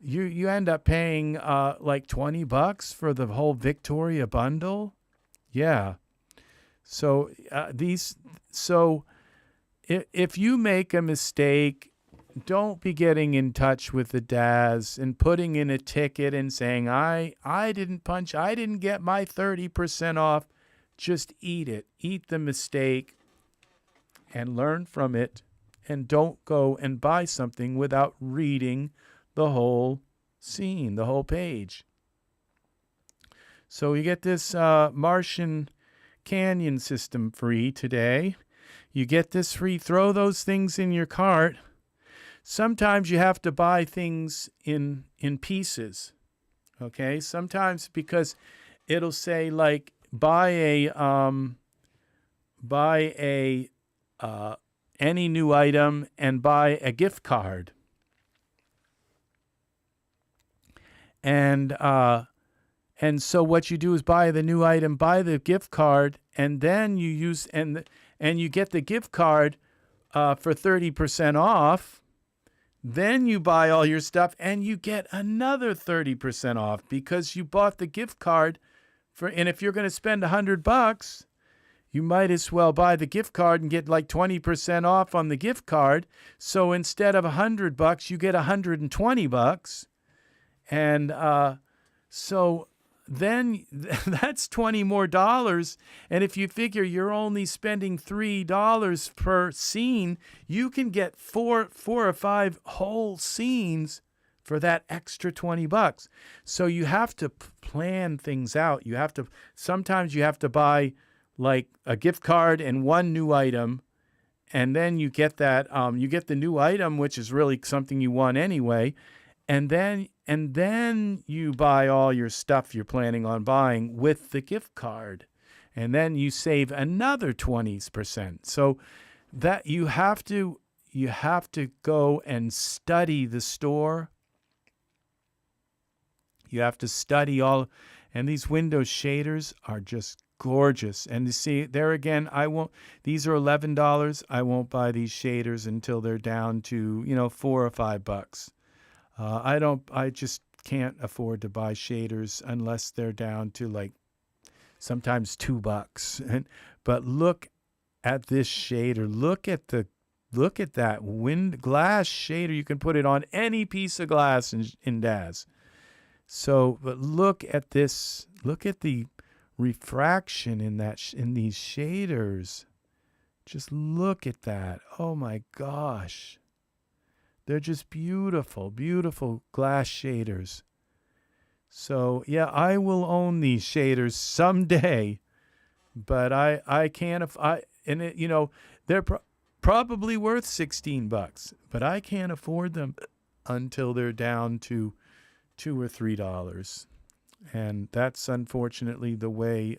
You end up paying like $20 for the whole Victoria bundle. Yeah. So if you make a mistake, don't be getting in touch with the Daz and putting in a ticket and saying, I didn't punch, I didn't get my 30% off. Just eat it. Eat the mistake and learn from it, and don't go and buy something without reading the whole scene, the whole page. So you get this Martian Canyon system free today. You get this free. Throw those things in your cart. Sometimes you have to buy things in pieces. Okay? Sometimes because it'll say like buy any new item and buy a gift card. And so what you do is buy the new item, buy the gift card, and then you use and you get the gift card for 30% off. Then you buy all your stuff and you get another 30% off because you bought the gift card and if you're going to spend $100, you might as well buy the gift card and get like 20% off on the gift card. So instead of $100, you get $120. And so then that's $20 more. And if you figure you're only spending $3 per scene, you can get four or five whole scenes for that extra $20. So you have to plan things out. Sometimes you have to buy like a gift card and one new item, and then you get that you get the new item, which is really something you want anyway, and then you buy all your stuff you're planning on buying with the gift card, and then you save another 20%. So that you have to you have to go and study the store. You have to study all, and these window shaders are just gorgeous. And you see, there again, these are $11. I won't buy these shaders until they're down to, $4 or $5. I just can't afford to buy shaders unless they're down to like sometimes $2. But look at this shader. Look at that glass shader. You can put it on any piece of glass in Daz. So, but look at this. Look at the refraction in these shaders. Just look at that. Oh my gosh. They're just beautiful, beautiful glass shaders. So, yeah, I will own these shaders someday, but I can't they're probably worth $16, but I can't afford them until they're down to $2 or $3. And that's unfortunately the way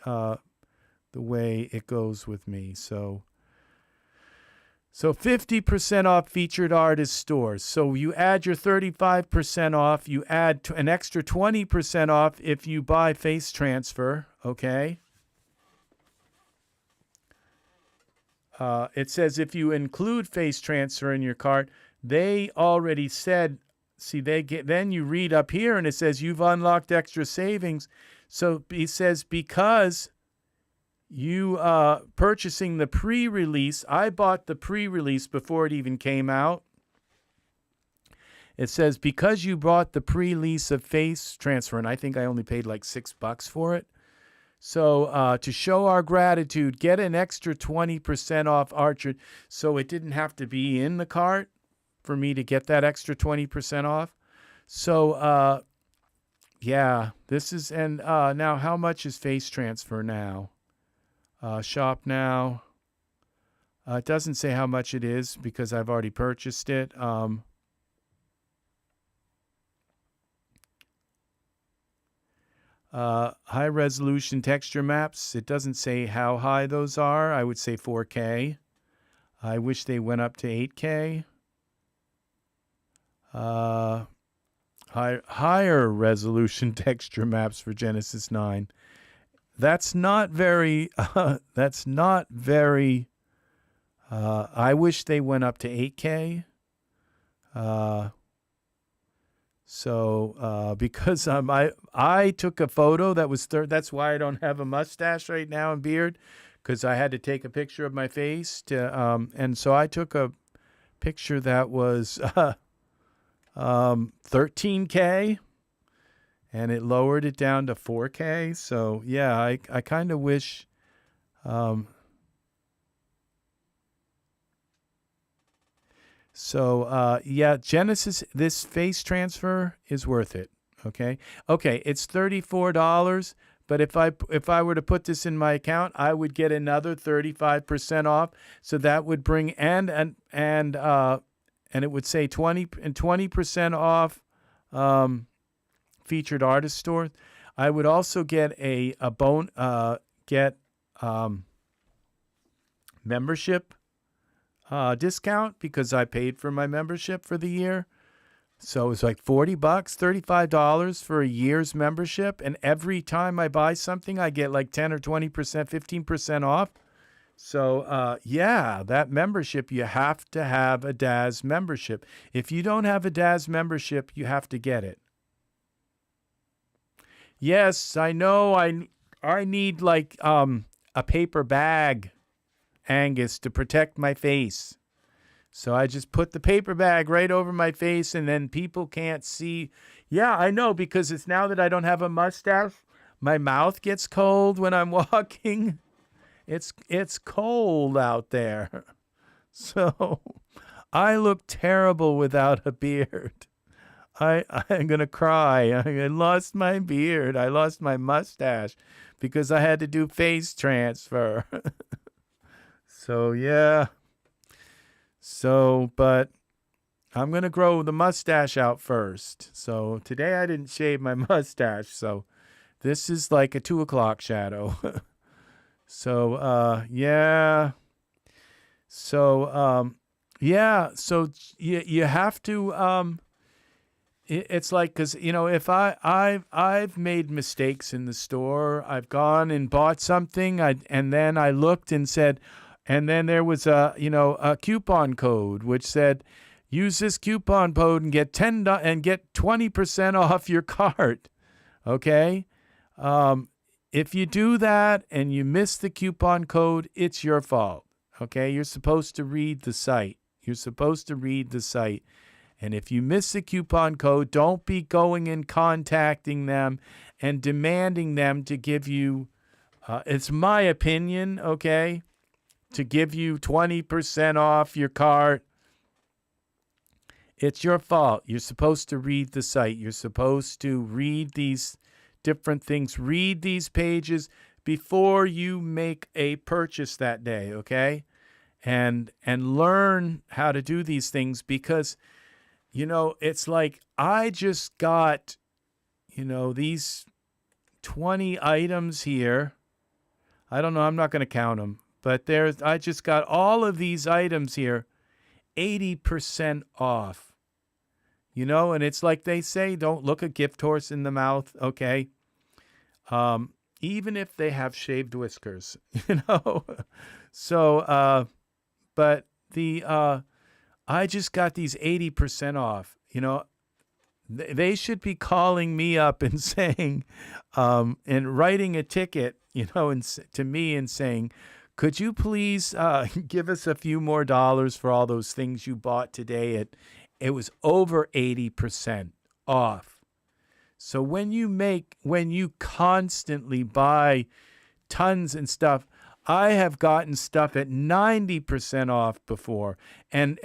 it goes with me. So 50% off featured artist stores. So you add your 35% off. You add an extra 20% off if you buy face transfer. Okay. It says if you include face transfer in your cart, they already said. See, then you read up here and it says you've unlocked extra savings. So it says because you purchasing the pre-release, I bought the pre-release before it even came out. It says because you bought the pre-release of face transfer, and I think I only paid like $6 for it. So to show our gratitude, get an extra 20% off Archer. So it didn't have to be in the cart for me to get that extra 20% off. So, yeah, this is, and now how much is face transfer now? Shop now. It doesn't say how much it is because I've already purchased it. High resolution texture maps. It doesn't say how high those are. I would say 4K. I wish they went up to 8K. Higher resolution texture maps for Genesis 9. That's not very, I wish they went up to 8K. Because I took a photo that was that's why I don't have a mustache right now and beard, because I had to take a picture of my face and so I took a picture that was 13K and it lowered it down to 4K. So yeah, I kind of wish yeah, Genesis, this face transfer is worth it. Okay, it's $34, but if I were to put this in my account, I would get another 35% off. So that would bring and it would say 20% off featured artist store. I would also get membership discount because I paid for my membership for the year. So it was like $40, $35 for a year's membership. And every time I buy something, I get like 10 or 20%, 15% off. So, yeah, that membership, you have to have a Daz membership. If you don't have a Daz membership, you have to get it. Yes, I know I need like a paper bag, Angus, to protect my face. So I just put the paper bag right over my face and then people can't see. Yeah, I know, because it's now that I don't have a mustache, my mouth gets cold when I'm walking. It's cold out there. So I look terrible without a beard. I'm going to cry. I lost my beard. I lost my mustache because I had to do face transfer. So, yeah. So, but I'm going to grow the mustache out first. So today I didn't shave my mustache. So this is like a 2 o'clock shadow. So, yeah. So, Yeah, so you have to it's like, because if I've made mistakes in the store. I've gone and bought something, and then I looked and said, and then there was a coupon code which said, use this coupon code and get and get 20% off your cart. Okay, if you do that and you miss the coupon code, it's your fault. Okay, you're supposed to read the site. You're supposed to read the site. And if you miss the coupon code, don't be going and contacting them and demanding them to give you, it's my opinion, okay, to give you 20% off your cart. It's your fault. You're supposed to read the site. You're supposed to read these different things. Read these pages before you make a purchase that day, okay? And learn how to do these things, because it's like I just got these 20 items here. I don't know, I'm not going to count them, but I just got all of these items here 80% off. And it's like they say, don't look a gift horse in the mouth, okay? Even if they have shaved whiskers, So but I just got these 80% off. They should be calling me up and saying, and writing a ticket, to me and saying, could you please give us a few more dollars for all those things you bought today? It was over 80% off. So when you constantly buy tons and stuff, I have gotten stuff at 90% off before, and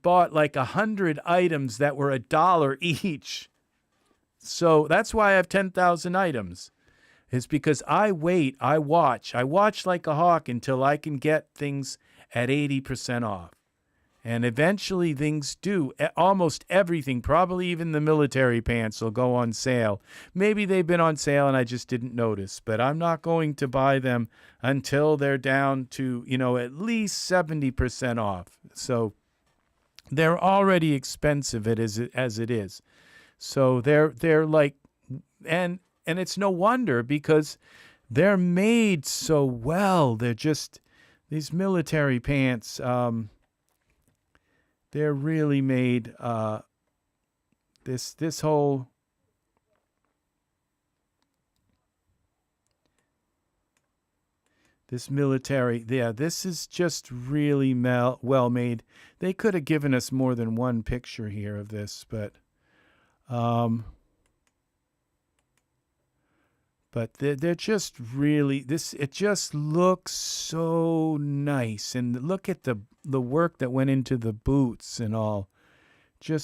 bought like 100 items that were $1 each. So that's why I have 10,000 items. It's because I watch like a hawk until I can get things at 80% off. And eventually things do. Almost everything, probably even the military pants, will go on sale. Maybe they've been on sale and I just didn't notice. But I'm not going to buy them until they're down to, at least 70% off. So they're already expensive as it is. So they're like, and it's no wonder, because they're made so well. They're just, these military pants, they're really made, this whole, this military, this is just really well made. They could have given us more than one picture here of this, but they're just really, it just looks so nice. And look at the work that went into the boots and all.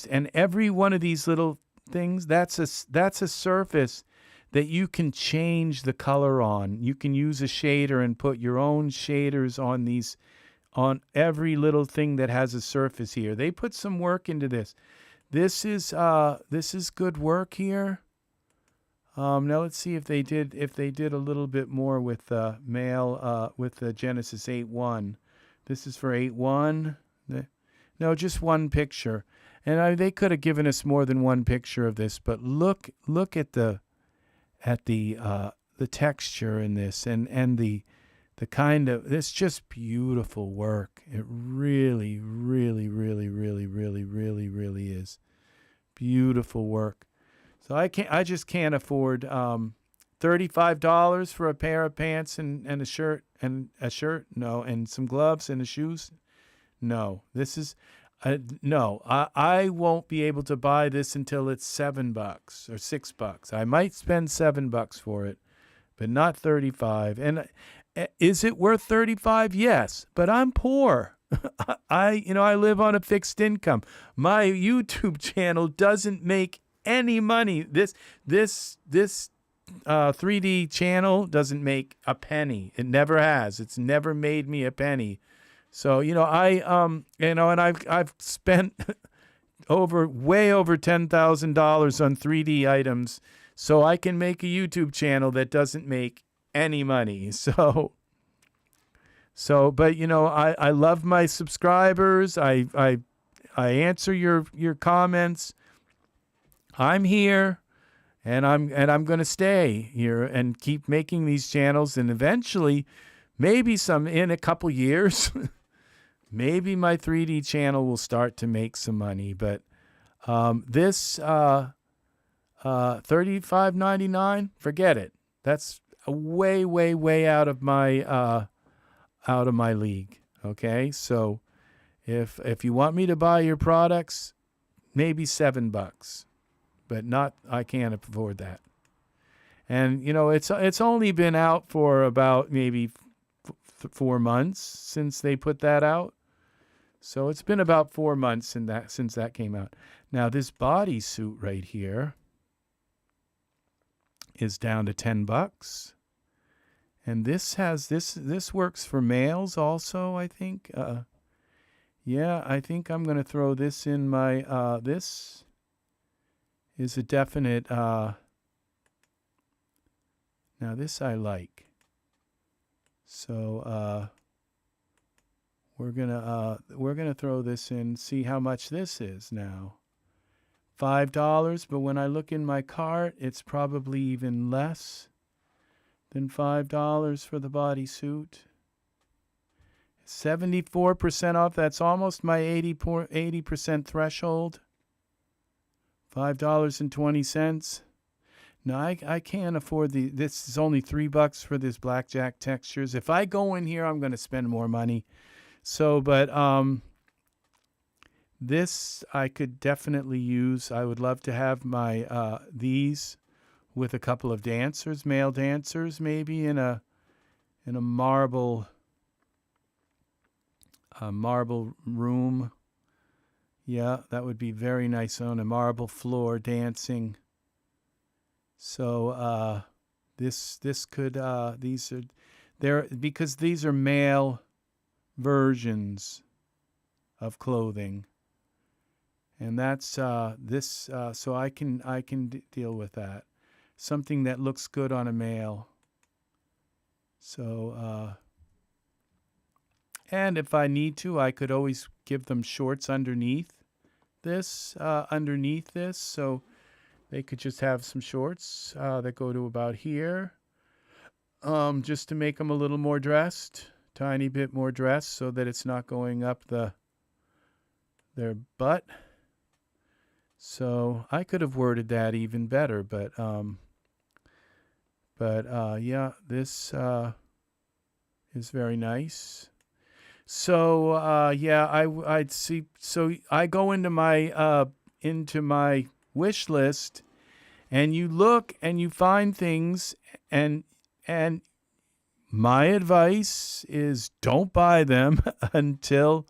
And every one of these little things, that's a surface that you can change the color on. You can use a shader and put your own shaders on every little thing that has a surface here. They put some work into this. This is good work here. Now let's see if they did a little bit more with with the Genesis 8.1. This is for 8.1. No, just one picture. And they could have given us more than one picture of this, but look at the texture in this and the kind of, it's just beautiful work. It really, really, really, really, really, really, really is beautiful work. So I just can't afford $35 for a pair of pants and a shirt. No, and some gloves and shoes. No, this is no. I won't be able to buy this until it's $7 or $6. I might spend $7 for it, but not 35. And is it worth 35? Yes, but I'm poor. I live on a fixed income. My YouTube channel doesn't make any money. This 3D channel doesn't make a penny. It never has. It's never made me a penny. So and I've spent way over $10,000 on 3D items, so I can make a YouTube channel that doesn't make any money. So So, but you know, I love my subscribers. I answer your comments. I'm here, and I'm going to stay here and keep making these channels, and eventually, maybe in a couple years, maybe my 3D channel will start to make some money. But this $35.99, forget it. That's way, way, way out of my league. Okay, so if you want me to buy your products, maybe $7, but not. I can't afford that. And you know, it's only been out for about maybe 4 months since they put that out. So it's been about 4 months since that came out. Now this bodysuit right here is down to $10. And this works for males also, I think. Yeah, I think I'm going to throw this in my, this is a definite, now this I like. So, we're gonna throw this in, see how much this is now. $5, but when I look in my cart, it's probably even less than $5 for the bodysuit. 74% off. That's almost my 80% threshold. $5.20. No, I can't afford this is only $3 for this Blackjack textures. If I go in here, I'm going to spend more money. So, but this I could definitely use. I would love to have my these with a couple of dancers, male dancers, maybe in a marble room. Yeah, that would be very nice on a marble floor dancing. So this could these are there because these are male versions of clothing, and that's this. So I can deal with that. Something that looks good on a male. So and if I need to, I could always give them shorts underneath this, so they could just have some shorts that go to about here, just to make them a little more dressed, tiny bit more dressed, so that it's not going up their butt. So I could have worded that even better, but yeah, this is very nice. So yeah, I'd see. So I go into my wish list, and you look and you find things, and my advice is don't buy them until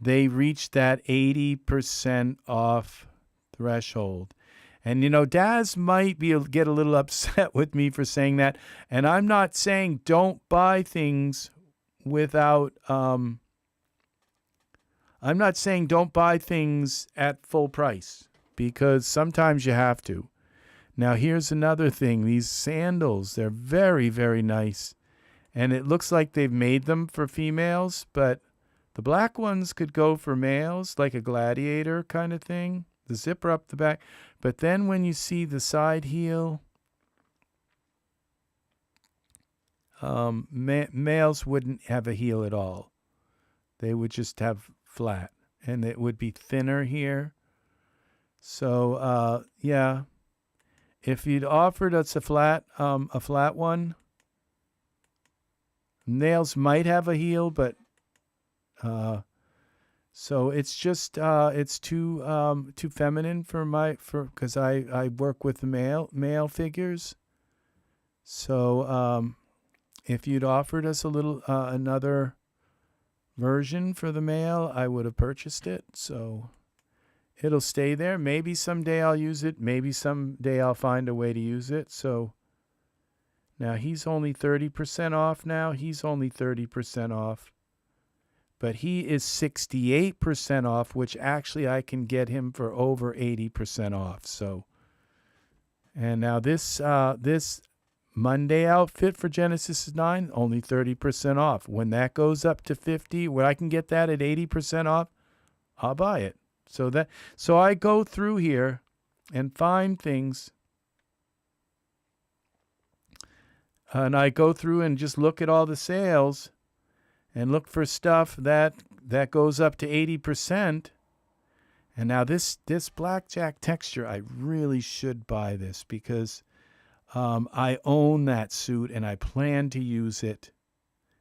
they reach that 80% off threshold. And you know, Daz might get a little upset with me for saying that, and I'm not saying don't buy things without I'm not saying don't buy things at full price, because sometimes you have to. Now here's another thing. These sandals, they're very, very nice, and it looks like they've made them for females, but the black ones could go for males, like a gladiator kind of thing. The zipper up the back, but then when you see the side heel, males wouldn't have a heel at all. They would just have flat, and it would be thinner here. So yeah, if you'd offered us a flat one, males might have a heel, but so it's just it's too feminine because I work with the male figures. So if you'd offered us a little another version for the male, I would have purchased it. So it'll stay there. Maybe someday I'll use it. Maybe someday I'll find a way to use it. So now he's only 30% off now. He's only 30% off. But he is 68% off, which actually I can get him for over 80% off. So, and now this Monday outfit for Genesis 9, only 30% off. When that goes up to 50, where I can get that at 80% off, I'll buy it. So I go through here and find things. And I go through and just look at all the sales and look for stuff that goes up to 80%. And now this Blackjack texture, I really should buy this because I own that suit and I plan to use it.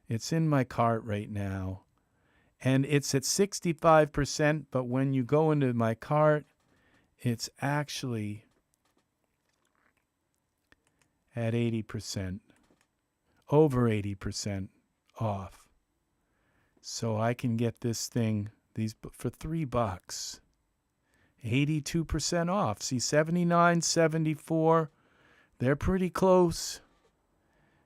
It's in my cart right now. And it's at 65%, but when you go into my cart, it's actually at 80%, over 80% off. So I can get this thing for $3. 82% off. See, 79, 74. They're pretty close.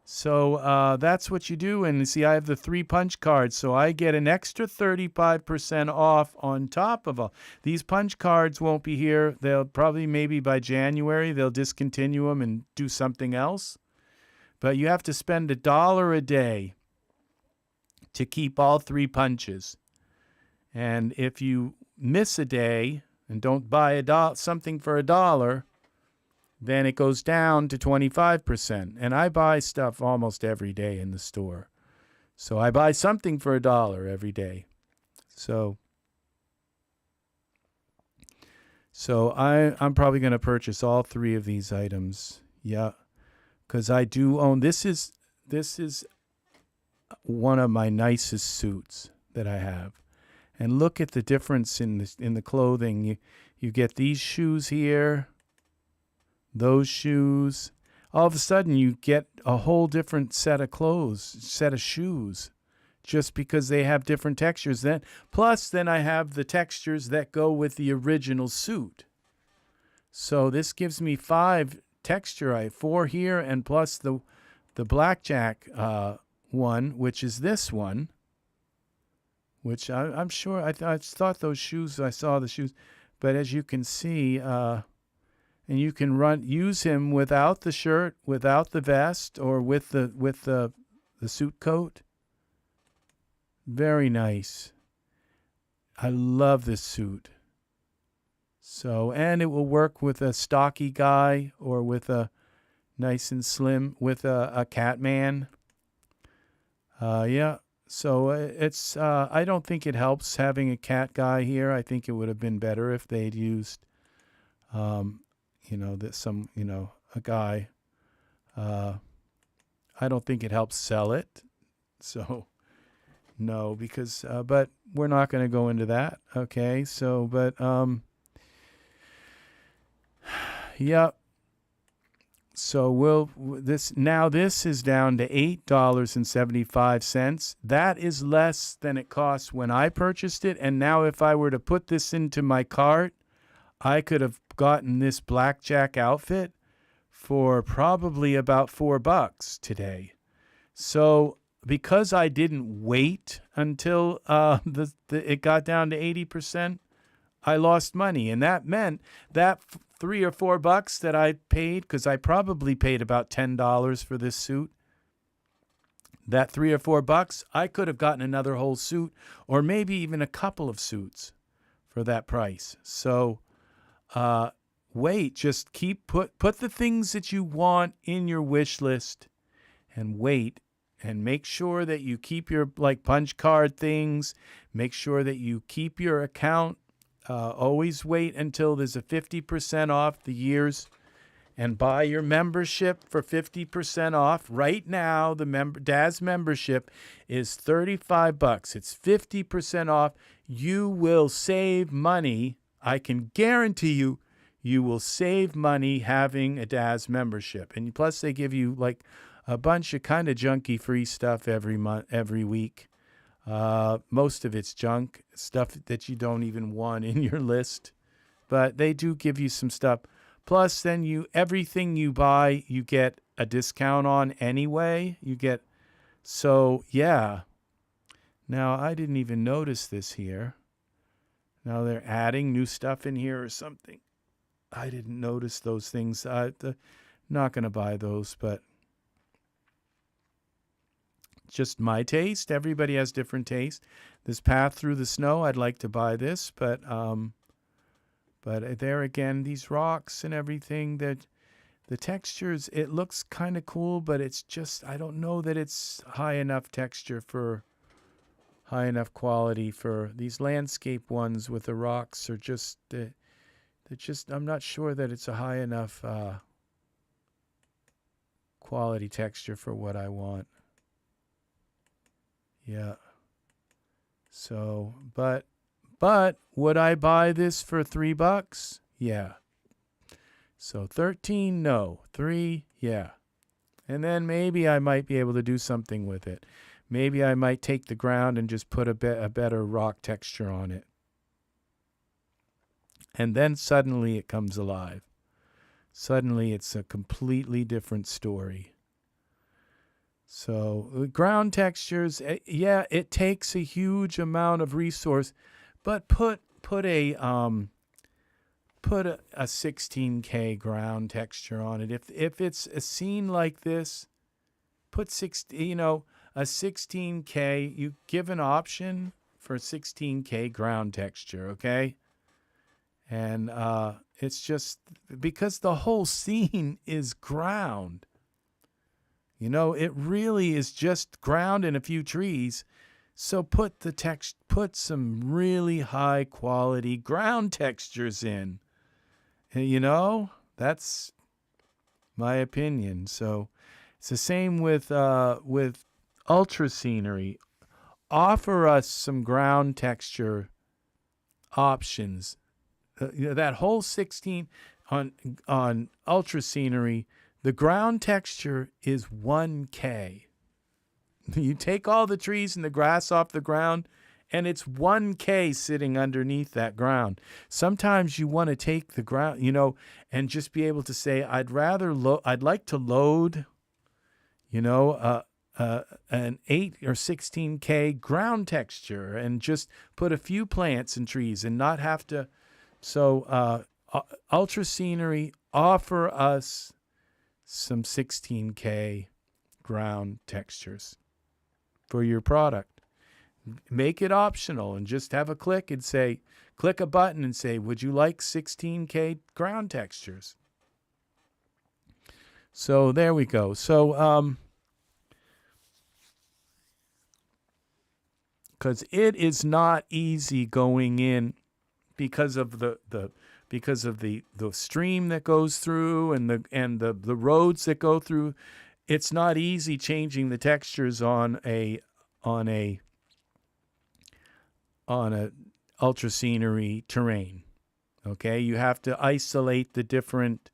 So that's what you do. And see, I have the 3 punch cards, so I get an extra 35% off on top of all. These punch cards won't be here. They'll probably, maybe by January, they'll discontinue them and do something else. But you have to spend $1 a day to keep all 3 punches. And if you miss a day and don't buy something for $1, then it goes down to 25%. And I buy stuff almost every day in the store. So I buy something for $1 every day. So I'm probably going to purchase all 3 of these items. Yeah, because I do own. This is one of my nicest suits that I have. And look at the difference in the clothing. You get these shoes here. Those shoes, all of a sudden you get a whole different set of clothes, set of shoes, just because they have different textures. Then I have the textures that go with the original suit. So this gives me 5 texture, 4 here, and plus the Blackjack one, which is this one, which I'm sure I thought those shoes, I saw the shoes, but as you can see. And you can use him without the shirt, without the vest, or with the suit coat. Very nice. I love this suit. So, and it will work with a stocky guy or with a nice and slim, with a cat man. Yeah. So it's. I don't think it helps having a cat guy here. I think it would have been better if they'd used. A guy. I don't think it helps sell it. So, no, because, but we're not going to go into that. Okay. So, but, yeah. So this is down to $8.75. That is less than it cost when I purchased it. And now if I were to put this into my cart, I could have gotten this Blackjack outfit for probably about $4 today. So because I didn't wait until it got down to 80%, I lost money. And that meant that $3 or $4 that I paid, because I probably paid about $10 for this suit, that $3 or $4, I could have gotten another whole suit or maybe even a couple of suits for that price. So wait, just put the things that you want in your wish list and wait, and make sure that you keep your punch card things. Make sure that you keep your account. Always wait until there's a 50% off the years and buy your membership for 50% off. Right now, the Daz membership is $35. It's 50% off. You will save money. I can guarantee you will save money having a Daz membership. And plus they give you a bunch of kind of junky free stuff every week. Most of it's junk, stuff that you don't even want in your list. But they do give you some stuff. Plus then everything you buy, you get a discount on anyway. So yeah. Now I didn't even notice this here. Now they're adding new stuff in here or something. I didn't notice those things. Not going to buy those, but just my taste. Everybody has different taste. This Path Through the Snow, I'd like to buy this, but there again, these rocks and everything, that the textures, it looks kind of cool, but it's just, I don't know that it's high enough texture for high enough quality for these landscape ones with the rocks are just, they're just, I'm not sure that it's a high enough quality texture for what I want. Yeah. So, but would I buy this for $3? Yeah. So 13, no. 3, yeah. And then maybe I might be able to do something with it. Maybe I might take the ground and just put a better rock texture on it. And then suddenly it comes alive. Suddenly it's a completely different story. So ground textures, yeah, it takes a huge amount of resource, but put a 16K ground texture on it. If it's a scene like this, put a 16K. You give an option for 16K ground texture, okay? And it's just because the whole scene is ground. It really is just ground and a few trees. So put some really high quality ground textures in. That's my opinion. So it's the same with ultra scenery. Offer us some ground texture options. That whole 16 on ultra scenery, the ground texture is 1K. You take all the trees and the grass off the ground, and it's 1K sitting underneath that ground. Sometimes you want to take the ground, and just be able to say, I'd like to load, an 8 or 16K ground texture and just put a few plants and trees and not have to. So ultra scenery, offer us some 16K ground textures for your product. Make it optional and just have a click a button and say, would you like 16K ground textures? So there we go. So, because it is not easy going in because of the stream that goes through and the roads that go through. It's not easy changing the textures on a ultra scenery terrain. Okay, you have to isolate the different.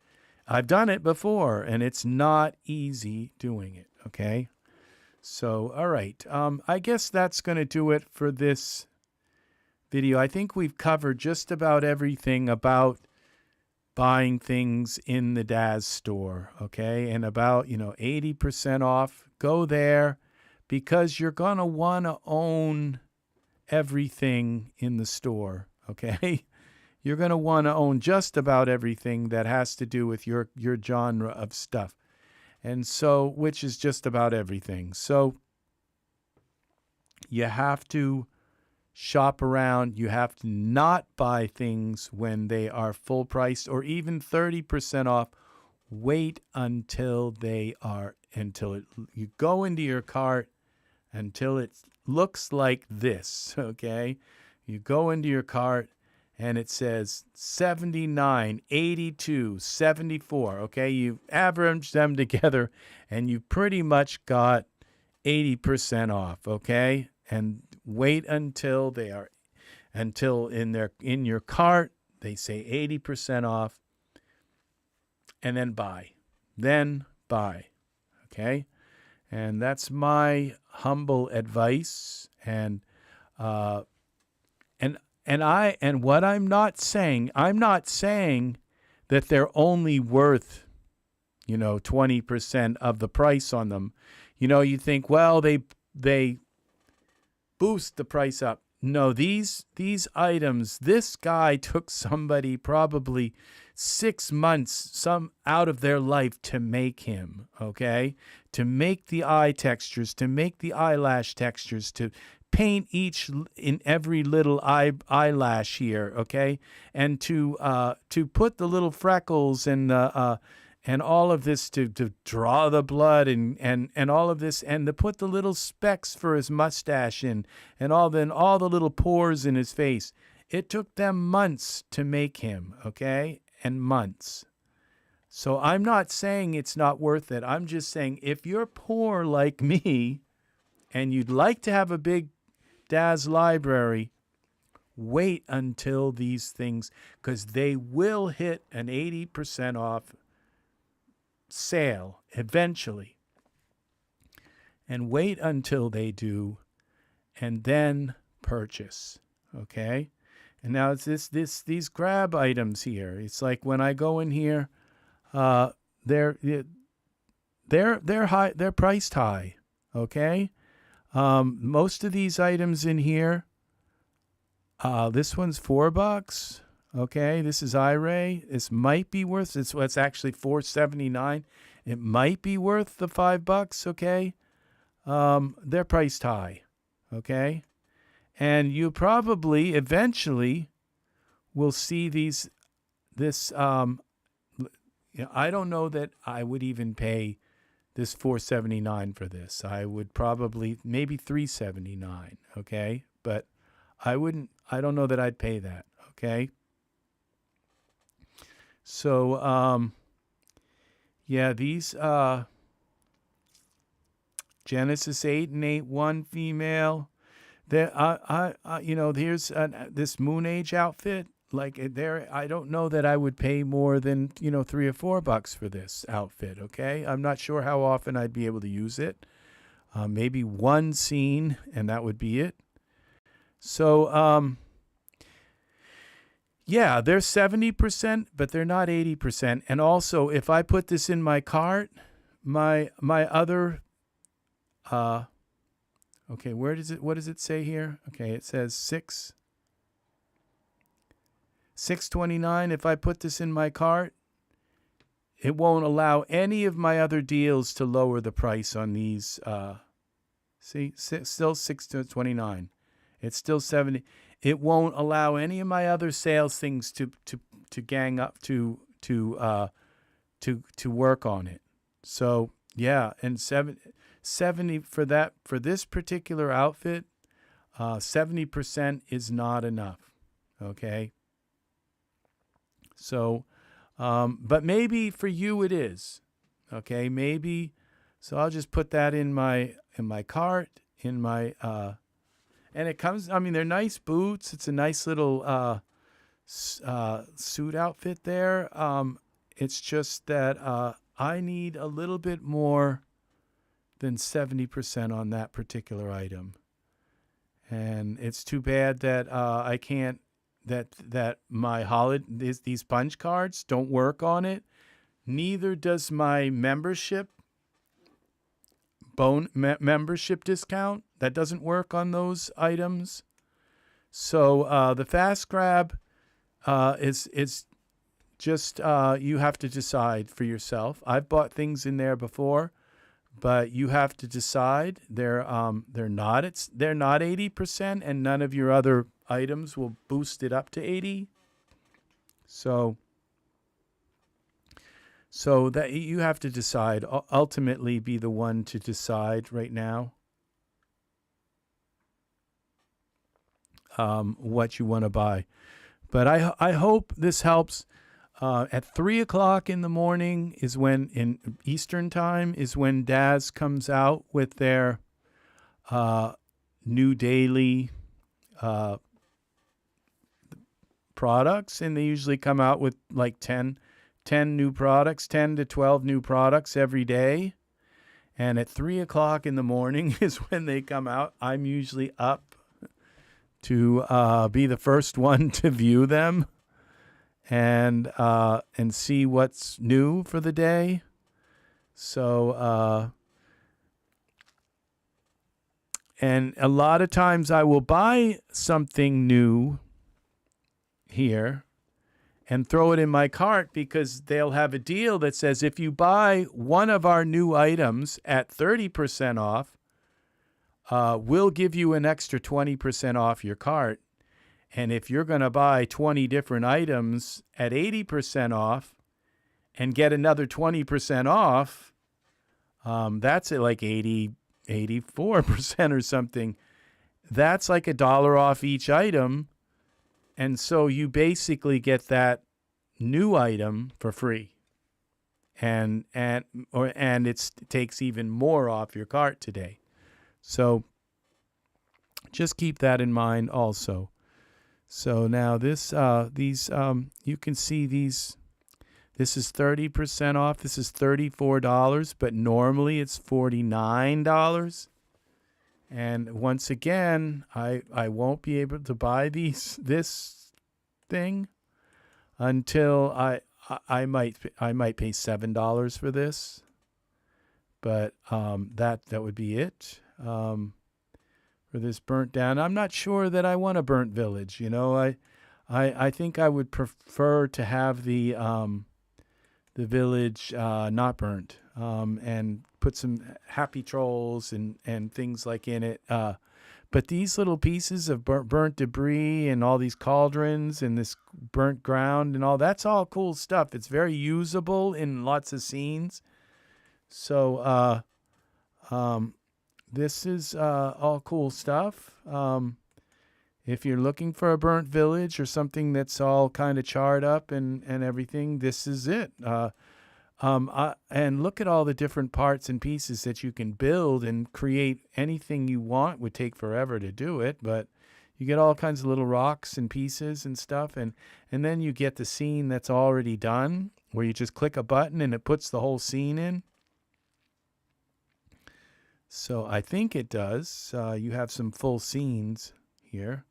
I've done it before, and it's not easy doing it. Okay, so all right. I guess that's going to do it for this video. I think we've covered just about everything about buying things in the Daz store, okay? And about, 80% off. Go there because you're going to want to own everything in the store, okay? You're going to want to own just about everything that has to do with your genre of stuff. And so, which is just about everything. So you have to shop around. You have to not buy things when they are full price or even 30% off. Wait until you go into your cart until it looks like this, okay? You go into your cart and it says 79, 82, 74, okay? You average them together and you pretty much got 80% off, okay? And wait until in your cart they say 80% off, and then buy. Okay? And that's my humble advice. And what I'm not saying that they're only worth 20% of the price on them. You think, well, they boost the price up. No, these items, this guy took somebody probably 6 months some out of their life to make him, okay? To make the eye textures, to make the eyelash textures, to paint each in every little eyelash here, okay? And to put the little freckles and all of this, to draw the blood and all of this, and to put the little specks for his mustache in, and all the little pores in his face. It took them months to make him, okay? And months. So I'm not saying it's not worth it. I'm just saying if you're poor like me and you'd like to have a big Daz library, wait until these things, because they will hit an 80% off sale eventually. And wait until they do, and then purchase, okay? And now it's these grab items here. It's like when I go in here, they're high, they're priced high, okay? Most of these items in here, this one's $4, okay? This is iRay. This might be worth, it's actually $4.79. It might be worth the $5, okay? They're priced high, okay? And you probably eventually will see this, I don't know that I would even pay this $4.79 for this. I would probably, maybe $3.79, okay? But I don't know that I'd pay that, okay? So, yeah, these, Genesis 8 and 8-1 female. There, here's this Moon Age outfit. Like there, I don't know that I would pay more than $3 or $4 for this outfit. Okay, I'm not sure how often I'd be able to use it. Maybe one scene, and that would be it. So, yeah, they're 70%, but they're not 80%. And also, if I put this in my cart, my other okay, what does it say here? Okay, it says $6.29. If I put this in my cart, it won't allow any of my other deals to lower the price on these. See, still $6.29. It's still $70. It won't allow any of my other sales things to gang up to work on it. So yeah, and 70 for this particular outfit, 70% is not enough. Okay. So, but maybe for you it is. Okay, maybe. So I'll just put that in my cart, and it comes. I mean, they're nice boots. It's a nice little suit outfit there. It's just that I need a little bit more than 70% on that particular item, and it's too bad that I can't. That my these punch cards don't work on it. Neither does my membership membership discount. That doesn't work on those items. So the fast grab is just you have to decide for yourself. I've bought things in there before, but you have to decide. They're not 80%, and none of your other items will boost it up to 80. So that you have to decide. Ultimately, be the one to decide right now what you want to buy. But I hope this helps. At 3:00 in the morning is when, in Eastern time, is when Daz comes out with their new daily products, and they usually come out with like 10 new products, 10 to 12 new products every day. And at 3:00 in the morning is when they come out. I'm usually up to be the first one to view them and see what's new for the day. So and a lot of times I will buy something new here, and throw it in my cart, because they'll have a deal that says if you buy one of our new items at 30% off, we'll give you an extra 20% off your cart. And if you're going to buy 20 different items at 80% off and get another 20% off, that's at like 84% or something. That's like $1 off each item. And so you basically get that new item for free. And it takes even more off your cart today. So just keep that in mind also. So now this you can see these. This is 30% off. This is $34, but normally it's $49. And once again, I won't be able to buy this thing until I might pay $7 for this. But that would be it for this burnt down. I'm not sure that I want a burnt village. You know, I think I would prefer to have the village not burnt, and put some happy trolls and things like in it. But these little pieces of burnt debris and all these cauldrons and this burnt ground and all, that's all cool stuff. It's very usable in lots of scenes. So this is all cool stuff. If you're looking for a burnt village or something that's all kind of charred up and everything, this is it. And look at all the different parts and pieces that you can build and create. Anything you want. Would take forever to do it, but you get all kinds of little rocks and pieces and stuff, and then you get the scene that's already done, where you just click a button and it puts the whole scene in. So I think it does. You have some full scenes here.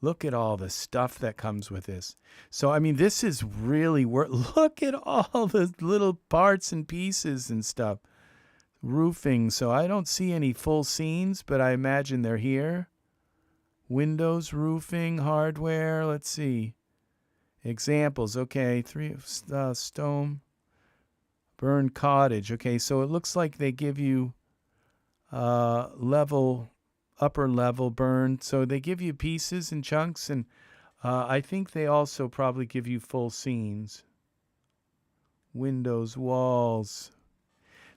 Look at all the stuff that comes with this. So, I mean, this is really look at all the little parts and pieces and stuff. Roofing. So I don't see any full scenes, but I imagine they're here. Windows, roofing, hardware. Let's see. Examples. Okay. Stone. Burned cottage. Okay. So it looks like they give you upper level burn. So they give you pieces and chunks, and I think they also probably give you full scenes. Windows, walls.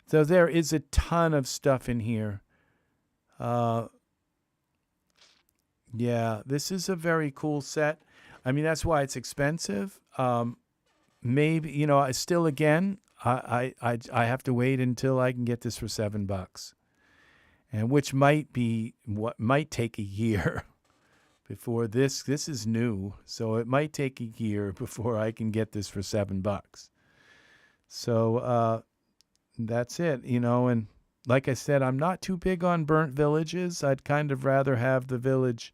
So there is a ton of stuff in here. Yeah, this is a very cool set. I mean, that's why it's expensive. Maybe, you know, I have to wait until I can get this for $7. And which might be what might take a year before this is new. So it might take a year before I can get this for $7. So that's it, you know. And like I said, I'm not too big on burnt villages. I'd kind of rather have the village.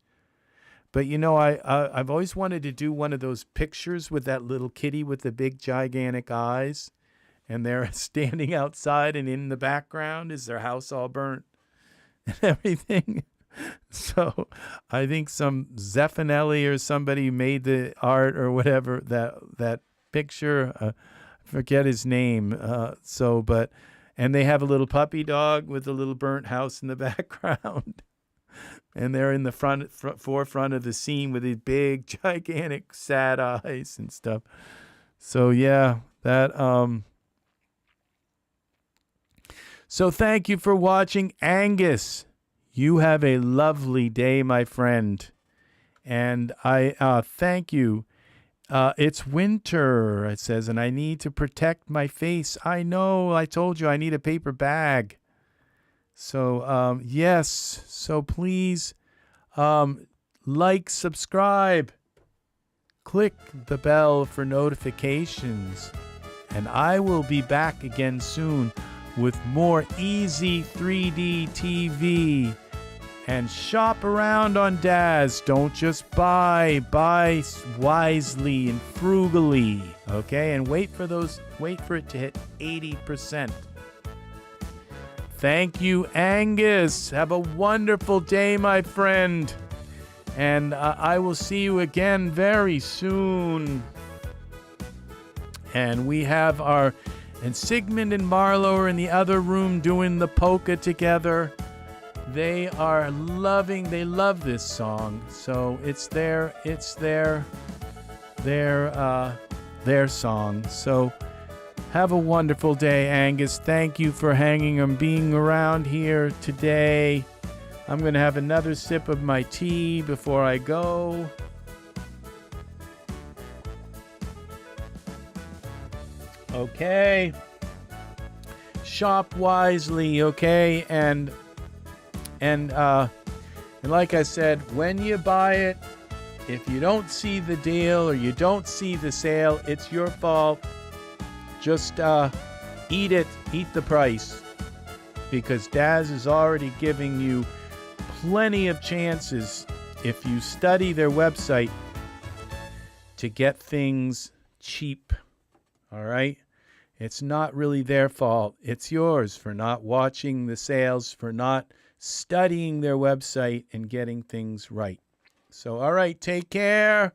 But, you know, I've always wanted to do one of those pictures with that little kitty with the big gigantic eyes. And they're standing outside, and in the background is their house all burnt. And everything. So I think some Zeffirelli or somebody made the art or whatever, that picture. I forget his name. And they have a little puppy dog with a little burnt house in the background. And they're in the forefront of the scene with these big, gigantic, sad eyes and stuff. So yeah, that. So thank you for watching, Angus. You have a lovely day, my friend. And I thank you. It's winter, it says, and I need to protect my face. I know, I told you I need a paper bag. So, yes. So please, like, subscribe. Click the bell for notifications. And I will be back again soon with more EZ3DTV. And shop around on Daz. Don't just buy wisely and frugally, okay? And wait for it to hit 80%. Thank you, Angus. Have a wonderful day, my friend. And I will see you again very soon. And we have and Sigmund and Marlo are in the other room doing the polka together. They love this song. So it's their song. So have a wonderful day, Angus. Thank you for hanging and being around here today. I'm going to have another sip of my tea before I go. Okay. Shop wisely, okay? And like I said, when you buy it, if you don't see the deal or you don't see the sale, it's your fault. Just eat it. Eat the price. Because Daz is already giving you plenty of chances, if you study their website, to get things cheap. All right? It's not really their fault. It's yours for not watching the sales, for not studying their website and getting things right. So, all right, take care.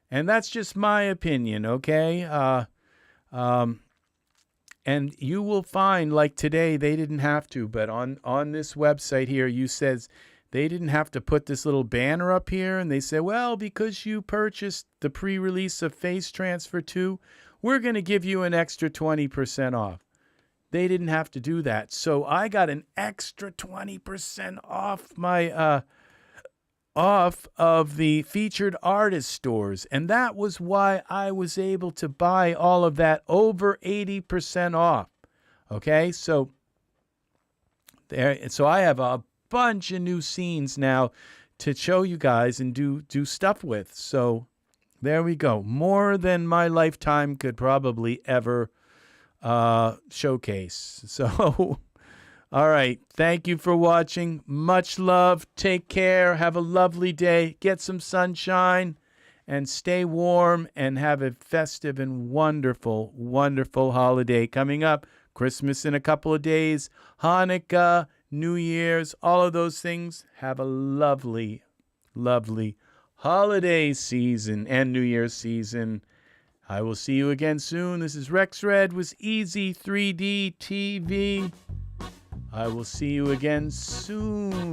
And that's just my opinion, okay? And you will find, like today, they didn't have to, but on this website here, you says they didn't have to put this little banner up here, and they say, well, because you purchased the pre-release of Face Transfer 2, we're going to give you an extra 20% off. They didn't have to do that. So I got an extra 20% off my off of the featured artist stores. And that was why I was able to buy all of that over 80% off. Okay, so I have a bunch of new scenes now to show you guys and do stuff with. So there we go. More than my lifetime could probably ever showcase. So, all right. Thank you for watching. Much love. Take care. Have a lovely day. Get some sunshine and stay warm and have a festive and wonderful, wonderful holiday coming up. Christmas in a couple of days, Hanukkah, New Year's, all of those things. Have a lovely, lovely holiday season and New Year's season. I will see you again soon. This is Rex Red with EZ3DTV. I will see you again soon.